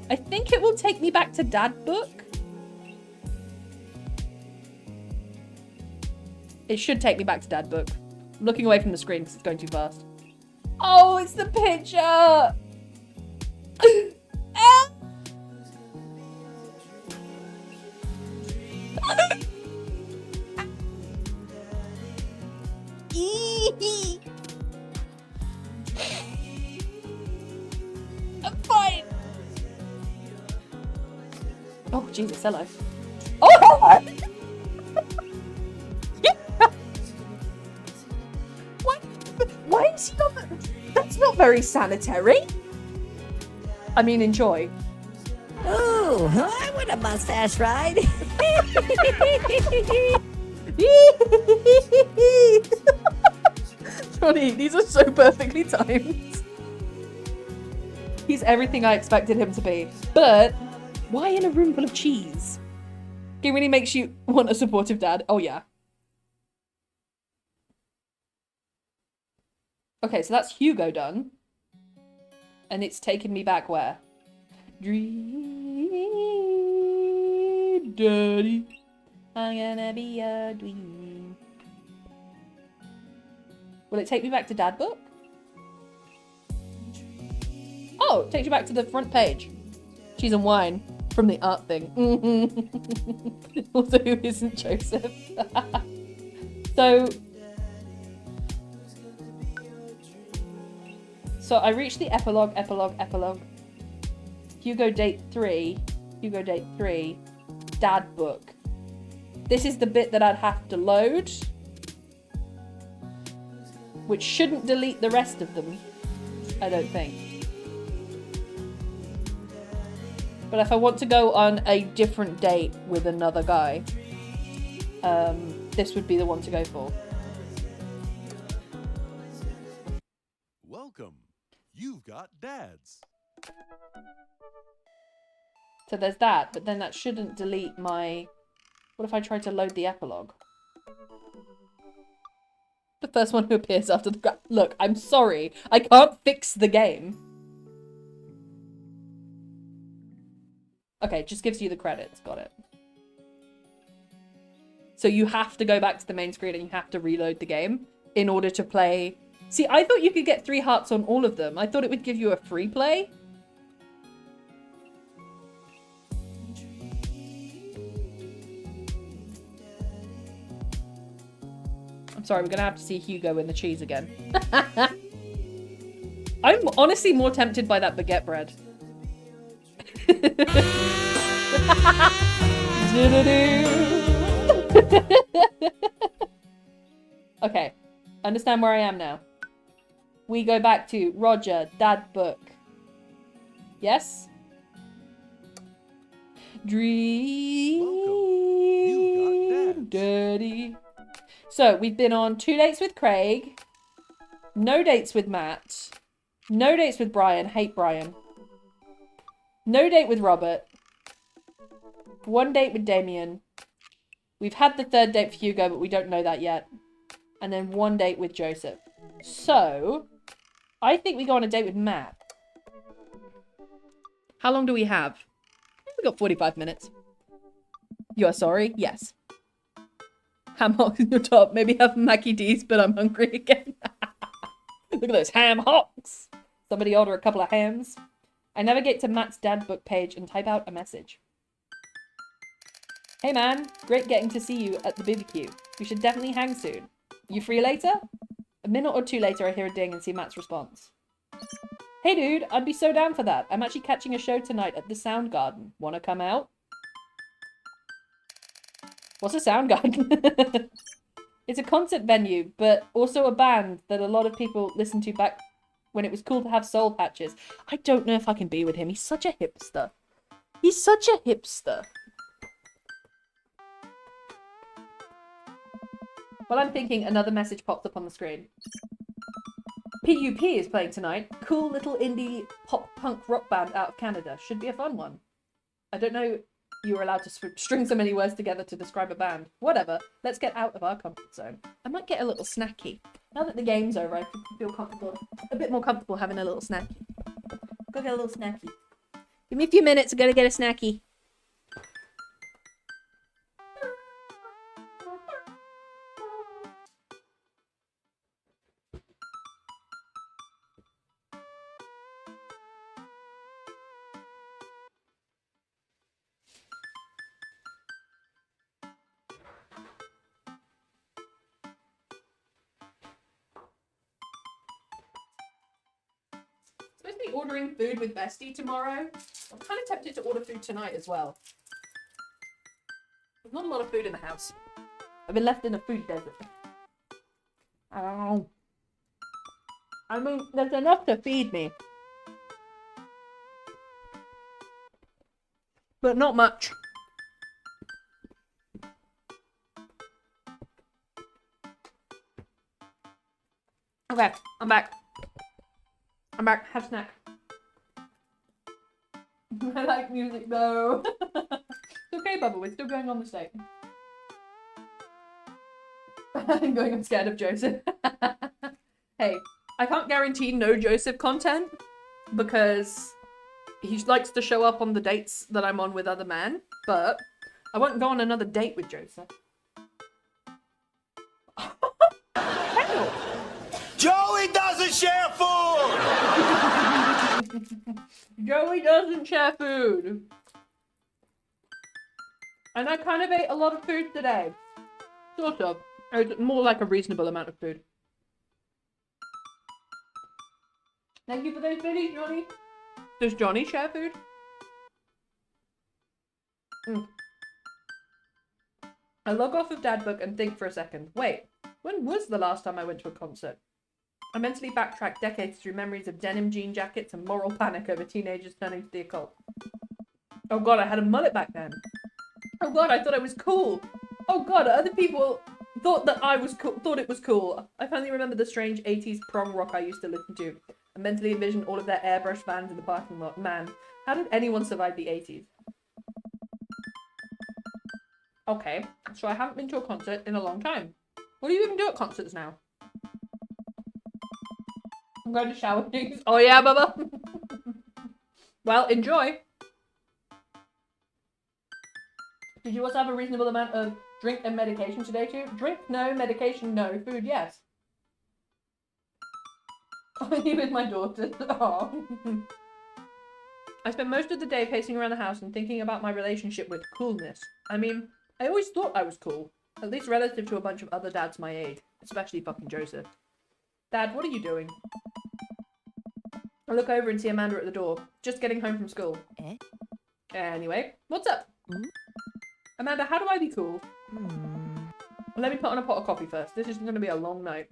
I think it will take me back to Dad Book. It should take me back to Dad Book. I'm looking away from the screen because it's going too fast. Oh, it's the picture! I'm fine. Oh, Jesus, hello. Oh, hello! Why is he not... That's not very sanitary. I mean, enjoy. Ooh, I want a mustache ride. Johnny, these are so perfectly timed. He's everything I expected him to be. But why in a room full of cheese? It really makes you want a supportive dad. Oh, yeah. Okay, so that's Hugo done. And it's taken me back where? Dream Daddy. I'm gonna be a dream. Will it take me back to Dad Book? Oh, it takes you back to the front page. Cheese and wine from the art thing. Also, who isn't Joseph? So I reached the epilogue. Hugo date 3. Dad Book. This is the bit that I'd have to load, which shouldn't delete the rest of them, I don't think. But if I want to go on a different date with another guy, this would be the one to go for. Welcome. You've got dads. So there's that, but then that shouldn't delete my... What if I try to load the epilogue? The first one who appears after the... Look, I'm sorry. I can't fix the game. Okay, it just gives you the credits. Got it. So you have to go back to the main screen and you have to reload the game in order to play... See, I thought you could get 3 hearts on all of them. I thought it would give you a free play. I'm sorry, we're gonna have to see Hugo in the cheese again. I'm honestly more tempted by that baguette bread. Okay, understand where I am now. We go back to Roger, Dad Book. Yes? Dream Dirty. So, we've been on 2 dates with Craig. No dates with Matt. No dates with Brian. Hate Brian. No date with Robert. 1 date with Damien. We've had the 3rd date for Hugo, but we don't know that yet. And then 1 date with Joseph. So, I think we go on a date with Matt. How long do we have? We got 45 minutes. You are sorry? Yes. Ham hocks in your top. Maybe have Mackie D's, but I'm hungry again. Look at those ham hocks. Somebody order a couple of hams. I navigate to Matt's Dad Book page and type out a message. Hey man, great getting to see you at the BBQ. We should definitely hang soon. You free later? A minute or 2 later, I hear a ding and see Matt's response. Hey dude, I'd be so down for that. I'm actually catching a show tonight at the Soundgarden. Wanna come out? What's a Soundgarden? It's a concert venue, but also a band that a lot of people listened to back when it was cool to have soul patches. I don't know if I can be with him. He's such a hipster. He's such a hipster. While I'm thinking, another message pops up on the screen. PUP is playing tonight. Cool little indie pop-punk rock band out of Canada. Should be a fun one. I don't know you were allowed to string so many words together to describe a band. Whatever. Let's get out of our comfort zone. I might get a little snacky. Now that the game's over, I feel comfortable. A bit more comfortable having a little snacky. Go get a little snacky. Give me a few minutes. I'm gonna get a snacky. Supposed to be ordering food with Bestie tomorrow. I'm kind of tempted to order food tonight as well. There's not a lot of food in the house. I've been left in a food desert. I don't know. I mean, there's enough to feed me. But not much. Okay, I'm back. I'm back. Have a snack. I like music though. It's okay, Bubba. We're still going on the state. I'm scared of Joseph. Hey, I can't guarantee no Joseph content because he likes to show up on the dates that I'm on with other men, but I won't go on another date with Joseph. Hell. Joey doesn't share food! Joey doesn't share food. And I kind of ate a lot of food today. Sort of. It's more like a reasonable amount of food. Thank you for those biddies, Johnny. Does Johnny share food? I log off of Dadbook and think for a second. Wait, when was the last time I went to a concert? I mentally backtrack decades through memories of denim jean jackets and moral panic over teenagers turning to the occult. Oh god, I had a mullet back then. Oh god, I thought I was cool. Oh god, other people thought that I was cool, thought it was cool. I finally remember the strange 80s prog rock I used to listen to. I mentally envisioned all of their airbrush vans in the parking lot. Man, how did anyone survive the 80s? Okay, so I haven't been to a concert in a long time. What do you even do at concerts now? I'm going to shower things. Oh yeah, Bubba. Well, enjoy. Did you also have a reasonable amount of drink and medication today too? Drink, no. Medication, no. Food, yes. Only with my daughter. Oh. I spent most of the day pacing around the house and thinking about my relationship with coolness. I mean, I always thought I was cool. At least relative to a bunch of other dads my age. Especially fucking Joseph. Dad, what are you doing? I look over and see Amanda at the door. Just getting home from school. Anyway, what's up? Amanda, how do I be cool? Let me put on a pot of coffee first. This is going to be a long night.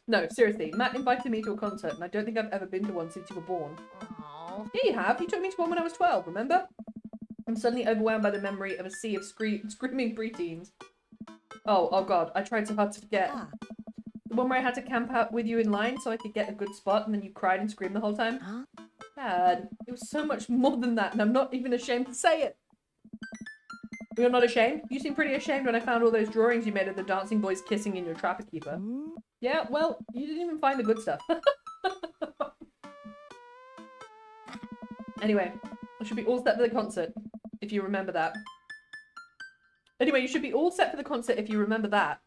No, seriously. Matt invited me to a concert, and I don't think I've ever been to one since you were born. Aww. Yeah, you have. You took me to one when I was 12, remember? I'm suddenly overwhelmed by the memory of a sea of screaming preteens. Oh god. I tried so hard to forget. The one where I had to camp out with you in line so I could get a good spot, and then you cried and screamed the whole time. Dad, it was so much more than that, and I'm not even ashamed to say it. You're not ashamed? You seemed pretty ashamed when I found all those drawings you made of the dancing boys kissing in your traffic keeper. Yeah, well, you didn't even find the good stuff. Anyway, I should be all set for the concert, if you remember that. Anyway, you should be all set for the concert if you remember that.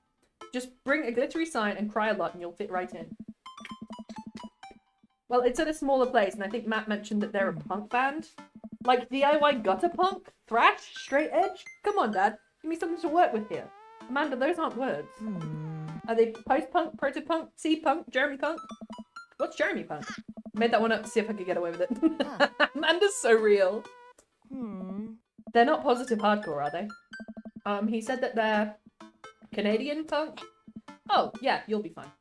Just bring a glittery sign and cry a lot and you'll fit right in. Well, it's at a smaller place, and I think Matt mentioned that they're a punk band. Like DIY gutter punk? Thrash? Straight edge? Come on, Dad. Give me something to work with here. Amanda, those aren't words. Are they post-punk, proto-punk, C-punk, Jeremy punk? What's Jeremy punk? I made that one up to see if I could get away with it. Amanda's so real. They're not positive hardcore, are they? He said that they're Canadian punk? Oh, yeah, you'll be fine.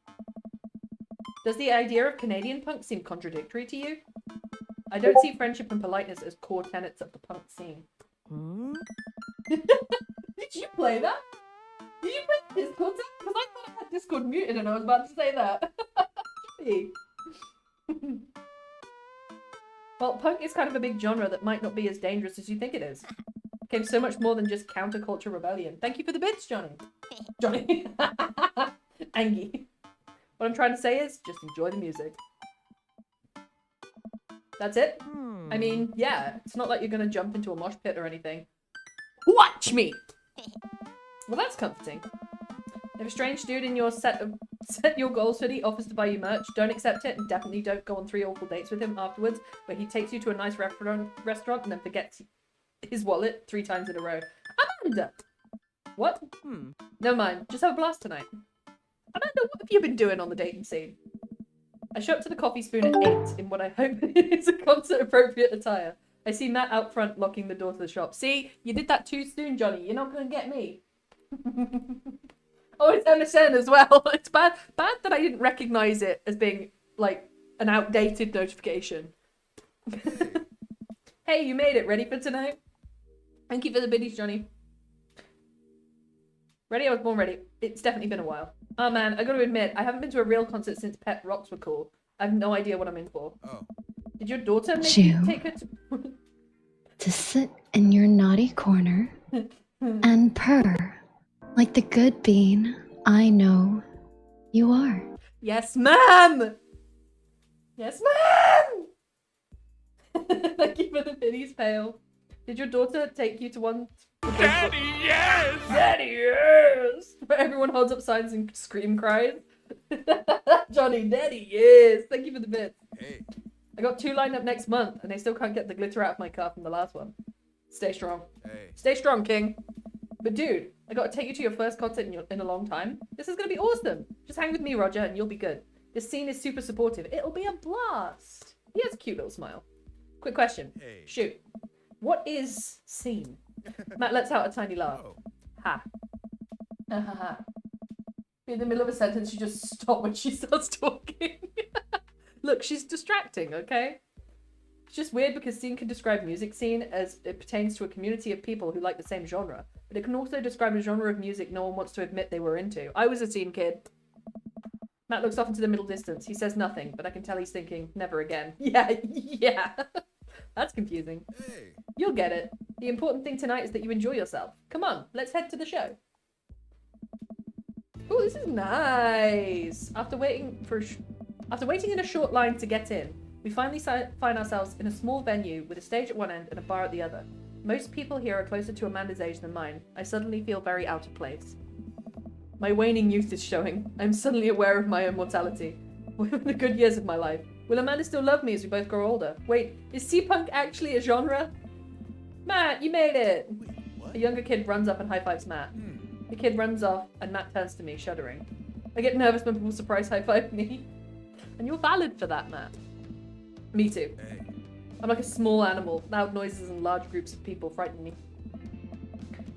Does the idea of Canadian punk seem contradictory to you? I don't see friendship and politeness as core tenets of the punk scene. Did you play that? Did you play Discord? Because I thought I had Discord muted and I was about to say that. Well, punk is kind of a big genre that might not be as dangerous as you think it is. It became so much more than just counterculture rebellion. Thank you for the bits, Johnny. Johnny. Angie. What I'm trying to say is, just enjoy the music. That's it? I mean, yeah, it's not like you're gonna jump into a mosh pit or anything. Watch me! Well, that's comforting. If a strange dude in your set your goals hoodie offers to buy you merch, don't accept it, and definitely don't go on 3 awful dates with him afterwards, where he takes you to a nice restaurant and then forgets his wallet 3 times in a row. Amanda! What? Never mind, just have a blast tonight. Amanda, what have you been doing on the dating scene? I show up to the coffee spoon at 8 in what I hope is a concert-appropriate attire. I see Matt out front locking the door to the shop. See? You did that too soon, Johnny. You're not going to get me. Oh, it's MSN as well. It's bad that I didn't recognise it as being, like, an outdated notification. Hey, you made it. Ready for tonight? Thank you for the biddies, Johnny. Ready? I was born ready. It's definitely been a while. Oh man, I gotta admit, I haven't been to a real concert since Pet Rocks were cool. I have no idea what I'm in for. Oh. Did your daughter make you take her to sit in your naughty corner and purr like the good bean I know you are? Yes, ma'am! Yes, ma'am! Thank you for the pennies, Pale. Did your daughter take you to one? Daddy, yes! Daddy, yes! Where everyone holds up signs and scream cries. Johnny, Daddy, yes! Thank you for the bits. Hey. I got 2 lined up next month, and I still can't get the glitter out of my car from the last one. Stay strong. Hey. Stay strong, King. But dude, I gotta take you to your first concert in a long time. This is gonna be awesome. Just hang with me, Roger, and you'll be good. This scene is super supportive. It'll be a blast. He has a cute little smile. Quick question. Hey. Shoot. What is scene? Matt lets out a tiny laugh. Oh. Ha. Ha ha ha. In the middle of a sentence, you just stop when she starts talking. Look, she's distracting, okay? It's just weird because scene can describe music scene as it pertains to a community of people who like the same genre. But it can also describe a genre of music no one wants to admit they were into. I was a scene kid. Matt looks off into the middle distance. He says nothing, but I can tell he's thinking, never again. Yeah, yeah. That's confusing. Hey. You'll get it. The important thing tonight is that you enjoy yourself. Come on, let's head to the show. Oh, this is nice. After waiting in a short line to get in, we finally find ourselves in a small venue with a stage at one end and a bar at the other. Most people here are closer to Amanda's age than mine. I suddenly feel very out of place. My waning youth is showing. I'm suddenly aware of my own mortality. What were the good years of my life? Will Amanda still love me as we both grow older? Wait, is sea-punk actually a genre? Matt, you made it! Wait, what? A younger kid runs up and high-fives Matt. The kid runs off and Matt turns to me, shuddering. I get nervous when people surprise high-five me. And you're valid for that, Matt. Me too. Hey. I'm like a small animal. Loud noises and large groups of people frighten me.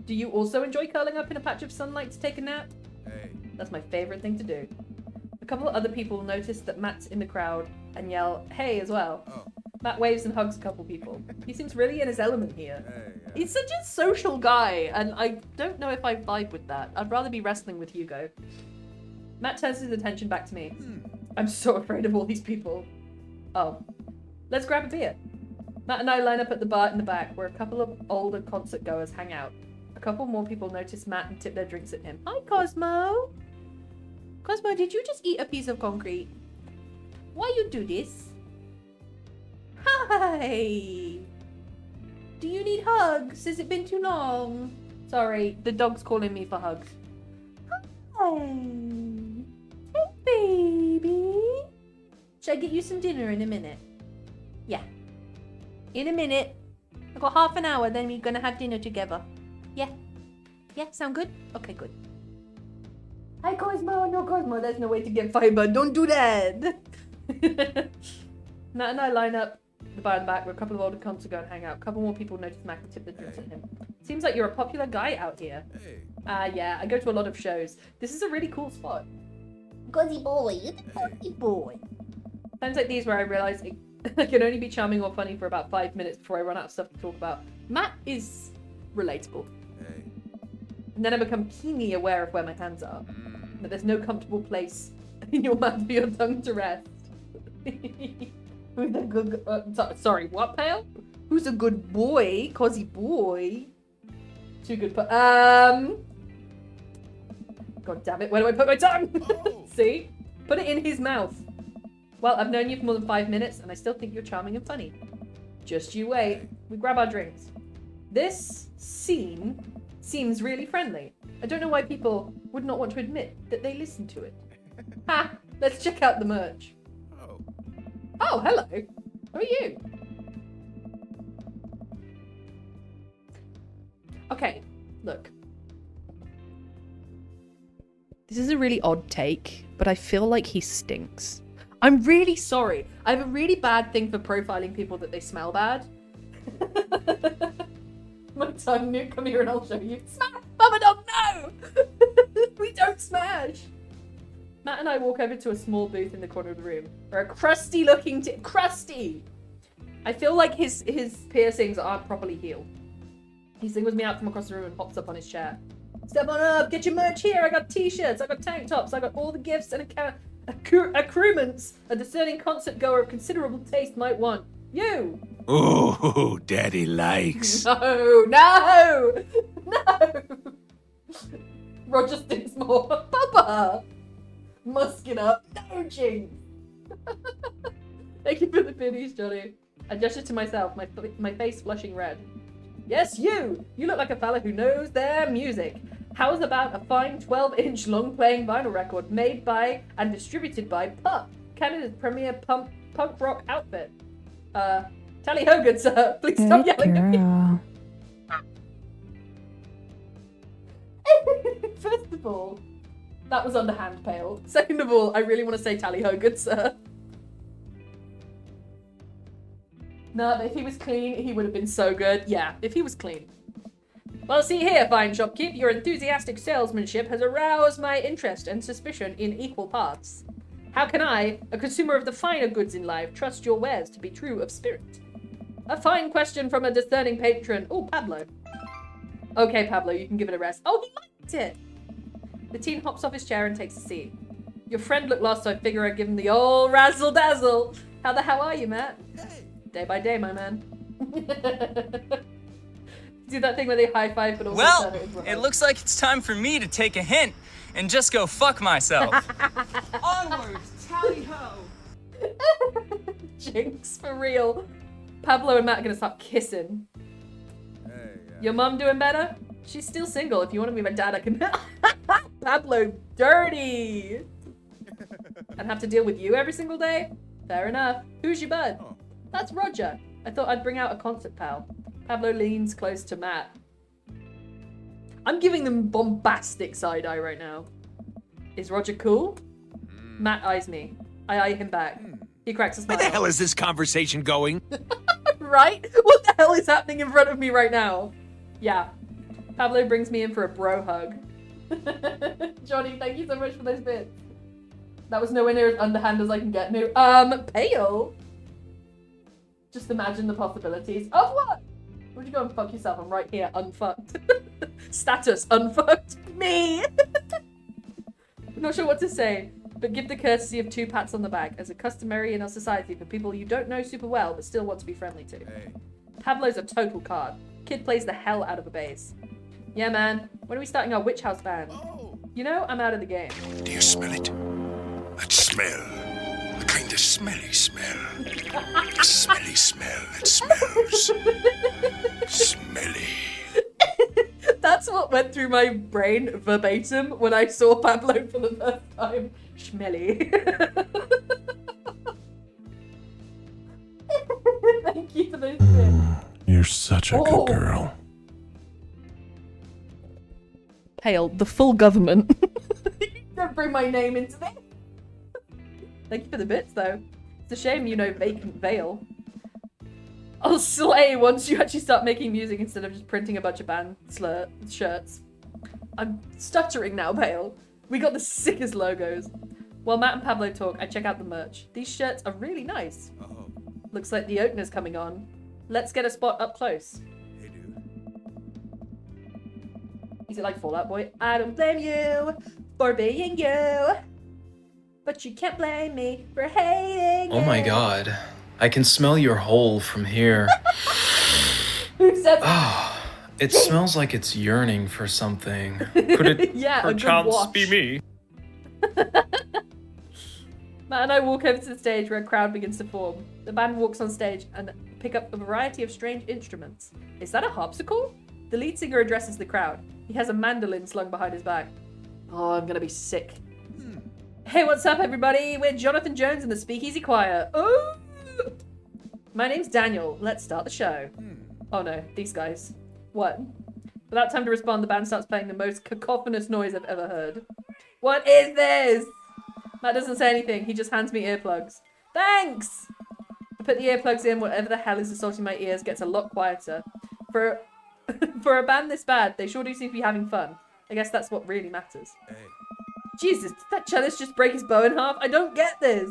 Do you also enjoy curling up in a patch of sunlight to take a nap? Hey. That's my favorite thing to do. A couple of other people notice that Matt's in the crowd and yell, hey, as well. Oh. Matt waves and hugs a couple people. He seems really in his element here. Hey. Yeah. He's such a social guy, and I don't know if I vibe with that. I'd rather be wrestling with Hugo. Matt turns his attention back to me. I'm so afraid of all these people. Oh. Let's grab a beer. Matt and I line up at the bar in the back where a couple of older concert goers hang out. A couple more people notice Matt and tip their drinks at him. Hi, Cosmo. Cosmo, did you just eat a piece of concrete? Why you do this? Hi. Do you need hugs? Has it been too long? Sorry, the dog's calling me for hugs. Hi. Hey, baby. Should I get you some dinner in a minute? Yeah. In a minute. I've got half an hour, then we're gonna have dinner together. Yeah. Yeah, sound good? Okay, good. Hi, Cosmo. No, Cosmo, there's no way to get fiber. Don't do that. Matt and I line up the bar in the back where a couple of older cunts to go and hang out. A couple more people notice Matt and tip the drinks at him. Seems like you're a popular guy out here. Hey. Yeah, I go to a lot of shows. This is a really cool spot. Cozy boy, you're the cozy boy. Times like these where I realize I can only be charming or funny for about 5 minutes before I run out of stuff to talk about. Matt is relatable. Hey. And then I become keenly aware of where my hands are. That there's no comfortable place in your mouth for your tongue to rest. Who's a good... sorry, what, Pale? Who's a good boy? Cozy boy? Too good for... God damn it, where do I put my tongue? Oh. See? Put it in his mouth. Well, I've known you for more than 5 minutes, and I still think you're charming and funny. Just you wait. We grab our drinks. This scene seems really friendly. I don't know why people would not want to admit that they listen to it. Ha! Let's check out the merch. Oh. Oh, hello. Who are you? Okay, look. This is a really odd take, but I feel like he stinks. I'm really sorry. I have a really bad thing for profiling people that they smell bad. My tongue, Newt, come here and I'll show you. Smash! Mama dog, no! We don't smash! Matt and I walk over to a small booth in the corner of the room, where a crusty looking crusty! I feel like his piercings aren't properly healed. He singles me out from across the room and hops up on his chair. Step on up, get your merch here. I got t-shirts, I got tank tops, I got all the gifts and accoutrements a discerning concert goer of considerable taste might want. You! Ooh, Daddy likes. No, no, no! Roger stinks more. Papa! Musking up. No, Jinx. Thank you for the biddies, Johnny. I gestured to myself, my face flushing red. Yes, you! You look like a fella who knows their music. How's about a fine 12-inch long-playing vinyl record made by and distributed by Pup, Canada's premier punk rock outfit? Tally ho, good sir. Please stop yelling at me. First of all, that was underhand, Pale. Second of all, I really want to say tally ho, good sir. No, but if he was clean, he would have been so good. Yeah, if he was clean. Well, see here, fine shopkeep, your enthusiastic salesmanship has aroused my interest and suspicion in equal parts. How can I, a consumer of the finer goods in life, trust your wares to be true of spirit? A fine question from a discerning patron. Oh, Pablo. Okay, Pablo, you can give it a rest. Oh, he liked it! The teen hops off his chair and takes a seat. Your friend looked lost, so I figure I'd give him the old razzle-dazzle. How the hell are you, Matt? Day by day, my man. Do that thing where they high-five, but also well, it looks like it's time for me to take a hint and just go fuck myself. Onwards, tally-ho! Jinx, for real. Pablo and Matt are gonna start kissing. Your mum doing better? She's still single. If you want to be my dad, I can... Pablo, dirty! And have to deal with you every single day? Fair enough. Who's your bud? That's Roger. I thought I'd bring out a concert pal. Pablo leans close to Matt. I'm giving them bombastic side-eye right now. Is Roger cool? Matt eyes me. I eye him back. He cracks a smile. Where the hell is this conversation going? Right? What the hell is happening in front of me right now? Yeah. Pablo brings me in for a bro hug. Johnny, thank you so much for those bits. That was nowhere near as underhand as I can get. No, Pale? Just imagine the possibilities. Of what? Would you go and fuck yourself? I'm right here, unfucked. Status, unfucked. Me! I'm not sure what to say, but give the courtesy of 2 pats on the back, as a customary in our society for people you don't know super well, but still want to be friendly to. Hey. Pablo's a total card. Kid plays the hell out of a bass. Yeah, man. When are we starting our Witch House band? Oh. You know, I'm out of the game. Do you smell it? That smell. The kind of smelly smell. The smelly smell that smells. Smelly. That's what went through my brain verbatim when I saw Pablo for the first time. Schmelly. Thank you for those bits. You're such a good girl. Pale, the full government. Don't bring my name into this. Thank you for the bits, though. It's a shame you know Vacant Veil. I'll slay once you actually start making music instead of just printing a bunch of band shirts. I'm stuttering now, Pale. We got the sickest logos. While Matt and Pablo talk, I check out the merch. These shirts are really nice. Oh. Looks like the opener's coming on. Let's get a spot up close. Hey, dude. Is it like Fall Out Boy? I don't blame you for being you, but you can't blame me for hating Oh my you. god. I can smell your hole from here. Who said that? Oh, it smells like it's yearning for something. Could it Yeah, a good perchance wash. be me? Matt and I walk over to the stage where a crowd begins to form. The band walks on stage and pick up a variety of strange instruments. Is that a harpsichord? The lead singer addresses the crowd. He has a mandolin slung behind his back. Oh, I'm gonna be sick. Hey, what's up, everybody? We're Jonathan Jones and the Speakeasy Choir. Ooh! My name's Daniel. Let's start the show. Oh no, these guys. What? Without time to respond, the band starts playing the most cacophonous noise I've ever heard. What is this? Matt doesn't say anything. He just hands me earplugs. Thanks! I put the earplugs in. Whatever the hell is assaulting my ears gets a lot quieter. For a band this bad, they sure do seem to be having fun. I guess that's what really matters. Hey. Jesus, did that cellist just break his bow in half? I don't get this.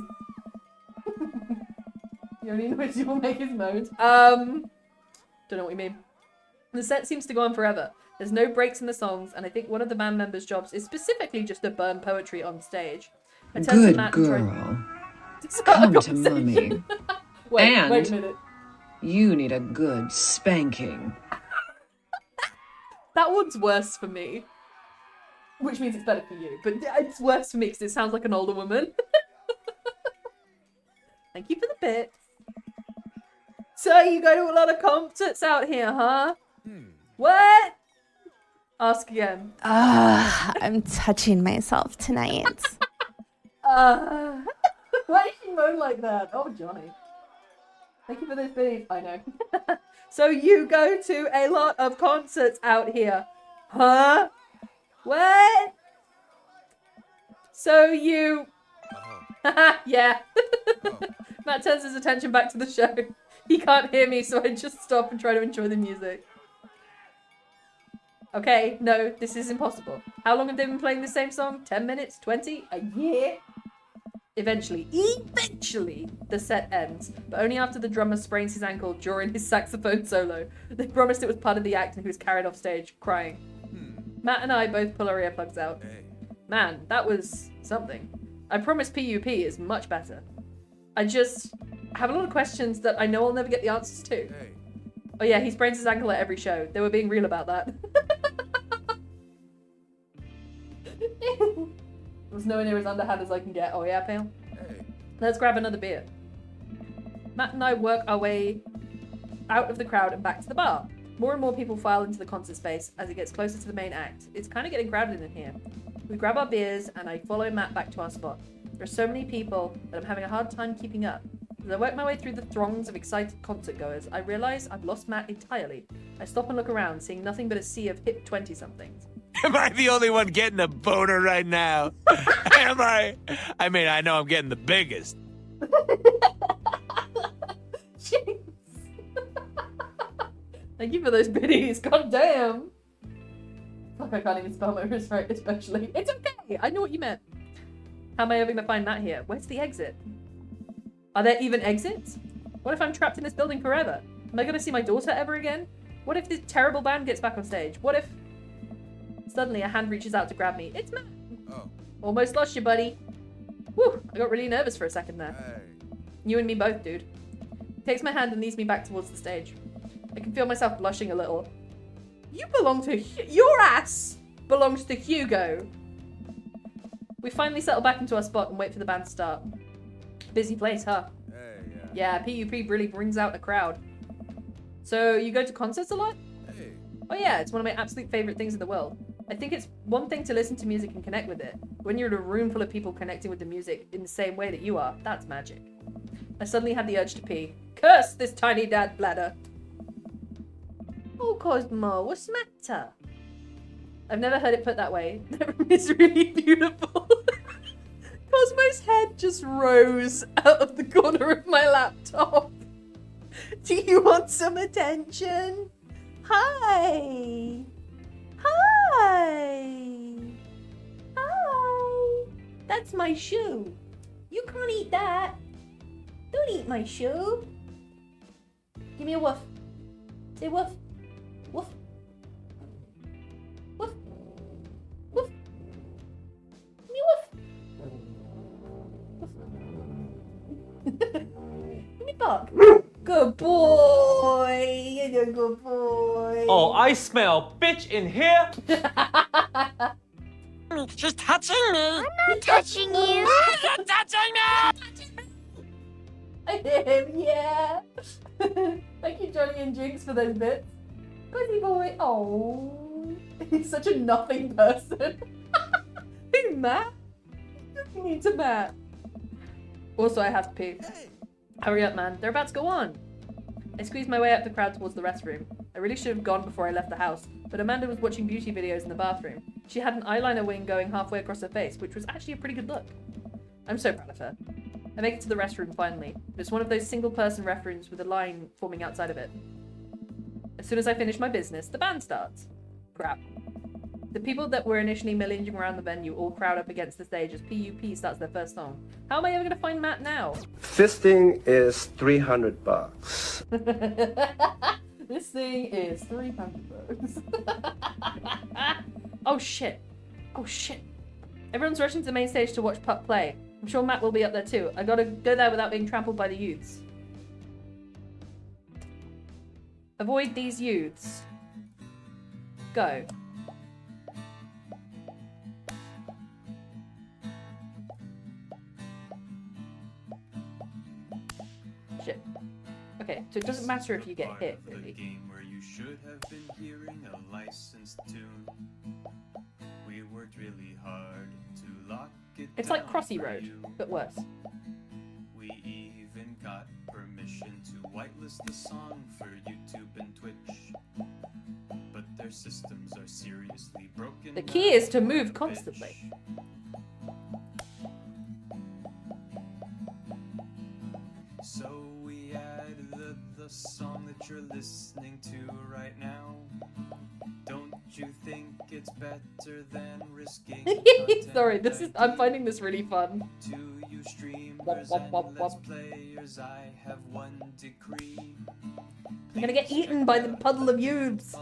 The only noise you will make is moans. Don't know what you mean. The set seems to go on forever. There's no breaks in the songs, and I think one of the band members' jobs is specifically just to burn poetry on stage. I turn to Good Matt girl. and try to start a Come to conversation. mommy. wait And a minute. You need a good spanking. That one's worse for me. Which means it's better for you. But it's worse for me because it sounds like an older woman. Thank you for the bit. So you go to a lot of concerts out here, huh? What? Ask again. I'm touching myself tonight. Why did she moan like that? Oh, Johnny. Thank you for this bit. I know. So you go to a lot of concerts out here, huh? What? So you... yeah. Matt turns his attention back to the show. He can't hear me, so I just stop and try to enjoy the music. Okay, no, this is impossible. How long have they been playing the same song? 10 minutes? 20? A year? Eventually, the set ends, but only after the drummer sprains his ankle during his saxophone solo. They promised it was part of the act and he was carried off stage, crying. Matt and I both pull our earplugs out. Man, that was something. I promise PUP is much better. I just have a lot of questions that I know I'll never get the answers to. Oh yeah, he sprains his ankle at every show. They were being real about that. Was nowhere near as underhand as I can get. Oh yeah, pal? Let's grab another beer. Matt and I work our way out of the crowd and back to the bar. More and more people file into the concert space as it gets closer to the main act. It's kind of getting crowded in here. We grab our beers and I follow Matt back to our spot. There are so many people that I'm having a hard time keeping up. As I work my way through the throngs of excited concert goers, I realize I've lost Matt entirely. I stop and look around, seeing nothing but a sea of hip 20-somethings. Am I the only one getting a boner right now? Am I? I mean, I know I'm getting the biggest. Jeez. Thank you for those biddies. God damn. Fuck, I can't even spell my wrist right, especially. It's okay. I know what you meant. How am I ever going to find Matt here? Where's the exit? Are there even exits? What if I'm trapped in this building forever? Am I going to see my daughter ever again? What if this terrible band gets back on stage? What if... Suddenly a hand reaches out to grab me. It's Matt. Oh. Almost lost you, buddy. Whew, I got really nervous for a second there. Hey. You and me both, dude. He takes my hand and leads me back towards the stage. I can feel myself blushing a little. You belong to... Your ass belongs to Hugo. We finally settle back into our spot and wait for the band to start. Busy place, huh? Hey, Yeah, PUP really brings out a crowd. So, you go to concerts a lot? Hey. Oh yeah, it's one of my absolute favorite things in the world. I think it's one thing to listen to music and connect with it. When you're in a room full of people connecting with the music in the same way that you are, that's magic. I suddenly had the urge to pee. Curse this tiny dad bladder. Oh, Cosmo, what's the matter? I've never heard it put that way. That room is really beautiful. Cosmo's head just rose out of the corner of my laptop. Do you want some attention? Hi. Hi. Hi. That's my shoe. You can't eat that. Don't eat my shoe. Give me a woof. Say woof. Woof. Woof. Woof. Give me a woof. Woof. Give me a bark. Good boy. You're a good boy. Oh, I smell bitch in here. She's touching me. I'm not touching you. You're touching me. I am, yeah. Thank you, Johnny and Jinx, for those bits. Goody boy. Oh, he's such a nothing person. Who, Matt? You need to Matt. Also, I have to pee. Hurry up, man. They're about to go on. I squeezed my way up the crowd towards the restroom. I really should have gone before I left the house, but Amanda was watching beauty videos in the bathroom. She had an eyeliner wing going halfway across her face, which was actually a pretty good look. I'm so proud of her. I make it to the restroom finally. It's one of those single-person restrooms with a line forming outside of it. As soon as I finish my business, the band starts. Crap. The people that were initially millinging around the venue all crowd up against the stage as PUP starts their first song. How am I ever going to find Matt now? Fisting is $300. This thing is $300. Oh shit. Oh shit. Everyone's rushing to the main stage to watch Pup play. I'm sure Matt will be up there too. I gotta go there without being trampled by the youths. Avoid these youths. Go. so it doesn't matter if you get hit, The really. game where you should have been hearing a licensed tune. We worked really hard to lock it It's like down Crossy for Road, you. but worse. We even got permission to whitelist the song for YouTube and Twitch. But their systems are seriously broken. The key is to move constantly. So we added the song that you're listening to right now. Don't you think it's better than risking Sorry, I'm finding this really fun. to you streamers and let's players? I have one decree. I'm gonna get eaten by the puddle of youths.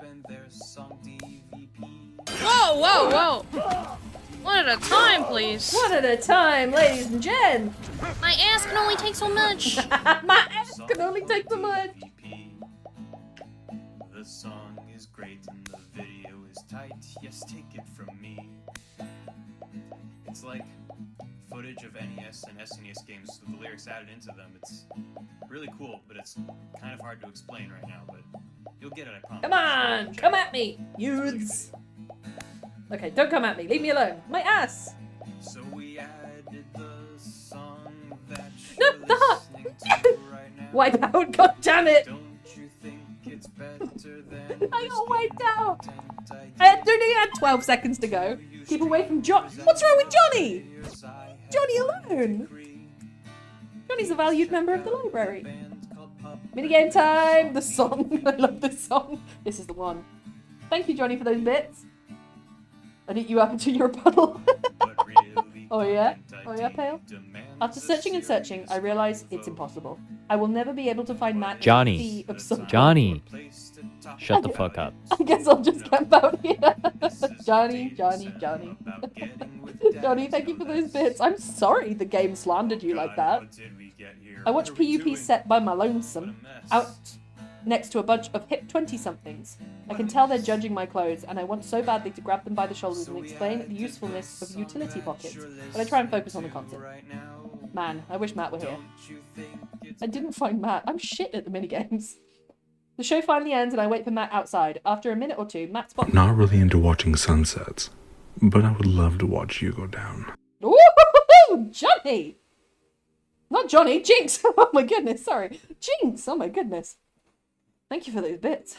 And their song DVP. Whoa, whoa, whoa! One at a time, please. One at a time, ladies and gents. My ass can only take so much. My ass can only take so much. The song is great and the video is tight. Yes, take it from me. It's like footage of NES and SNES games with the lyrics added into them. It's really cool, but it's kind of hard to explain right now, but you'll get it, I promise. Come on, come at me, youths. Okay, don't come at me. Leave me alone. My ass. So we added the song that No, you're the heart. listening to right now. Wipe out. God damn it. Don't you think it's better than I got wiped out. I only had 12 seconds to go. Keep away from John. What's wrong with Johnny? Johnny alone. Johnny's a valued member of the library. Minigame time. The song. I love this song. This is the one. Thank you, Johnny, for those bits. I'd eat you up until you're a puddle. Oh yeah? Oh yeah, Pale? After searching and searching, I realize it's impossible. I will never be able to find Matt in the Johnny. sea of some- Johnny. Shut the fuck up. I guess I'll just camp out here. Johnny. Johnny, thank you for those bits. I'm sorry the game slandered you like that. I watched PUP set by my lonesome out next to a bunch of hip 20-somethings. I can tell they're judging my clothes, and I want so badly to grab them by the shoulders and explain the usefulness of utility pockets, but I try and focus on the content. Man, I wish Matt were here. I didn't find Matt. I'm shit at the minigames. The show finally ends, and I wait for Matt outside. After a minute or two, Matt spots me. Not really into watching sunsets, but I would love to watch you go down. Ooh, Johnny! Not Johnny, Jinx! Oh my goodness, sorry. Jinx! Oh my goodness. Thank you for those bits.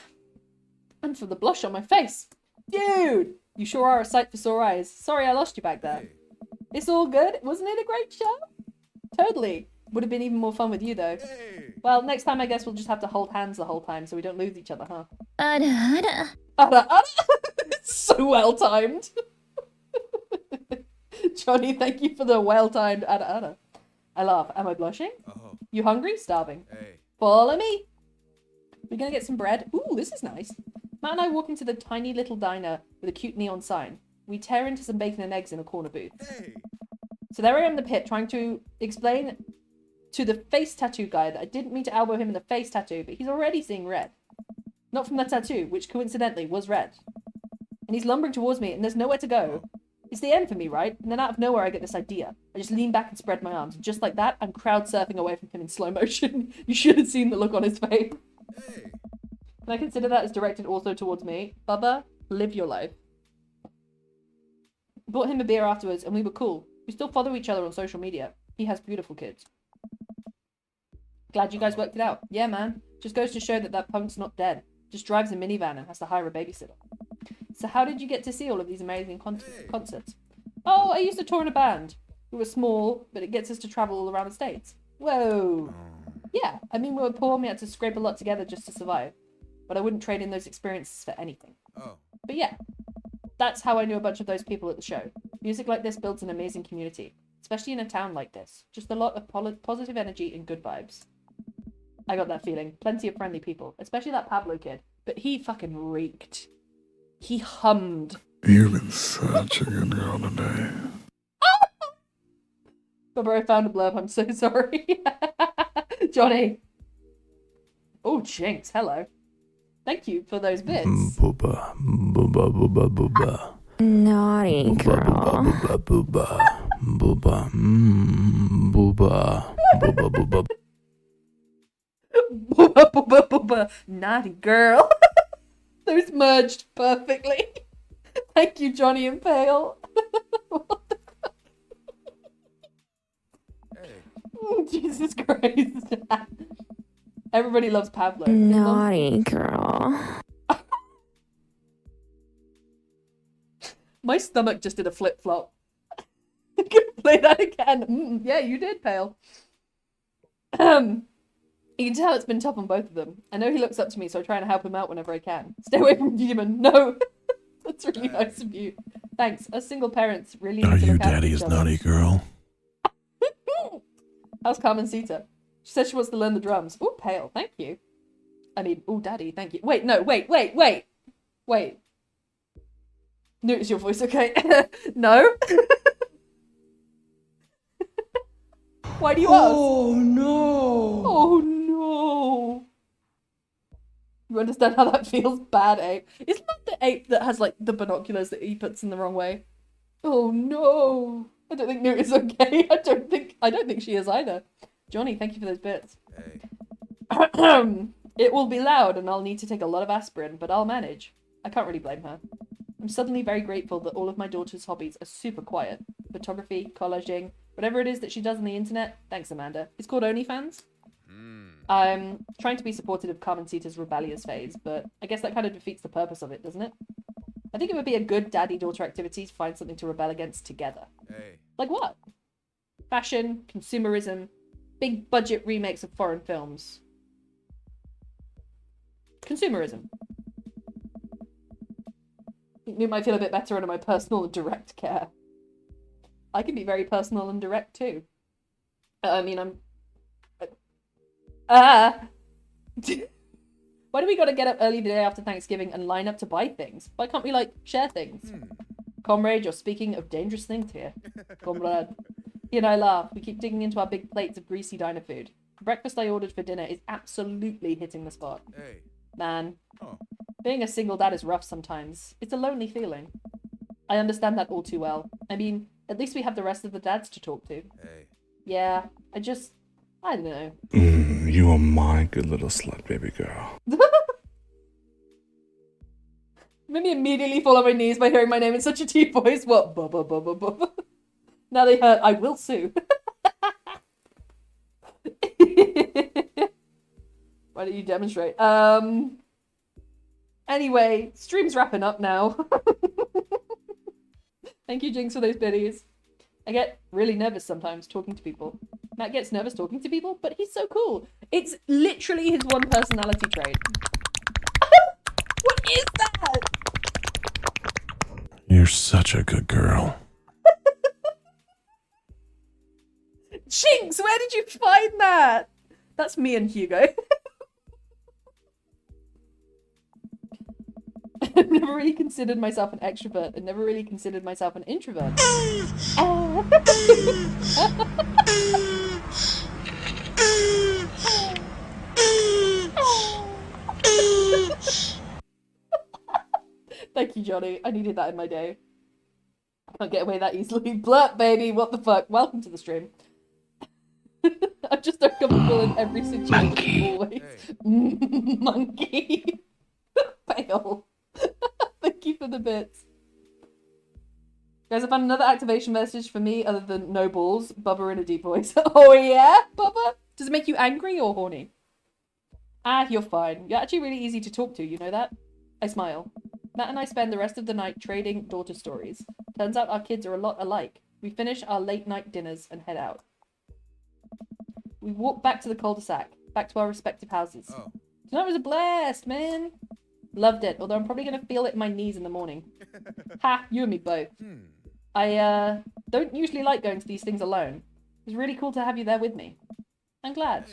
And for the blush on my face. Dude! You sure are a sight for sore eyes. Sorry I lost you back there. It's all good. Wasn't it a great show? Totally. Would have been even more fun with you, though. Well, next time I guess we'll just have to hold hands the whole time so we don't lose each other, huh? So well-timed. Johnny, thank you for the well-timed ada. I laugh. Am I blushing? You hungry? Starving. Follow me. We're gonna get some bread. Ooh, this is nice. Matt and I walk into the tiny little diner with a cute neon sign. We tear into some bacon and eggs in a corner booth. So there I am in the pit trying to explain to the face tattoo guy that I didn't mean to elbow him in the face tattoo, but he's already seeing red. Not from the tattoo, which coincidentally was red. And he's lumbering towards me and there's nowhere to go. It's the end for me, right? And then out of nowhere I get this idea. I just lean back and spread my arms. And just like that, I'm crowd surfing away from him in slow motion. You should have seen the look on his face. Can I consider that as directed also towards me? Bubba, live your life. Bought him a beer afterwards and we were cool. We still follow each other on social media. He has beautiful kids. Glad you guys worked it out. Yeah, man. Just goes to show that punk's not dead. Just drives a minivan and has to hire a babysitter. So how did you get to see all of these amazing concerts? Oh, I used to tour in a band. We were small, but it gets us to travel all around the States. Whoa. Yeah, I mean, we were poor and we had to scrape a lot together just to survive. But I wouldn't trade in those experiences for anything. But yeah, that's how I knew a bunch of those people at the show. Music like this builds an amazing community, especially in a town like this. Just a lot of positive energy and good vibes. I got that feeling. Plenty of friendly people, especially that Pablo kid. But he fucking reeked. He hummed. You've been such a good girl today. Bubba, I found a blurb. I'm so sorry. Johnny. Oh, Jinx. Hello. Thank you for those bits. Booba, booba, booba, booba. Naughty girl. Booba, booba, booba, booba, booba, booba. Booba, booba, booba. Naughty girl. Those merged perfectly. Thank you, Johnny and Pale. Oh, Jesus Christ. Everybody loves Pablo. Naughty girl. My stomach just did a flip-flop. Play that again. Yeah, you did, Pale. You can tell it's been tough on both of them. I know he looks up to me, so I try and help him out whenever I can. Stay away from Demon. No. That's really nice of you. Thanks. Us single parents really need Are to you look after daddy's each other. naughty girl? How's Carmencita? She said she wants to learn the drums. Ooh, Pale. Thank you. I mean, ooh, Daddy. Thank you. Wait, no. Wait. Notice your voice, okay? No? Why do you ask? Oh no! Oh no! You understand how that feels? Bad ape. Isn't that the ape that has like the binoculars that he puts in the wrong way? Oh no! I don't think Newt is okay. I don't think she is either. Johnny, thank you for those bits. It will be loud and I'll need to take a lot of aspirin, but I'll manage. I can't really blame her. I'm suddenly very grateful that all of my daughter's hobbies are super quiet. Photography, collaging, whatever it is that she does on the internet. Thanks, Amanda. It's called OnlyFans. I'm trying to be supportive of Carmencita's rebellious phase, but I guess that kind of defeats the purpose of it, doesn't it? I think it would be a good daddy-daughter activity to find something to rebel against together. Like what? Fashion, consumerism, big budget remakes of foreign films. Consumerism. It might feel a bit better under my personal and direct care. I can be very personal and direct too. I mean, why do we gotta get up early the day after Thanksgiving and line up to buy things? Why can't we, like, share things? Comrade, you're speaking of dangerous things here. Comrade. He and I laugh. We keep digging into our big plates of greasy diner food. The breakfast I ordered for dinner is absolutely hitting the spot. Man. Being a single dad is rough sometimes. It's a lonely feeling. I understand that all too well. I mean, at least we have the rest of the dads to talk to. Yeah, I don't know. You are my good little slut baby girl. Made me immediately fall on my knees by hearing my name in such a deep voice. What? Bubba, bubba, bubba. Now they hurt. I will sue. Why don't you demonstrate? Anyway, stream's wrapping up now. Thank you, Jinx, for those biddies. I get really nervous sometimes talking to people. Matt gets nervous talking to people, but he's so cool. It's literally his one personality trait. What is that? You're such a good girl. Jinx, where did you find that? That's me and Hugo. I've never really considered myself an extrovert and never really considered myself an introvert. Thank you, Johnny. I needed that in my day. Can't get away that easily. Blurt, baby. What the fuck? Welcome to the stream. I'm just uncomfortable in every situation. Monkey. Always. Monkey. Pale. Thank you for the bits. Guys, I found another activation message for me other than no balls. Bubba in a deep voice. Oh yeah, Bubba? Does it make you angry or horny? Ah, you're fine. You're actually really easy to talk to, you know that? I smile. Matt and I spend the rest of the night trading daughter stories. Turns out our kids are a lot alike. We finish our late night dinners and head out. We walk back to the cul-de-sac, back to our respective houses. Tonight was a blast, man. Loved it, although I'm probably going to feel it in my knees in the morning. Ha, you and me both. I don't usually like going to these things alone. It was really cool to have you there with me. I'm glad.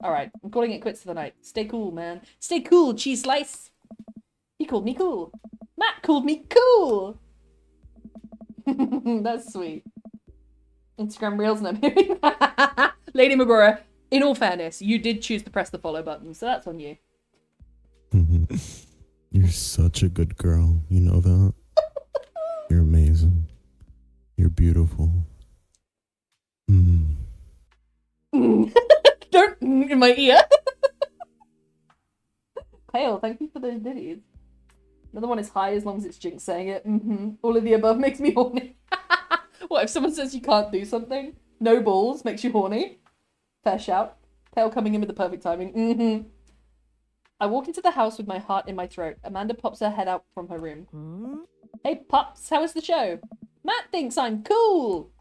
Alright, I'm calling it quits for the night. Stay cool, man. Stay cool, cheese slice. He called me cool. Matt called me cool. That's sweet. Instagram Reels and I'm hearing that. Lady Magora, in all fairness, you did choose to press the follow button, so that's on you. You're such a good girl. You know that? You're amazing. You're beautiful. Don't in my ear. Pale, thank you for those ditties. Another one is high as long as it's Jinx saying it. All of the above makes me horny. What, if someone says you can't do something? No balls makes you horny? Fair shout. Pale coming in with the perfect timing. I walk into the house with my heart in my throat. Amanda pops her head out from her room. Hey, pups, how was the show? Matt thinks I'm cool.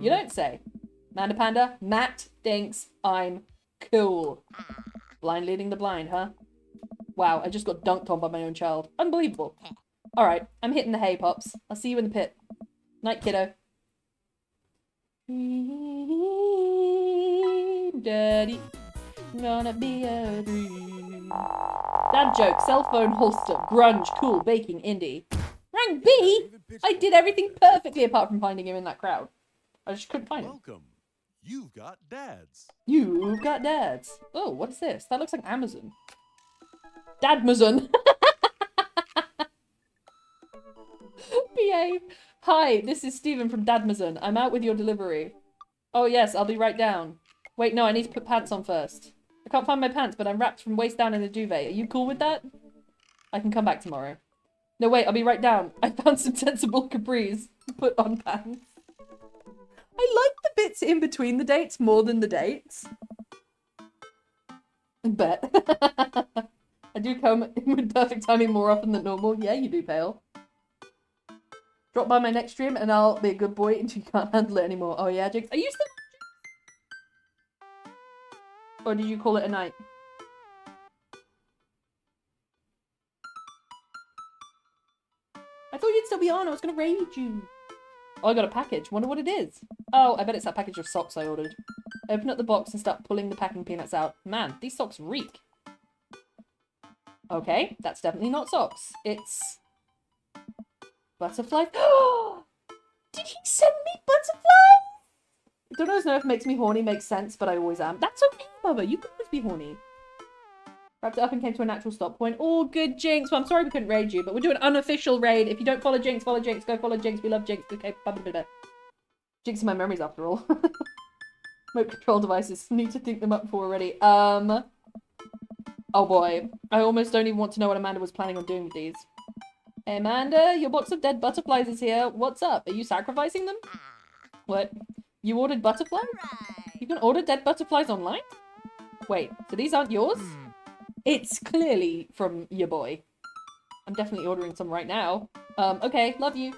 You don't say. Amanda Panda, Matt thinks I'm cool. Blind leading the blind, huh? Wow, I just got dunked on by my own child. Unbelievable. Alright, I'm hitting the hay, Pops. I'll see you in the pit. Night, kiddo. Daddy, gonna be a dream. Dad joke, cell phone holster, grunge, cool, baking, indie. Rank B? I did everything perfectly apart from finding him in that crowd. I just couldn't find him. Welcome. You've got dads. You've got dads. Oh, what is this? That looks like Amazon. Dadmazon. Behave. Hi, this is Stephen from Dadmazon. I'm out with your delivery. Oh yes, I'll be right down. Wait, no, I need to put pants on first. I can't find my pants, but I'm wrapped from waist down in a duvet. Are you cool with that? I can come back tomorrow. No, wait, I'll be right down. I found some sensible capris. Put on pants. I like the bits in between the dates more than the dates. Bet. I do come in with perfect timing more often than normal. Yeah, you do, Pale. Drop by my next stream and I'll be a good boy until you can't handle it anymore. Oh yeah, Jinx. Are you still... Or did you call it a night? I thought you'd still be on. I was going to raid you. Oh, I got a package. Wonder what it is. Oh, I bet it's that package of socks I ordered. I open up the box and start pulling the packing peanuts out. Man, these socks reek. Okay, that's definitely not socks. It's... butterflies. Did he send me butterflies? Don't always know if makes me horny makes sense, but I always am. That's okay, Bubba. You can always be horny. Wrapped it up and came to a natural stop point. Oh, good, Jinx. Well, I'm sorry we couldn't raid you, but we're doing an unofficial raid. If you don't follow Jinx, go follow Jinx. We love Jinx. Okay, blah. Jinx in my memories, after all. Remote control devices. Need to think them up for already. Oh boy. I almost don't even want to know what Amanda was planning on doing with these. Hey, Amanda, your box of dead butterflies is here. What's up? Are you sacrificing them? What? You ordered butterflies? You can order dead butterflies online? Wait, so these aren't yours? It's clearly from your boy. I'm definitely ordering some right now. Okay, love you.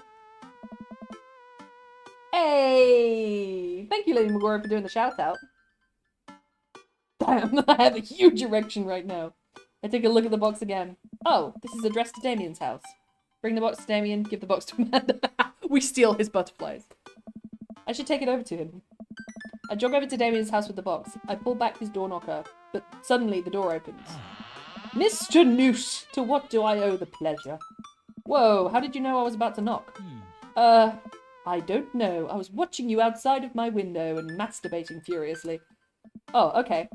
Hey! Thank you, Lady Magora, for doing the shout out. Damn, I have a huge erection right now. I take a look at the box again. Oh, this is addressed to Damien's house. Bring the box to Damien, give the box to Amanda. We steal his butterflies. I should take it over to him. I jog over to Damien's house with the box. I pull back his door knocker, but suddenly the door opens. Mr. Noose, to what do I owe the pleasure? Whoa, how did you know I was about to knock? I don't know. I was watching you outside of my window and masturbating furiously. Oh, okay.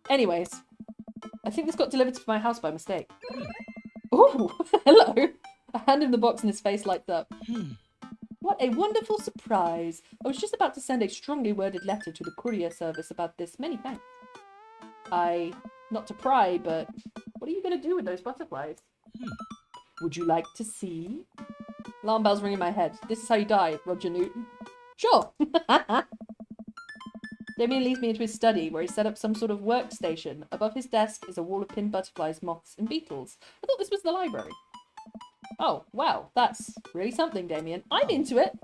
Anyways, I think this got delivered to my house by mistake. Ooh, hello. I hand him the box and his face lights up. What a wonderful surprise. I was just about to send a strongly worded letter to the courier service about this. Many thanks. Not to pry, but what are you going to do with those butterflies? Would you like to see? Alarm bells ring in my head. This is how you die, Roger Newton. Sure. Damien leads me into his study, where he set up some sort of workstation. Above his desk is a wall of pinned butterflies, moths, and beetles. I thought this was the library. Oh, wow, that's really something, Damien. I'm into it.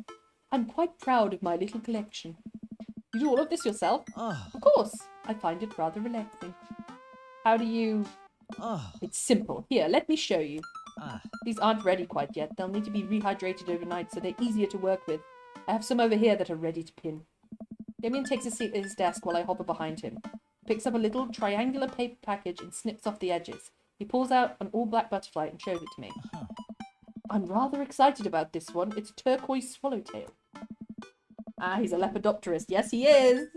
I'm quite proud of my little collection. You do all of this yourself? Of course. I find it rather relaxing. How do you... It's simple. Here, let me show you. These aren't ready quite yet. They'll need to be rehydrated overnight, so they're easier to work with. I have some over here that are ready to pin. Damien takes a seat at his desk while I hover behind him. He picks up a little triangular paper package and snips off the edges. He pulls out an all-black butterfly and shows it to me. I'm rather excited about this one. It's a turquoise swallowtail. He's a lepidopterist. Yes, he is!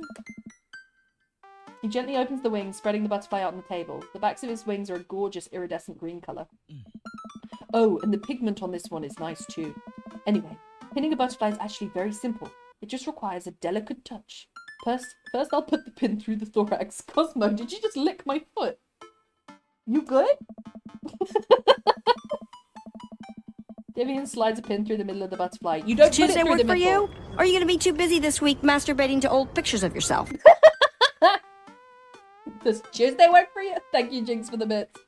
He gently opens the wings, spreading the butterfly out on the table. The backs of his wings are a gorgeous iridescent green colour. Oh, and the pigment on this one is nice too. Anyway, pinning a butterfly is actually very simple. It just requires a delicate touch. First I'll put the pin through the thorax. Cosmo, did you just lick my foot? You good? Vivian slides a pin through the middle of the butterfly. You don't put it Tuesday through work the for middle. you? Or are you gonna be too busy this week masturbating to old pictures of yourself? Does Tuesday work for you? Thank you, Jinx, for the bits.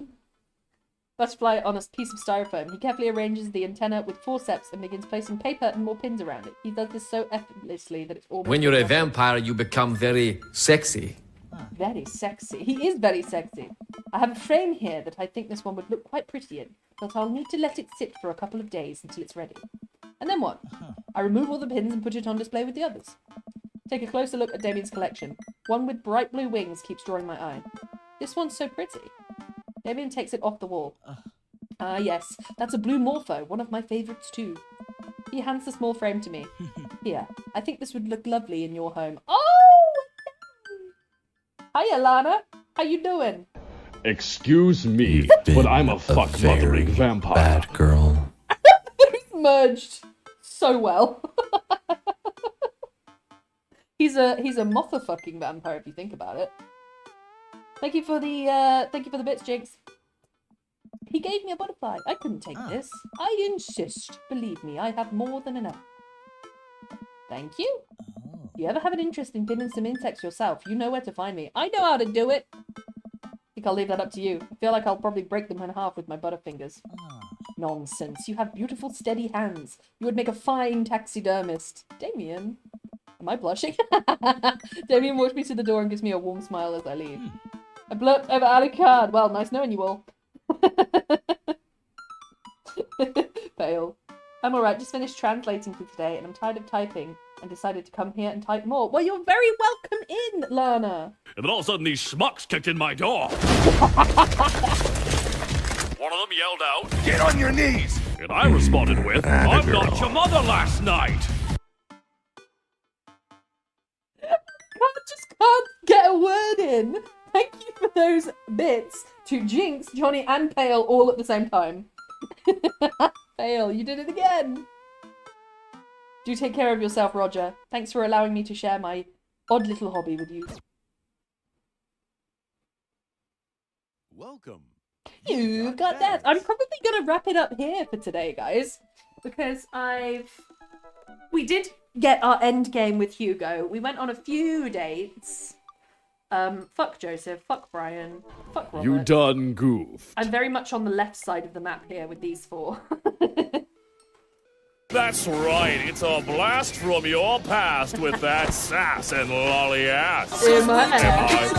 Butterfly on a piece of styrofoam. He carefully arranges the antenna with forceps and begins placing paper and more pins around it. He does this so effortlessly that it's almost... When you're a vampire, you become very sexy. Very sexy. He is very sexy. I have a frame here that I think this one would look quite pretty in, but I'll need to let it sit for a couple of days until it's ready. And then what? I remove all the pins and put it on display with the others. Take a closer look at Damien's collection. One with bright blue wings keeps drawing my eye. This one's so pretty. Damien takes it off the wall. Ah, yes, that's a blue Morpho, one of my favourites too. He hands the small frame to me. Here, I think this would look lovely in your home. Oh! Hiya, Lana. How you doing? Excuse me, but I'm a fuck-mothering vampire. Bad girl. He's merged so well. He's a mother-fucking vampire if you think about it. Thank you for the bits, Jinx. He gave me a butterfly. I couldn't take this. I insist. Believe me, I have more than enough. Thank you. If you ever have an interest in pinning some insects yourself, you know where to find me. I know how to do it. I think I'll leave that up to you. I feel like I'll probably break them in half with my butterfingers. Nonsense. You have beautiful, steady hands. You would make a fine taxidermist. Damien. Am I blushing? Damien walks me to the door and gives me a warm smile as I leave. I blurt over Alucard. Well, nice knowing you all. Fail. I'm alright, just finished translating for today and I'm tired of typing and decided to come here and type more. Well, you're very welcome in, Lana. And then all of a sudden these schmucks kicked in my door. One of them yelled out, "Get on your knees!" And I responded with, "I'm not your mother last night." Can't get a word in. Thank you for those bits to Jinx, Johnny, and Pale all at the same time. Pale, you did it again. Do take care of yourself, Roger. Thanks for allowing me to share my odd little hobby with you. Welcome. You've got that. I'm probably gonna wrap it up here for today, guys, because we did get our end game with Hugo. We went on a few dates. Fuck Joseph, fuck Brian, fuck Robert. You done goofed. I'm very much on the left side of the map here with these four. That's right, it's a blast from your past with that sass and lolly ass. In my ass.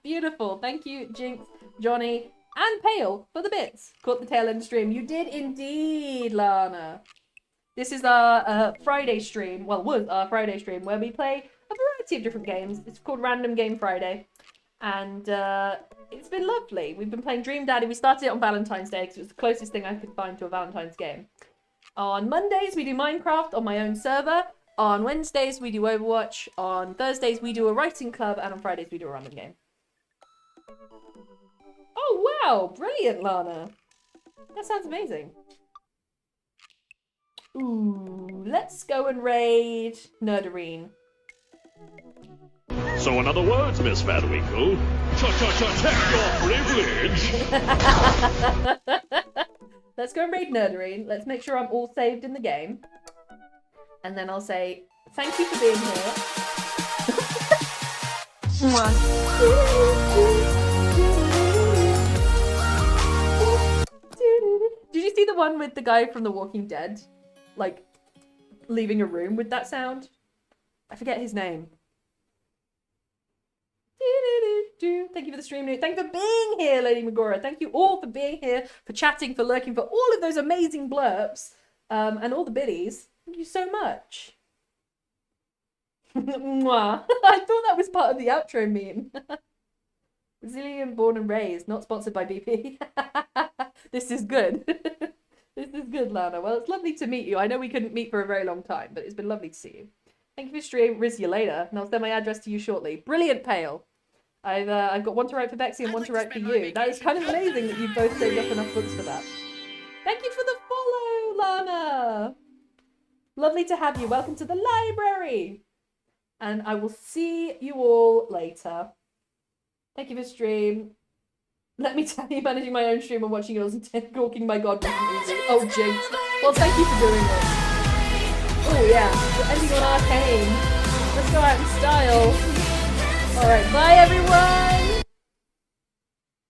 Beautiful. Thank you, Jinx, Johnny, and Pale for the bits. Caught the tail end stream. You did indeed, Lana. This is our Friday stream. Well, was our Friday stream where we play a variety of different games. It's called Random Game Friday. And it's been lovely. We've been playing Dream Daddy. We started it on Valentine's Day because it was the closest thing I could find to a Valentine's game. On Mondays, we do Minecraft on my own server. On Wednesdays, we do Overwatch. On Thursdays, we do a writing club. And on Fridays, we do a random game. Oh, wow. Brilliant, Lana. That sounds amazing. Ooh, let's go and raid Nerdarine. So in other words, Miss Vanwinkle, check your privilege. Let's go and raid Nerdarine. Let's make sure I'm all saved in the game. And then I'll say, thank you for being here. Did you see the one with the guy from The Walking Dead? Like, leaving a room with that sound? I forget his name. Thank you for the stream. Thank you for being here, Lady Megora. Thank you all for being here, for chatting, for lurking, for all of those amazing blurps, and all the biddies. Thank you so much. Mwah. I thought that was part of the outro meme. Brazilian born and raised, not sponsored by BP. This is good. This is good, Lana. Well, it's lovely to meet you. I know we couldn't meet for a very long time, but it's been lovely to see you. Thank you for stream. Riz you later, and I'll send my address to you shortly. Brilliant, Pale. I've got one to write for Bexy and one to write for you. That is kind of amazing that you've both saved up enough books for that. Thank you for the follow, Lana. Lovely to have you. Welcome to the library. And I will see you all later. Thank you for stream. Let me tell you, managing my own stream and watching yours and talking my god wasn't easy. Oh, jinx. Well, thank you for doing this. Oh, yeah. We're ending on Arcane. Let's go out in style. Alright, bye everyone!